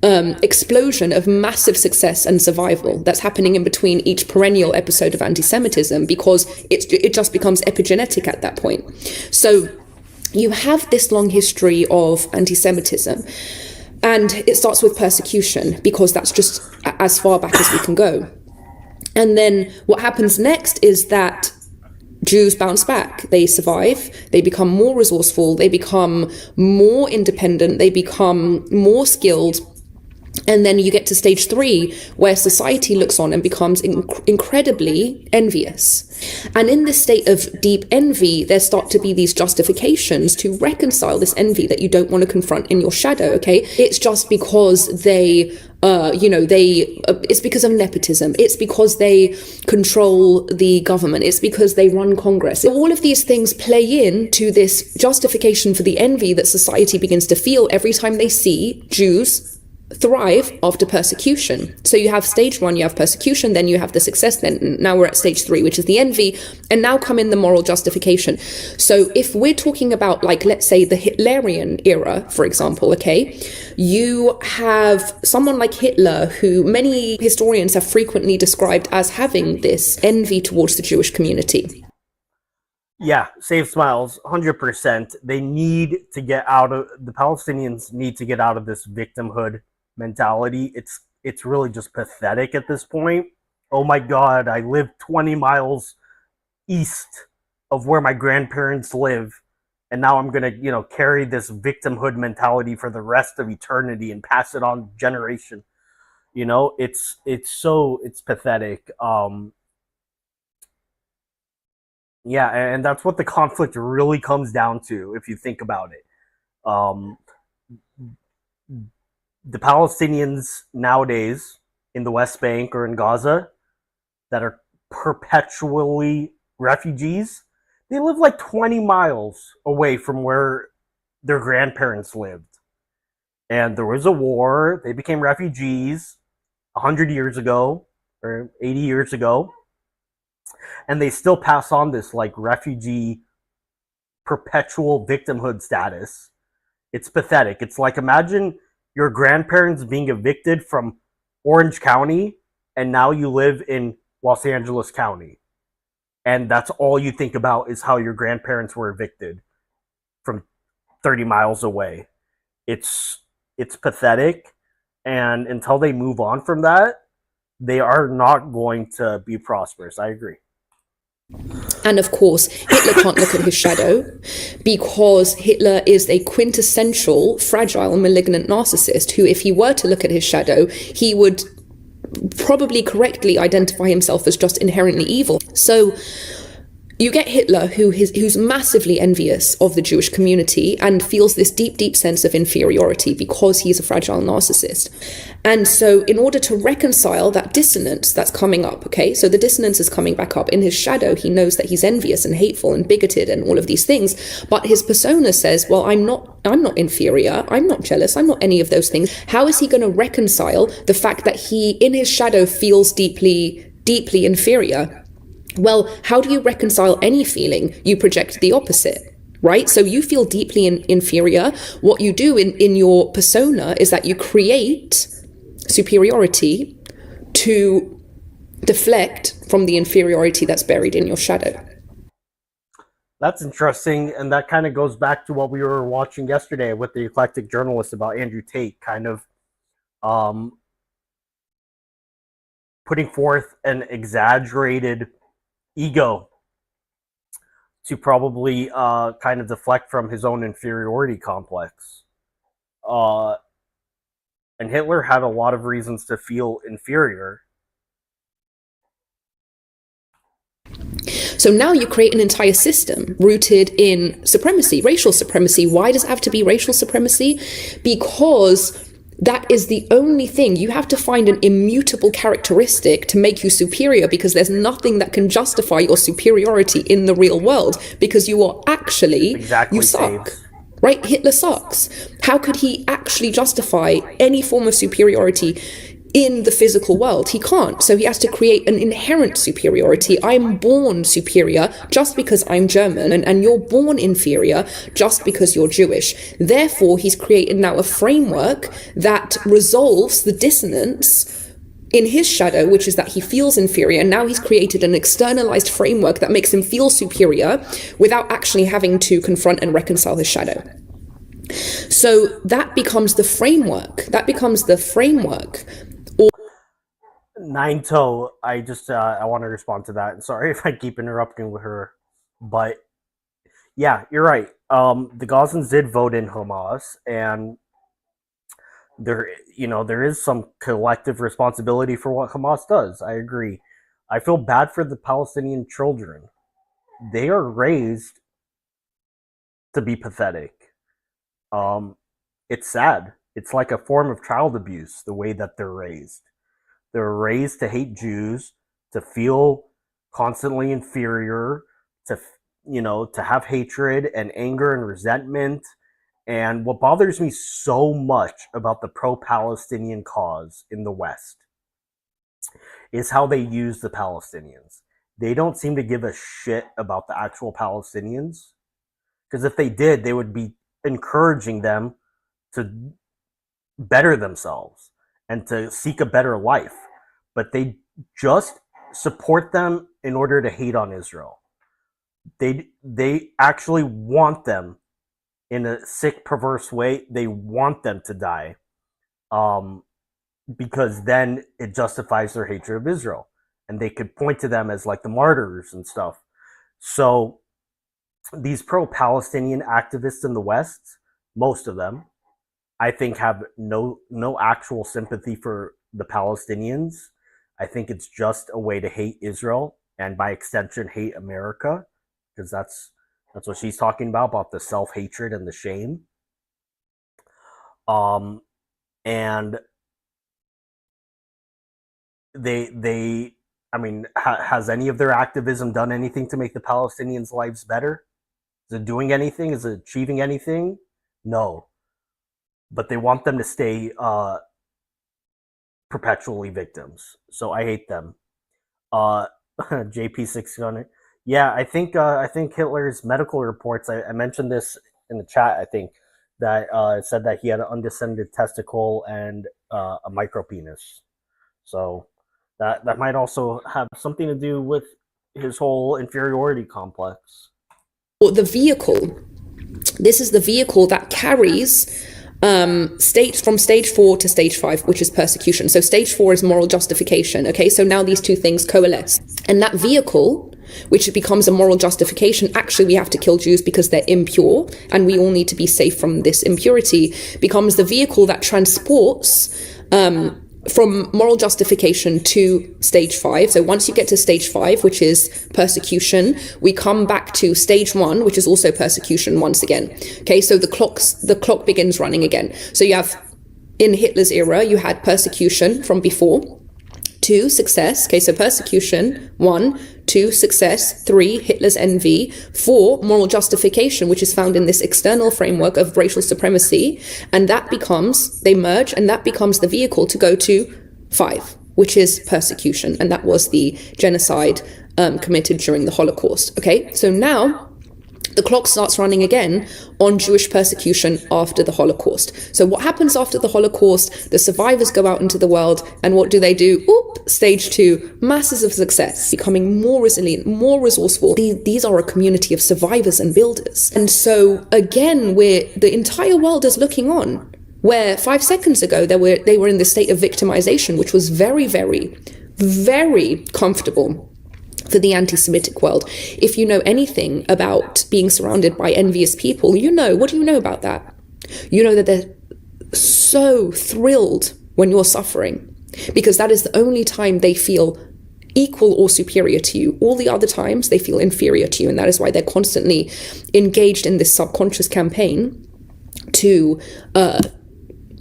explosion of massive success and survival that's happening in between each perennial episode of anti-Semitism, because it just becomes epigenetic at that point. So you have this long history of anti-Semitism, and it starts with persecution, because that's just as far back as we can go. And then what happens next is that Jews bounce back, they survive, they become more resourceful, they become more independent, they become more skilled. And then you get to stage 3, where society looks on and becomes incredibly envious. And in this state of deep envy, there start to be these justifications to reconcile this envy that you don't want to confront in your shadow, okay? It's just because it's because of nepotism. It's because they control the government. It's because they run Congress. All of these things play into this justification for the envy that society begins to feel every time they see Jews thrive after persecution. So you have stage 1, you have persecution, then you have the success, then now we're at stage 3, which is the envy, and now come in the moral justification. So if we're talking about, like, let's say the Hitlerian era, for example, okay, you have someone like Hitler, who many historians have frequently described as having this envy towards the Jewish community. Yeah, Save Smiles, 100%. They need to get out of, the Palestinians need to get out of this victimhood mentality. It's really just pathetic at this point. Oh my God, I live 20 miles east of where my grandparents live, and now I'm gonna, carry this victimhood mentality for the rest of eternity and pass it on generation. It's pathetic. Yeah, and that's what the conflict really comes down to, if you think about it. The Palestinians nowadays in the West Bank or in Gaza that are perpetually refugees, they live like 20 miles away from where their grandparents lived. And there was a war, they became refugees 100 years ago or 80 years ago. And they still pass on this like refugee perpetual victimhood status. It's pathetic. It's like, imagine your grandparents being evicted from Orange County and now you live in Los Angeles County. And that's all you think about is how your grandparents were evicted from 30 miles away. It's pathetic. And until they move on from that, they are not going to be prosperous. I agree. And of course, Hitler can't look at his shadow, because Hitler is a quintessential, fragile, malignant narcissist who, if he were to look at his shadow, he would probably correctly identify himself as just inherently evil. So you get Hitler, who's massively envious of the Jewish community and feels this deep, deep sense of inferiority because he's a fragile narcissist. And so in order to reconcile that dissonance that's coming up, okay, so the dissonance is coming back up in his shadow. He knows that he's envious and hateful and bigoted and all of these things, but his persona says, well, I'm not inferior, I'm not jealous, I'm not any of those things. How is he going to reconcile the fact that he, in his shadow, feels deeply, deeply inferior? Well, how do you reconcile any feeling? You project the opposite, right? So you feel deeply inferior. What you do in your persona is that you create superiority to deflect from the inferiority that's buried in your shadow. That's interesting, and that kind of goes back to what we were watching yesterday with the eclectic journalist about Andrew Tate, kind of putting forth an exaggerated ego to probably kind of deflect from his own inferiority complex. And Hitler had a lot of reasons to feel inferior. So now you create an entire system rooted in supremacy, racial supremacy. Why does it have to be racial supremacy? Because that is the only thing. You have to find an immutable characteristic to make you superior, because there's nothing that can justify your superiority in the real world, because you are actually, you suck. Right? Hitler sucks. How could he actually justify any form of superiority in the physical world. He can't. So he has to create an inherent superiority. I'm born superior just because I'm German, and you're born inferior just because you're Jewish. Therefore, he's created now a framework that resolves the dissonance in his shadow, which is that he feels inferior. And now he's created an externalized framework that makes him feel superior without actually having to confront and reconcile his shadow. So that becomes the framework. Nine Toe, I want to respond to that. Sorry if I keep interrupting with her, but yeah, you're right. The Gazans did vote in Hamas, and there is some collective responsibility for what Hamas does. I agree. I feel bad for the Palestinian children. They are raised to be pathetic. It's sad. It's like a form of child abuse, the way that they're raised. They're raised to hate Jews, to feel constantly inferior, to have hatred and anger and resentment. And what bothers me so much about the pro-Palestinian cause in the West is how they use the Palestinians. They don't seem to give a shit about the actual Palestinians, because if they did, they would be encouraging them to better themselves and to seek a better life. But they just support them in order to hate on Israel. They actually want them, in a sick, perverse way, they want them to die, because then it justifies their hatred of Israel. And they could point to them as like the martyrs and stuff. So these pro-Palestinian activists in the West, most of them, I think have no actual sympathy for the Palestinians. I think it's just a way to hate Israel, and by extension hate America, because that's what she's talking about the self-hatred and the shame. And they I mean, has any of their activism done anything to make the Palestinians' lives better? Is it doing anything? Is it achieving anything? No. But they want them to stay perpetually victims. So I hate them. JP600. Yeah, I think Hitler's medical reports, I mentioned this in the chat, I think, that it said that he had an undescended testicle and a micropenis. So that might also have something to do with his whole inferiority complex. The vehicle. This is the vehicle that carries states from stage 4 to stage 5, which is persecution. So stage 4 is moral justification. Okay, so now these two things coalesce. And that vehicle, which becomes a moral justification, actually we have to kill Jews because they're impure and we all need to be safe from this impurity, becomes the vehicle that transports from moral justification to stage 5. So once you get to stage 5, which is persecution, we come back to stage 1, which is also persecution once again. Okay, so the clock begins running again. So you have, in Hitler's era, you had persecution from before, 2, success. Okay, so persecution, 1, 2, success, 3, Hitler's envy, 4, moral justification, which is found in this external framework of racial supremacy, and that becomes, they merge, and that becomes the vehicle to go to 5, which is persecution, and that was the genocide committed during the Holocaust. Okay, so now the clock starts running again on Jewish persecution after the Holocaust. So what happens after the Holocaust? The survivors go out into the world, and what do? Stage 2, masses of success, becoming more resilient, more resourceful. These are a community of survivors and builders. And so again, the entire world is looking on, where 5 seconds ago they were in the state of victimization, which was very, very, very comfortable for the anti-Semitic world. If you know anything about being surrounded by envious people, what do you know about that? You know that they're so thrilled when you're suffering, because that is the only time they feel equal or superior to you. All the other times they feel inferior to you, and that is why they're constantly engaged in this subconscious campaign to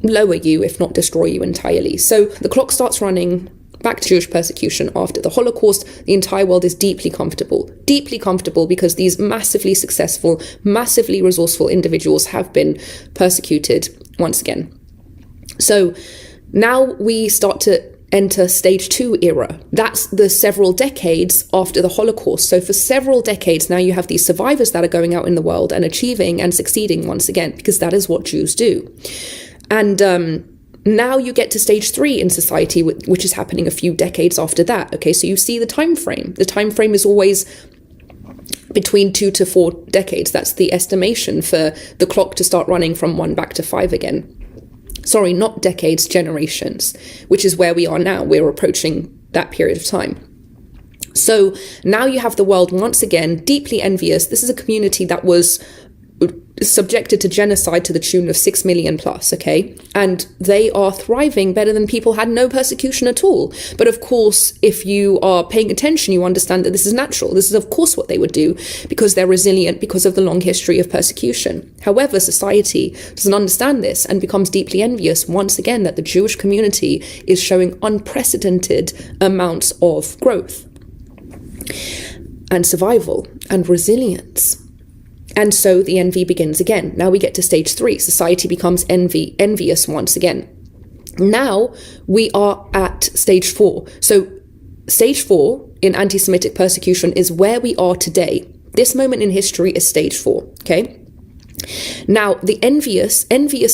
lower you, if not destroy you entirely. So the clock starts running back to Jewish persecution after the Holocaust. The entire world is deeply comfortable because these massively successful, massively resourceful individuals have been persecuted once again. So Now we start to enter stage 2 era. That's the several decades after the Holocaust. So for several decades now, you have these survivors that are going out in the world and achieving and succeeding once again, because that is what Jews do. And now you get to stage 3 in society, which is happening a few decades after that. Okay, so you see the time frame. The time frame is always between 2 to 4 decades. That's the estimation for the clock to start running from 1 back to 5 again. Sorry, not decades, generations, which is where we are now. We're approaching that period of time. So now you have the world once again deeply envious. This is a community that was subjected to genocide to the tune of 6 million plus, okay? And they are thriving better than people had no persecution at all. But of course, if you are paying attention, you understand that this is natural. This is of course what they would do because they're resilient because of the long history of persecution. However, society doesn't understand this and becomes deeply envious once again that the Jewish community is showing unprecedented amounts of growth and survival and resilience. And so the envy begins again. Now we get to stage 3. Society becomes envious once again. Now we are at stage 4. So stage 4 in anti-Semitic persecution is where we are today. This moment in history is stage 4, okay? Now, the envious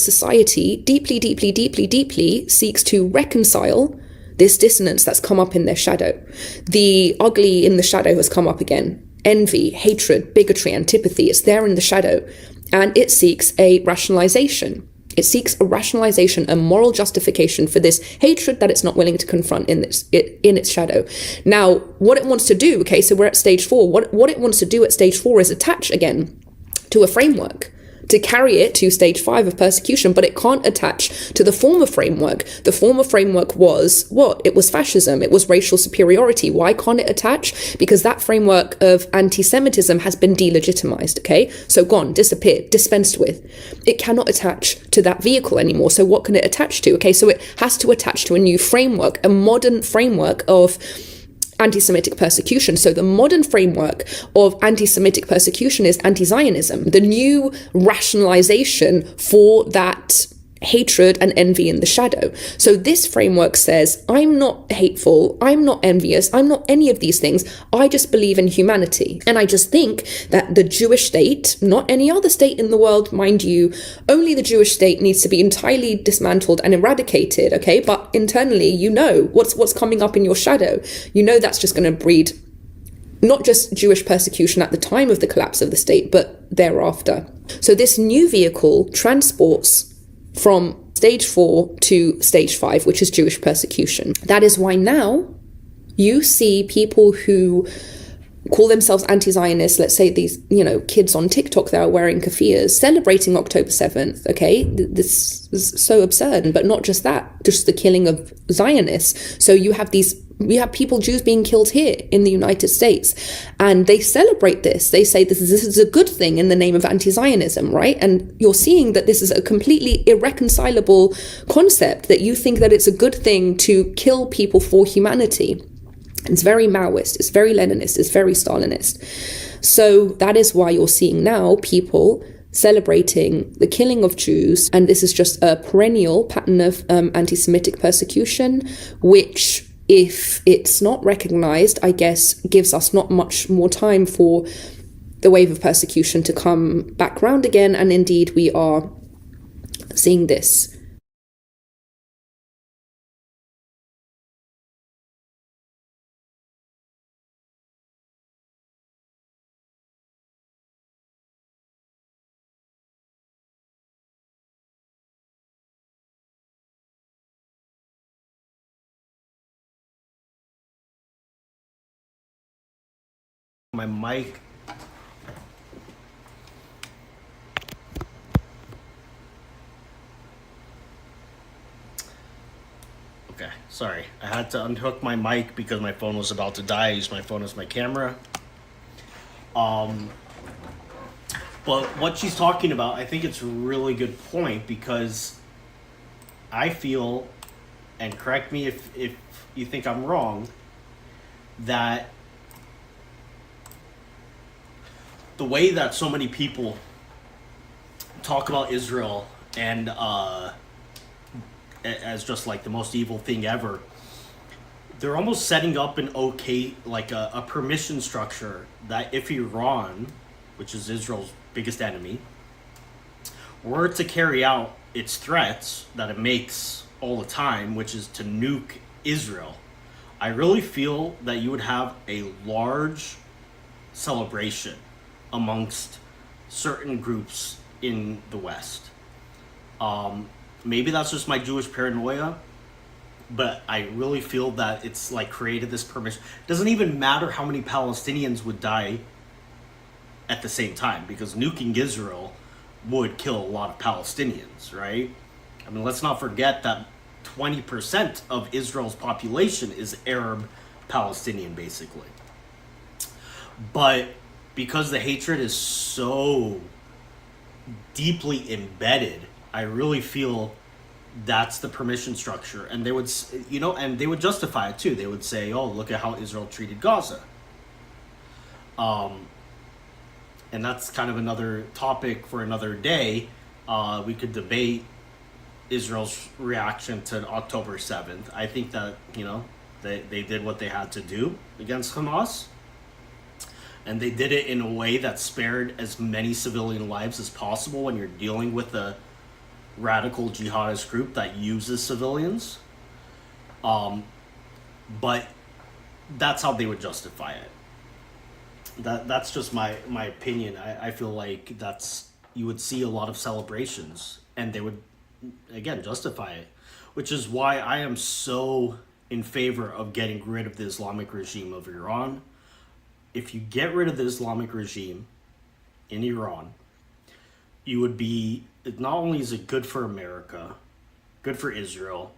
society deeply seeks to reconcile this dissonance that's come up in their shadow. The ugly in the shadow has come up again. Envy, hatred, bigotry, antipathy, it's there in the shadow. And it seeks a rationalization. It seeks a rationalization, a moral justification for this hatred that it's not willing to confront in its shadow. Now, what it wants to do, okay, so we're at stage 4. What it wants to do at stage 4 is attach again to a framework, to carry it to stage 5 of persecution, but it can't attach to the former framework. The former framework was what? It was fascism. It was racial superiority. Why can't it attach? Because that framework of anti-Semitism has been delegitimized, okay? So gone, disappeared, dispensed with. It cannot attach to that vehicle anymore. So what can it attach to? Okay, so it has to attach to a new framework, a modern framework of anti-Semitic persecution. So the modern framework of anti-Semitic persecution is anti-Zionism, the new rationalization for that hatred and envy in the shadow. So this framework says, I'm not hateful, I'm not envious, I'm not any of these things. I just believe in humanity. And I just think that the Jewish state, not any other state in the world, mind you, only the Jewish state needs to be entirely dismantled and eradicated, okay? But internally, you know what's coming up in your shadow. You know that's just going to breed not just Jewish persecution at the time of the collapse of the state, but thereafter. So this new vehicle transports from stage 4 to stage 5, which is Jewish persecution. That is why now you see people who call themselves anti-Zionists, let's say these, kids on TikTok that are wearing kafirs, celebrating October 7th, okay? This is so absurd. But not just that, just the killing of Zionists. So you have people, Jews being killed here in the United States, and they celebrate this. They say this is a good thing in the name of anti-Zionism, right? And you're seeing that this is a completely irreconcilable concept, that you think that it's a good thing to kill people for humanity. It's very Maoist, it's very Leninist, it's very Stalinist. So that is why you're seeing now people celebrating the killing of Jews, and this is just a perennial pattern of anti-Semitic persecution, which, if it's not recognized, I guess gives us not much more time for the wave of persecution to come back round again, and indeed we are seeing this. My mic. Okay, sorry. I had to unhook my mic because my phone was about to die. I used my phone as my camera. But what she's talking about, I think it's a really good point, because I feel, and correct me if you think I'm wrong, that the way that so many people talk about Israel and as just like the most evil thing ever. They're almost setting up an okay, like a permission structure that if Iran, which is Israel's biggest enemy, were to carry out its threats that it makes all the time, which is to nuke Israel, I really feel that you would have a large celebration amongst certain groups in the West. Maybe that's just my Jewish paranoia, but I really feel that it's like created this permission. It doesn't even matter how many Palestinians would die at the same time, because nuking Israel would kill a lot of Palestinians, right? I mean, let's not forget that 20% of Israel's population is Arab Palestinian, basically. But because the hatred is so deeply embedded, I really feel that's the permission structure. And they would, and they would justify it too. They would say, oh, look at how Israel treated Gaza. And that's kind of another topic for another day. We could debate Israel's reaction to October 7th. I think that, they did what they had to do against Hamas. And they did it in a way that spared as many civilian lives as possible when you're dealing with a radical jihadist group that uses civilians. But that's how they would justify it. That's just my opinion. I feel like you would see a lot of celebrations, and they would again justify it, which is why I am so in favor of getting rid of the Islamic regime of Iran. If you get rid of the Islamic regime in Iran, you would be, not only is it good for America, good for Israel,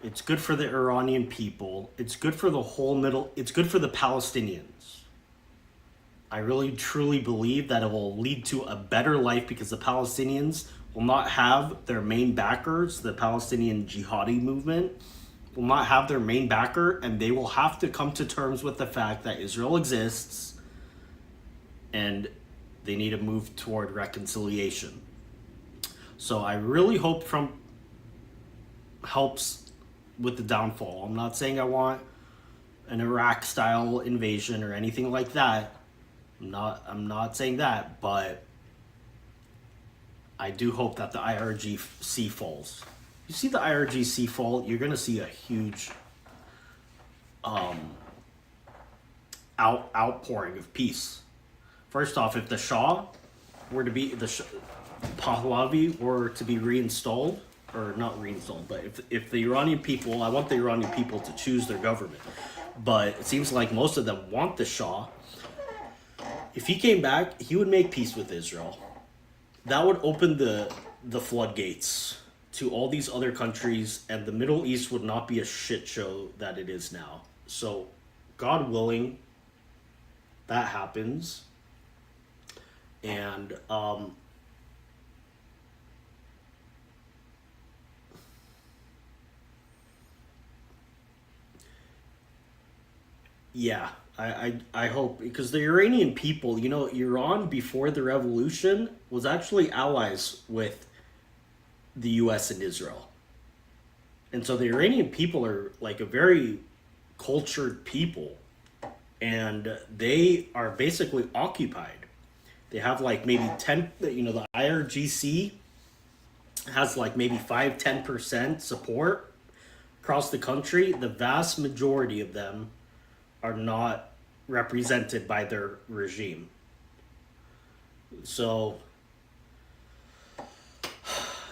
it's good for the Iranian people, it's good for the it's good for the Palestinians. I really truly believe that it will lead to a better life, because the Palestinians will not have their main backers, the Palestinian jihadi movement will not have their main backer, and they will have to come to terms with the fact that Israel exists and they need to move toward reconciliation. So I really hope Trump helps with the downfall. I'm not saying I want an Iraq-style invasion or anything like that. I'm not saying that, but I do hope that the IRGC falls. You see the IRGC fall, you're going to see a huge outpouring of peace. First off, if the Shah were to be, Pahlavi were to be reinstalled, or not reinstalled, but if the Iranian people, I want the Iranian people to choose their government, but it seems like most of them want the Shah. If he came back, he would make peace with Israel. That would open the floodgates to all these other countries, and the Middle East would not be a shit show that it is now. So, God willing, that happens. And, yeah, I hope, because the Iranian people, Iran before the revolution was actually allies with the US and Israel. And so the Iranian people are like a very cultured people, and they are basically occupied. They have like maybe 10, the IRGC has like maybe 5-10% support across the country. The vast majority of them are not represented by their regime. So,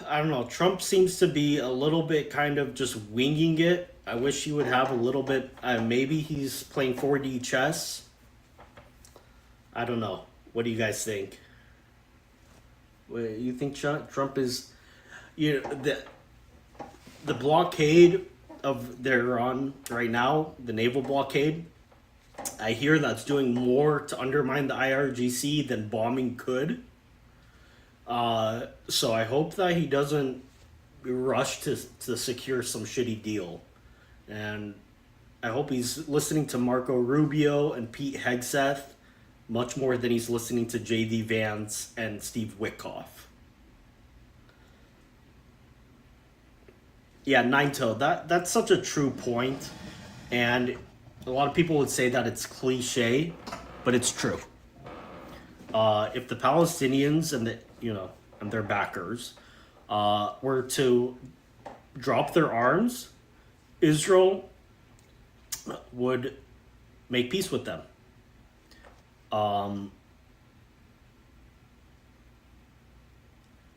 I don't know. Trump seems to be a little bit kind of just winging it. I wish he would have a little bit, maybe he's playing 4D chess. I don't know. What do you guys think? You think Trump is, the blockade of Iran right now, the naval blockade, I hear that's doing more to undermine the IRGC than bombing could. So I hope that he doesn't rush to secure some shitty deal. And I hope he's listening to Marco Rubio and Pete Hegseth much more than he's listening to J.D. Vance and Steve Witkoff. Yeah, nine toe. That's such a true point, and a lot of people would say that it's cliche, but it's true. If the Palestinians and the and their backers were to drop their arms, Israel would make peace with them. Um,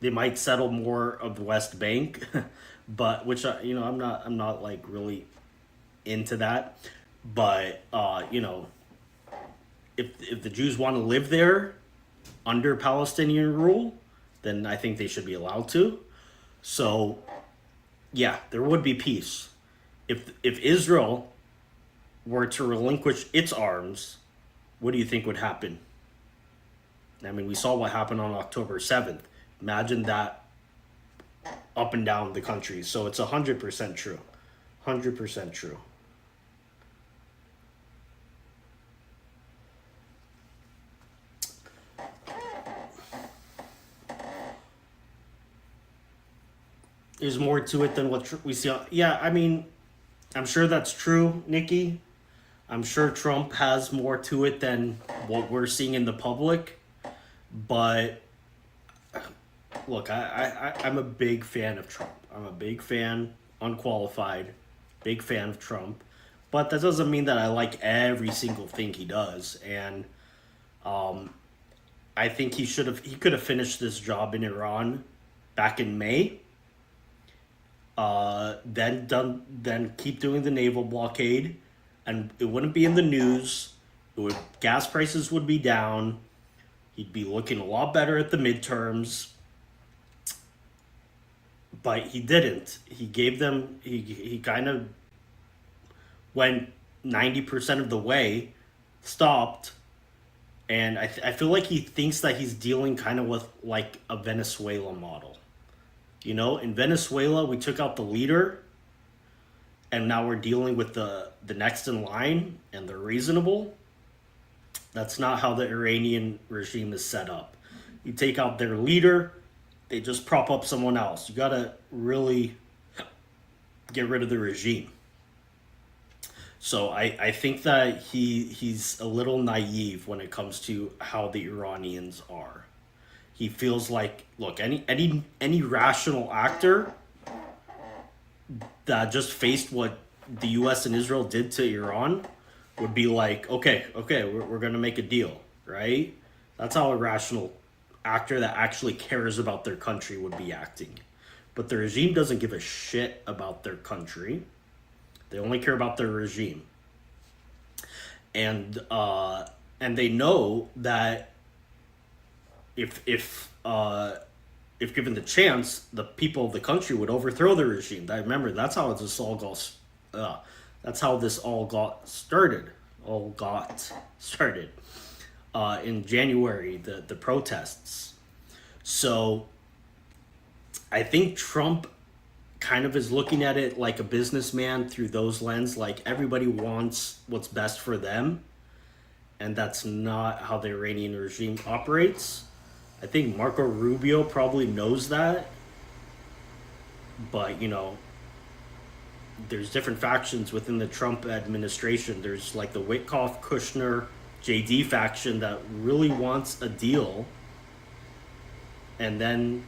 they might settle more of the West Bank, but which I'm not like really into that. But if the Jews want to live there under Palestinian rule, then I think they should be allowed to. So yeah, there would be peace if Israel were to relinquish its arms. What do you think would happen? I mean, we saw what happened on October 7th. Imagine that up and down the country. So it's 100% true. 100% true. There's more to it than what we see. Yeah, I mean, I'm sure that's true, Nikki. I'm sure Trump has more to it than what we're seeing in the public. But look, I'm a big fan of Trump. I'm a big fan, unqualified, big fan of Trump. But that doesn't mean that I like every single thing he does. And I think he could have finished this job in Iran back in May. Then keep doing the naval blockade, and it wouldn't be in the news. Gas prices would be down. He'd be looking a lot better at the midterms. But he didn't. He gave them. He kind of went 90% of the way, stopped, and I feel like he thinks that he's dealing kind of with like a Venezuela model. In Venezuela, we took out the leader, and now we're dealing with the next in line, and they're reasonable. That's not how the Iranian regime is set up. You take out their leader, they just prop up someone else. You gotta really get rid of the regime. So I think that he's a little naive when it comes to how the Iranians are. He feels like, look, any rational actor that just faced what the U.S. and Israel did to Iran would be like, okay, we're gonna make a deal, right? That's how a rational actor that actually cares about their country would be acting. But the regime doesn't give a shit about their country. They only care about their regime, and they know that if given the chance, the people of the country would overthrow the regime. Remember, that's how this all goes. That's how this all got started. In January, the protests. So I think Trump kind of is looking at it like a businessman through those lens. Like, everybody wants what's best for them, and that's not how the Iranian regime operates. I think Marco Rubio probably knows that, but there's different factions within the Trump administration. There's like the Witkoff, Kushner, JD faction that really wants a deal, and then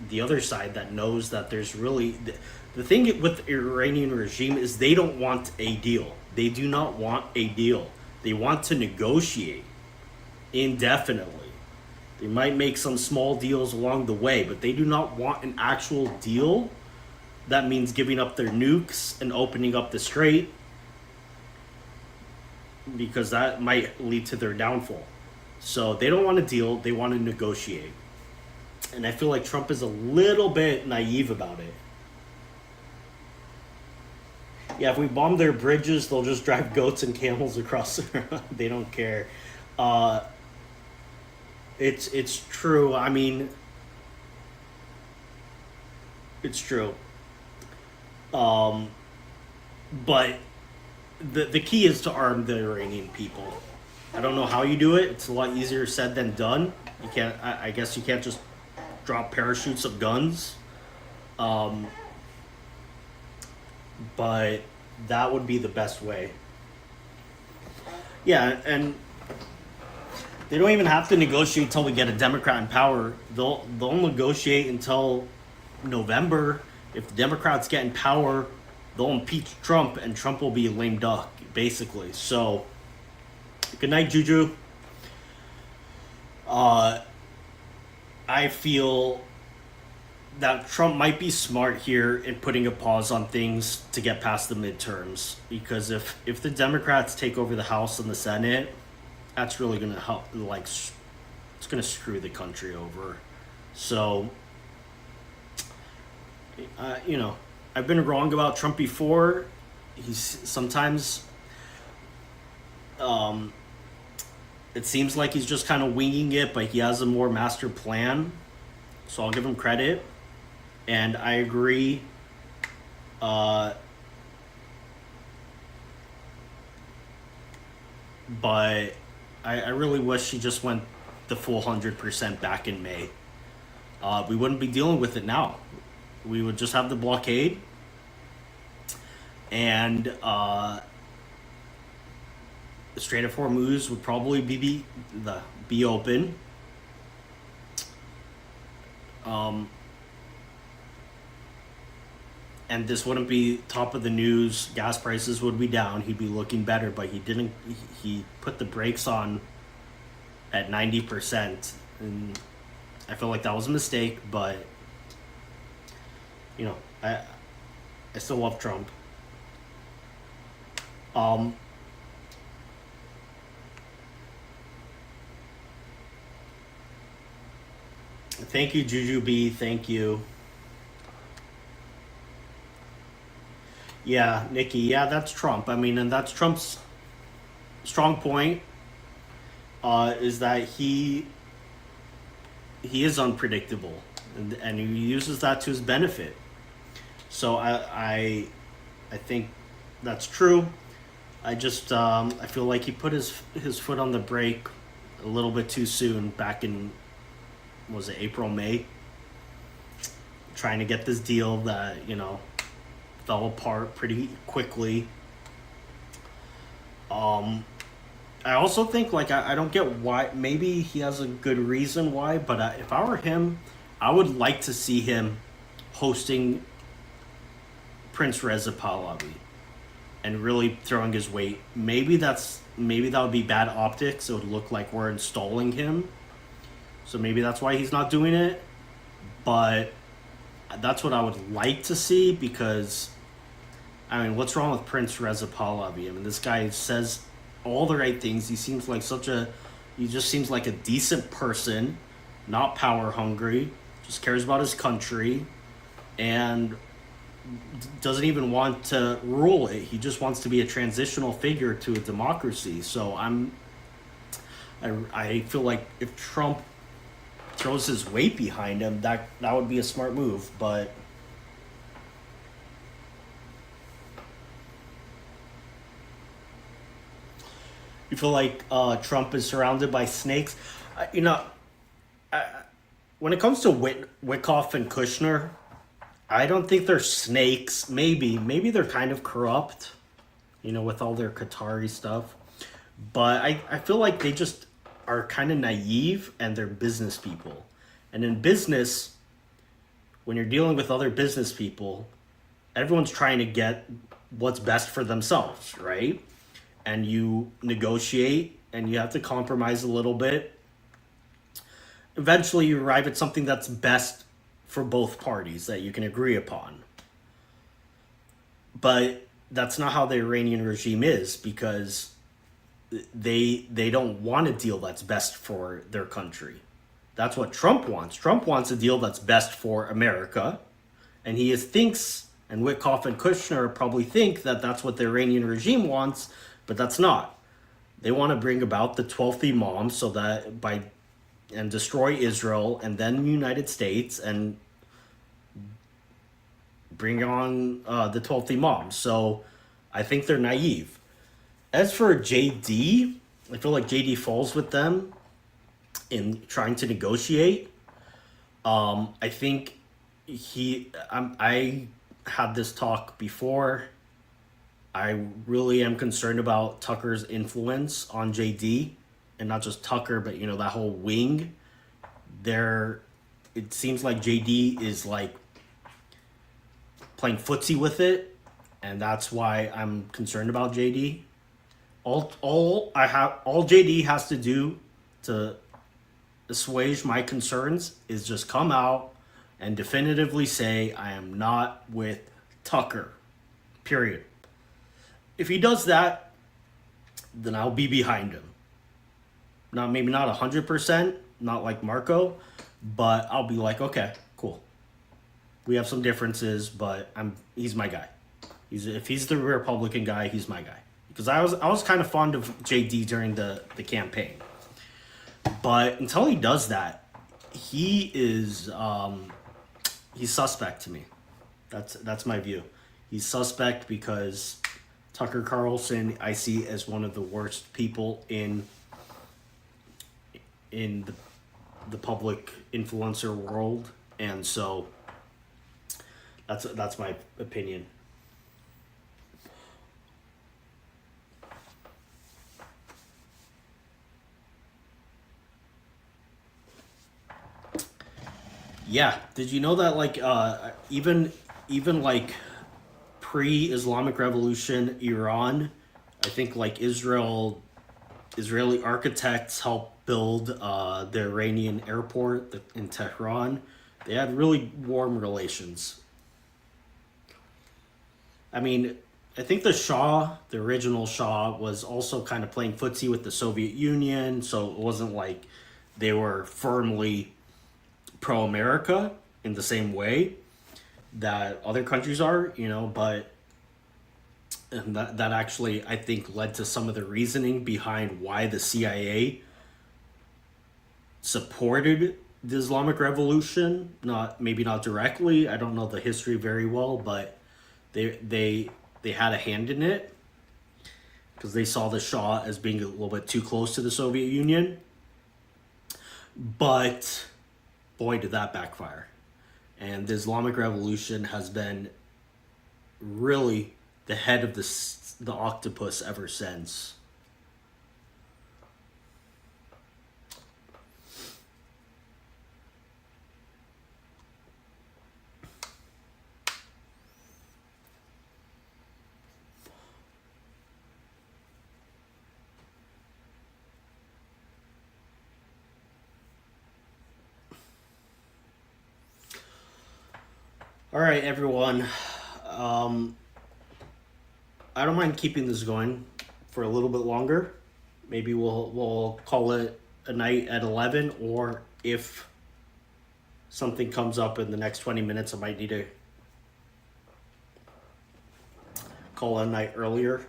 the other side that knows that there's really the thing with the Iranian regime is they don't want a deal. They do not want a deal. They want to negotiate indefinitely. They might make some small deals along the way, but they do not want an actual deal. That means giving up their nukes and opening up the strait, because that might lead to their downfall. So they don't want a deal, they want to negotiate. And I feel like Trump is a little bit naive about it. Yeah, if we bomb their bridges, they'll just drive goats and camels across. They don't care. It's true. I mean, it's true. But the key is to arm the Iranian people. I don't know how you do it. It's a lot easier said than done. You can't. I guess you can't just drop parachutes of guns. but that would be the best way. Yeah, and they don't even have to negotiate until we get a Democrat in power. They'll negotiate until November. If the Democrats get in power, they'll impeach Trump, and Trump will be a lame duck, basically. So, good night, Juju. Uh, I feel that Trump might be smart here in putting a pause on things to get past the midterms, because if the Democrats take over the House and the Senate, that's really gonna help. Like, it's gonna screw the country over. So, you know, I've been wrong about Trump before. He's sometimes, um, it seems like he's just kind of winging it, but he has a more master plan. So I'll give him credit, and I agree. Uh, but I really wish he just went the full 100% back in May. We wouldn't be dealing with it now. We would just have the blockade, and the Strait of Hormuz would probably be open. Um, and this wouldn't be top of the news. Gas prices would be down. He'd be looking better, but he didn't. He put the brakes on at 90%, and I feel like that was a mistake. But you know, I still love Trump. Um, Thank you, Juju B. Thank you. Yeah, Nikki. Yeah, that's Trump. I mean, and that's Trump's strong point. Is that he is unpredictable, and he uses that to his benefit. So I think that's true. I just I feel like he put his foot on the brake a little bit too soon back in, was it April, May, trying to get this deal that, you know, fell apart pretty quickly. I also think, like, I don't get why. Maybe he has a good reason why, but if I were him, I would like to see him hosting Prince Reza Pahlavi and really throwing his weight. Maybe that would be bad optics. It would look like we're installing him. So maybe that's why he's not doing it. But that's what I would like to see, because, I mean, what's wrong with Prince Reza Pahlavi? I mean, this guy says all the right things. He just seems like a decent person, not power hungry, just cares about his country, and doesn't even want to rule it. He just wants to be a transitional figure to a democracy. So I feel like if Trump throws his weight behind him, that would be a smart move. But you feel like Trump is surrounded by snakes. You know, when it comes to Wickoff and Kushner, I don't think they're snakes. Maybe they're kind of corrupt, you know, with all their Qatari stuff. But I feel like they just are kind of naive, and they're business people. And in business, when you're dealing with other business people, everyone's trying to get what's best for themselves, right? And you negotiate, and you have to compromise a little bit. Eventually, you arrive at something that's best for both parties that you can agree upon. But that's not how the Iranian regime is, because they don't want a deal that's best for their country. That's what Trump wants. Trump wants a deal that's best for America, and thinks, and Wickoff and Kushner probably think that that's what the Iranian regime wants, but that's not. They want to bring about the 12th Imam, so that and destroy Israel and then the United States, and bring on the 12th Imam. So I think they're naive. As for JD, I feel like JD falls with them in trying to negotiate. I think had this talk before. I really am concerned about Tucker's influence on JD, and not just Tucker, but that whole wing. There, it seems like JD is like playing footsie with it, and that's why I'm concerned about JD. All JD has to do to assuage my concerns is just come out and definitively say I am not with Tucker. Period. If he does that, then I'll be behind him. Maybe not 100%, not like Marco, but I'll be like, okay, cool. We have some differences, but he's my guy. If he's the Republican guy, he's my guy. Because I was kind of fond of JD during the campaign. But until he does that, he is he's suspect to me. That's my view. He's suspect because Tucker Carlson I see as one of the worst people in the public influencer world, and so that's my opinion. Yeah, did you know that like even like pre-Islamic Revolution Iran, I think like Israeli architects helped build the Iranian airport in Tehran. They had really warm relations. I mean, I think the original Shah, was also kind of playing footsie with the Soviet Union, so it wasn't like they were firmly pro-America in the same way that other countries are, but and that actually, I think, led to some of the reasoning behind why the CIA supported the Islamic Revolution. Maybe not directly. I don't know the history very well, but they had a hand in it because they saw the Shah as being a little bit too close to the Soviet Union. But boy, did that backfire. And the Islamic Revolution has been really the head of the octopus ever since. All right, everyone. I don't mind keeping this going for a little bit longer. Maybe we'll call it a night at 11, or if something comes up in the next 20 minutes, I might need to call it a night earlier.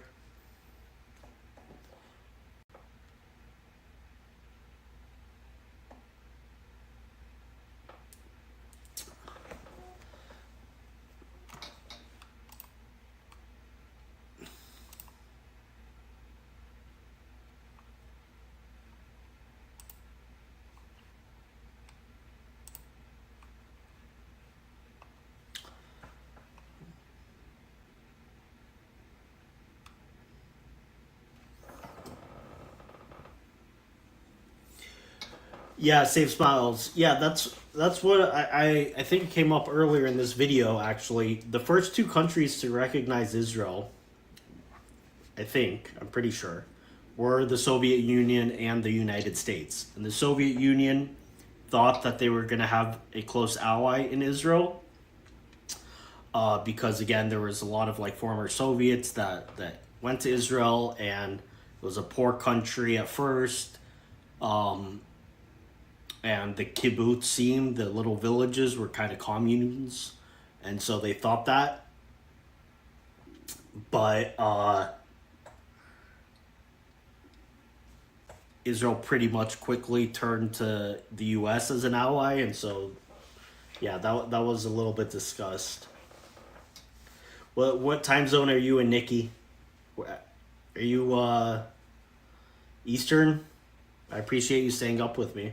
Yeah, Save Smiles. Yeah, that's what I think it came up earlier in this video, actually. The first two countries to recognize Israel, I'm pretty sure, were the Soviet Union and the United States. And the Soviet Union thought that they were going to have a close ally in Israel, because, again, there was a lot of like former Soviets that went to Israel, and it was a poor country at first. And the kibbutzim, the little villages, were kind of communes, and so they thought that. But Israel pretty much quickly turned to the U.S. as an ally, and so, yeah, that was a little bit discussed. What time zone are you in, Nikki? Are you Eastern? I appreciate you staying up with me.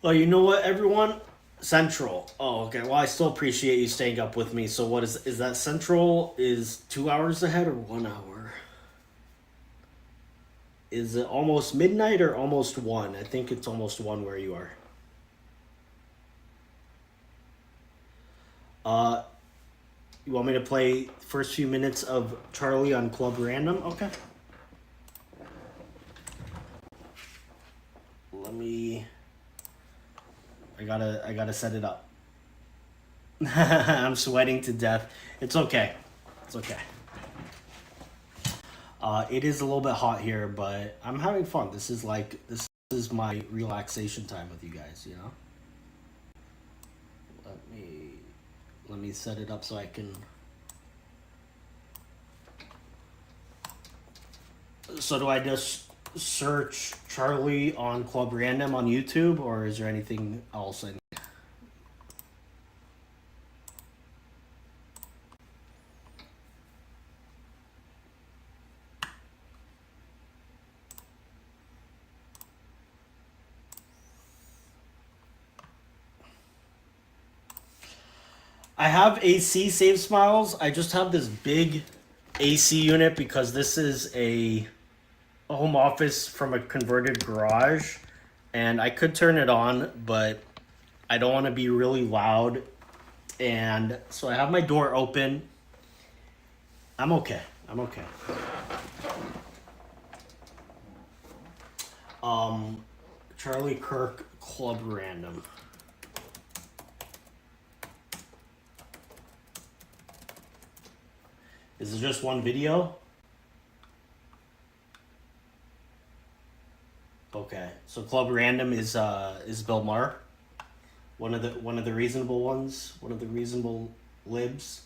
Well, you know what, everyone? Central. Oh, okay. Well, I still appreciate you staying up with me. So, what is that? Central is 2 hours ahead or 1 hour? Is it almost midnight or almost one? I think it's almost one where you are. Uh, you want me to play first few minutes of Charlie on Club Random? Okay. Let me. I gotta set it up. I'm sweating to death. It's okay. It's okay. It is a little bit hot here, but I'm having fun. This is my relaxation time with you guys. You know. Let me set it up so I can. So do I just search Charlie on Club Random on YouTube, or is there anything else in? I have AC Save Smiles. I just have this big AC unit because this is a home office from a converted garage, and I could turn it on, but I don't want to be really loud, and so I have my door open. I'm okay. I'm okay. Charlie Kirk Club Random. Is it just one video? Okay, so Club Random is Bill Maher, one of the reasonable ones, one of the reasonable libs.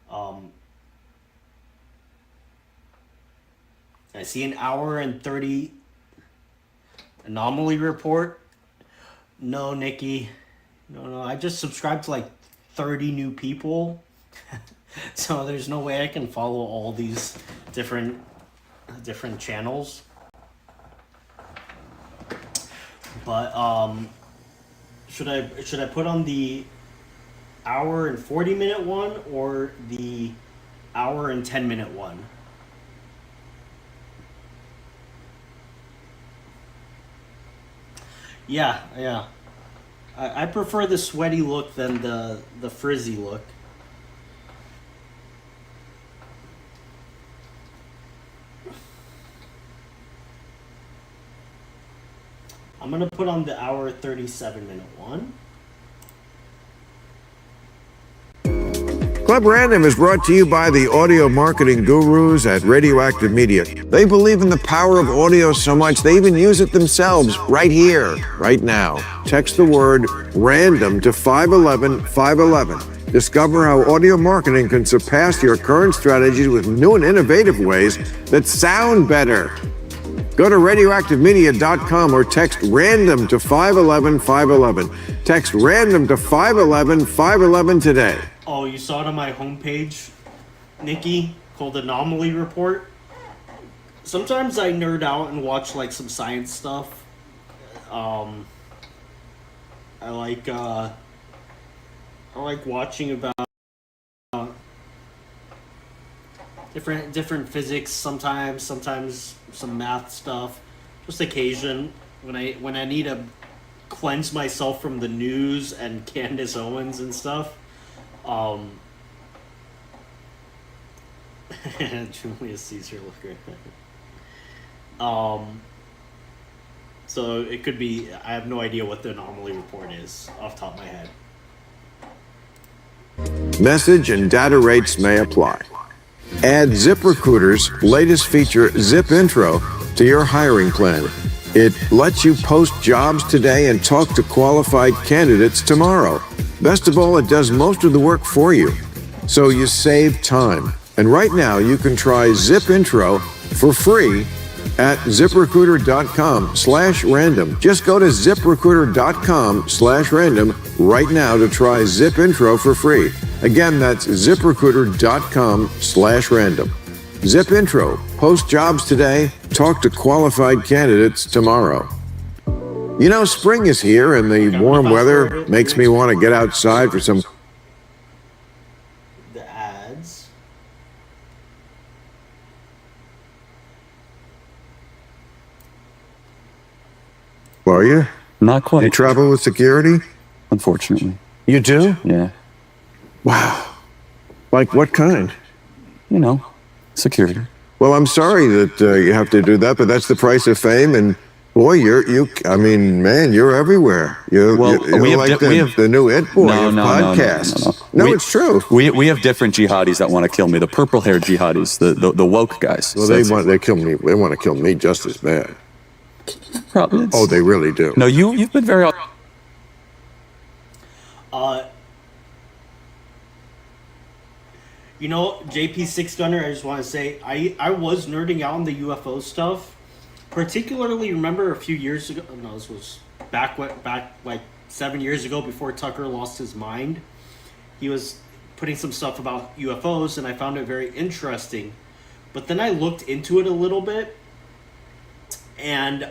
I see an hour and 30 anomaly report. No, Nikki, no. I just subscribed to like 30 new people, so there's no way I can follow all these different channels. But should I put on the hour and 40-minute one or the hour and 10-minute one? Yeah. I prefer the sweaty look than the frizzy look. I'm gonna put on the hour 37-minute one. Club Random is brought to you by the audio marketing gurus at Radioactive Media. They believe in the power of audio so much they even use it themselves right here, right now. Text the word RANDOM to 511-511. Discover how audio marketing can surpass your current strategies with new and innovative ways that sound better. Go to radioactivemedia.com or text RANDOM to 511-511. Text RANDOM to 511-511 today. Oh, you saw it on my homepage, Nikki, called Anomaly Report. Sometimes I nerd out and watch like some science stuff. I like watching about different physics. Sometimes some math stuff. Just occasion when I need to cleanse myself from the news and Candace Owens and stuff. Julius Caesar look great. So it could be. I have no idea what the anomaly report is off the top of my head. Message and data rates may apply. Add ZipRecruiter's latest feature, Zip Intro, to your hiring plan. It lets you post jobs today and talk to qualified candidates tomorrow. Best of all, it does most of the work for you, so you save time. And right now, you can try Zip Intro for free at ZipRecruiter.com/random. Just go to ZipRecruiter.com/random right now to try Zip Intro for free. Again, that's ZipRecruiter.com/random. Zip Intro. Post jobs today. Talk to qualified candidates tomorrow. You know, spring is here, and the warm weather makes me want to get outside for some. The ads. Are you? Not quite. You travel with security? Unfortunately. You do? Yeah. Wow. Like what kind? You know, security. Well, I'm sorry that you have to do that, but that's the price of fame. And boy, I mean, man, you're everywhere. You're like the new it boy of podcasts. No, it's true. We have different jihadis that want to kill me. The purple-haired jihadis, the woke guys. Well, they want to kill me just as bad. Probably. Oh, they really do. No, you've been very. You know, JP Six Gunner, I just want to say, I was nerding out on the UFO stuff. Particularly, remember a few years ago, no, this was back like 7 years ago before Tucker lost his mind. He was putting some stuff about UFOs, and I found it very interesting. But then I looked into it a little bit, and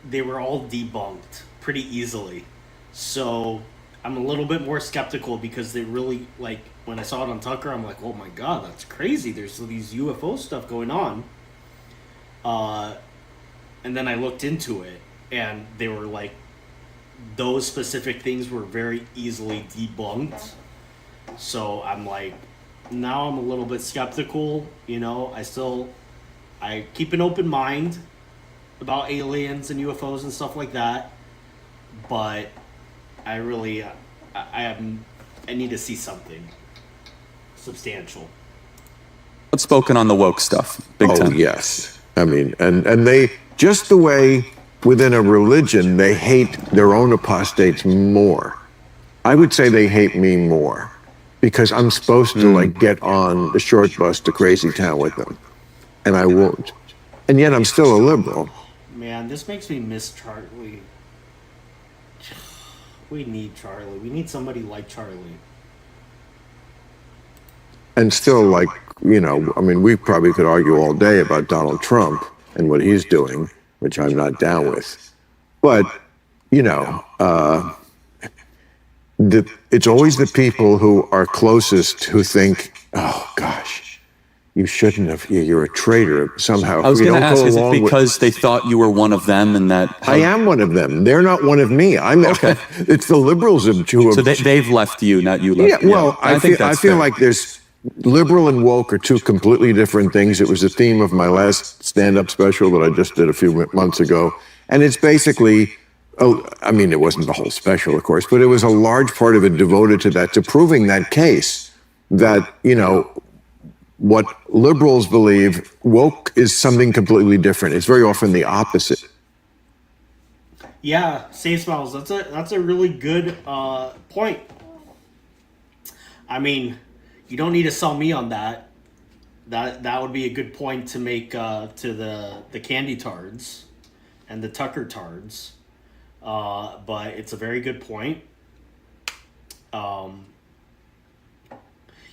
they were all debunked pretty easily. So I'm a little bit more skeptical because they really, like, when I saw it on Tucker, I'm like, oh my god, that's crazy. There's these UFO stuff going on. And then I looked into it, and they were like, those specific things were very easily debunked. So I'm like, now I'm a little bit skeptical. You know, I keep an open mind about aliens and UFOs and stuff like that. But I really, I need to see something substantial. Outspoken on the woke stuff, big time. Oh, yes. I mean, and they, just the way within a religion, they hate their own apostates more. I would say they hate me more because I'm supposed to, like, get on the short bus to Crazy Town with them. And I won't. And yet I'm still a liberal. Man, this makes me miss Charlie. We need Charlie. We need somebody like Charlie. And still, like, you know, I mean, we probably could argue all day about Donald Trump and what he's doing, which I'm not down with. But, you know, it's always the people who are closest who think, oh, gosh, you shouldn't have, you're a traitor somehow. I was going to ask, is it because they thought you were one of them and that... I am one of them. They're not one of me. Okay. It's the liberals who have... So they've left you, not you left. Yeah, well, I feel like there's... Liberal and woke are two completely different things. It was the theme of my last stand-up special that I just did a few months ago. And it's basically... Oh, I mean, it wasn't the whole special, of course, but it was a large part of it devoted to that, to proving that case that, you know, what liberals believe, woke is something completely different. It's very often the opposite. Yeah, Safe Smiles, that's a really good point. I mean, you don't need to sell me on that. That would be a good point to make to the candy tards and the Tucker tards. But it's a very good point.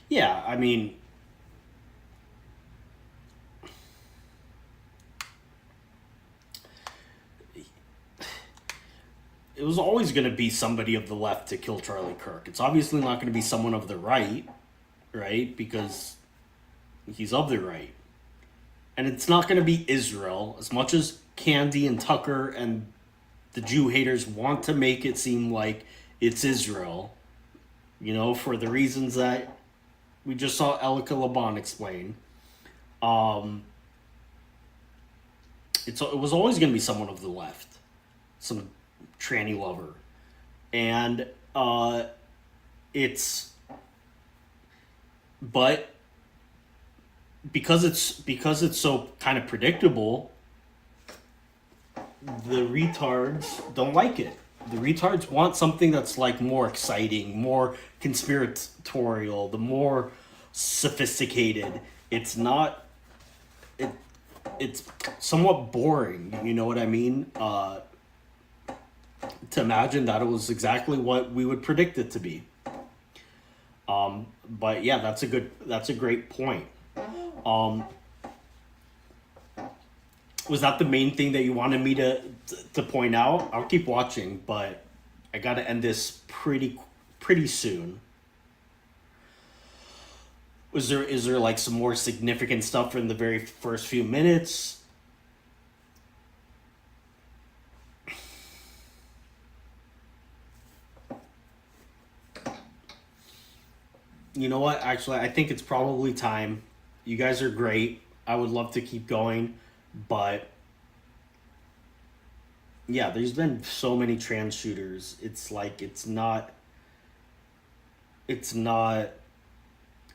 Yeah, I mean, it was always going to be somebody of the left to kill Charlie Kirk. It's obviously not going to be someone of the right, right? Because he's of the right. And it's not going to be Israel. As much as Candy and Tucker and the Jew haters want to make it seem like it's Israel, you know, for the reasons that we just saw Elica Lebon explain. It was always going to be someone of the left. Some tranny lover. And but because it's so kind of predictable, the retards don't like it. The retards want something that's like more exciting, more conspiratorial, the more sophisticated. It's not. It's somewhat boring. You know what I mean? To imagine that it was exactly what we would predict it to be. But yeah, that's a great point. Was that the main thing that you wanted me to point out? I'll keep watching, but I got to end this pretty soon. Is there like some more significant stuff from the very first few minutes? You know what? Actually, I think it's probably time. You guys are great. I would love to keep going, but yeah, there's been so many trans shooters. It's like it's not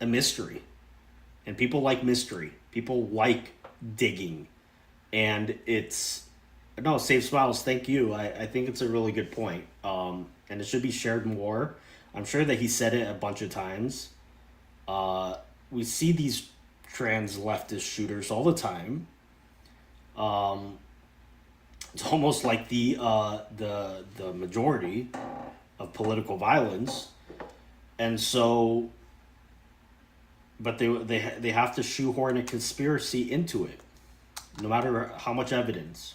a mystery. And people like mystery. People like digging. And it's no, Save Smiles, thank you. I think it's a really good point. And it should be shared more. I'm sure that he said it a bunch of times. We see these trans leftist shooters all the time. It's almost like the majority of political violence, and so, but they have to shoehorn a conspiracy into it, no matter how much evidence.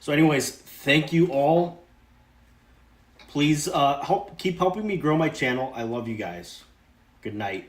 So, anyways, thank you all. Please keep helping me grow my channel. I love you guys. Good night.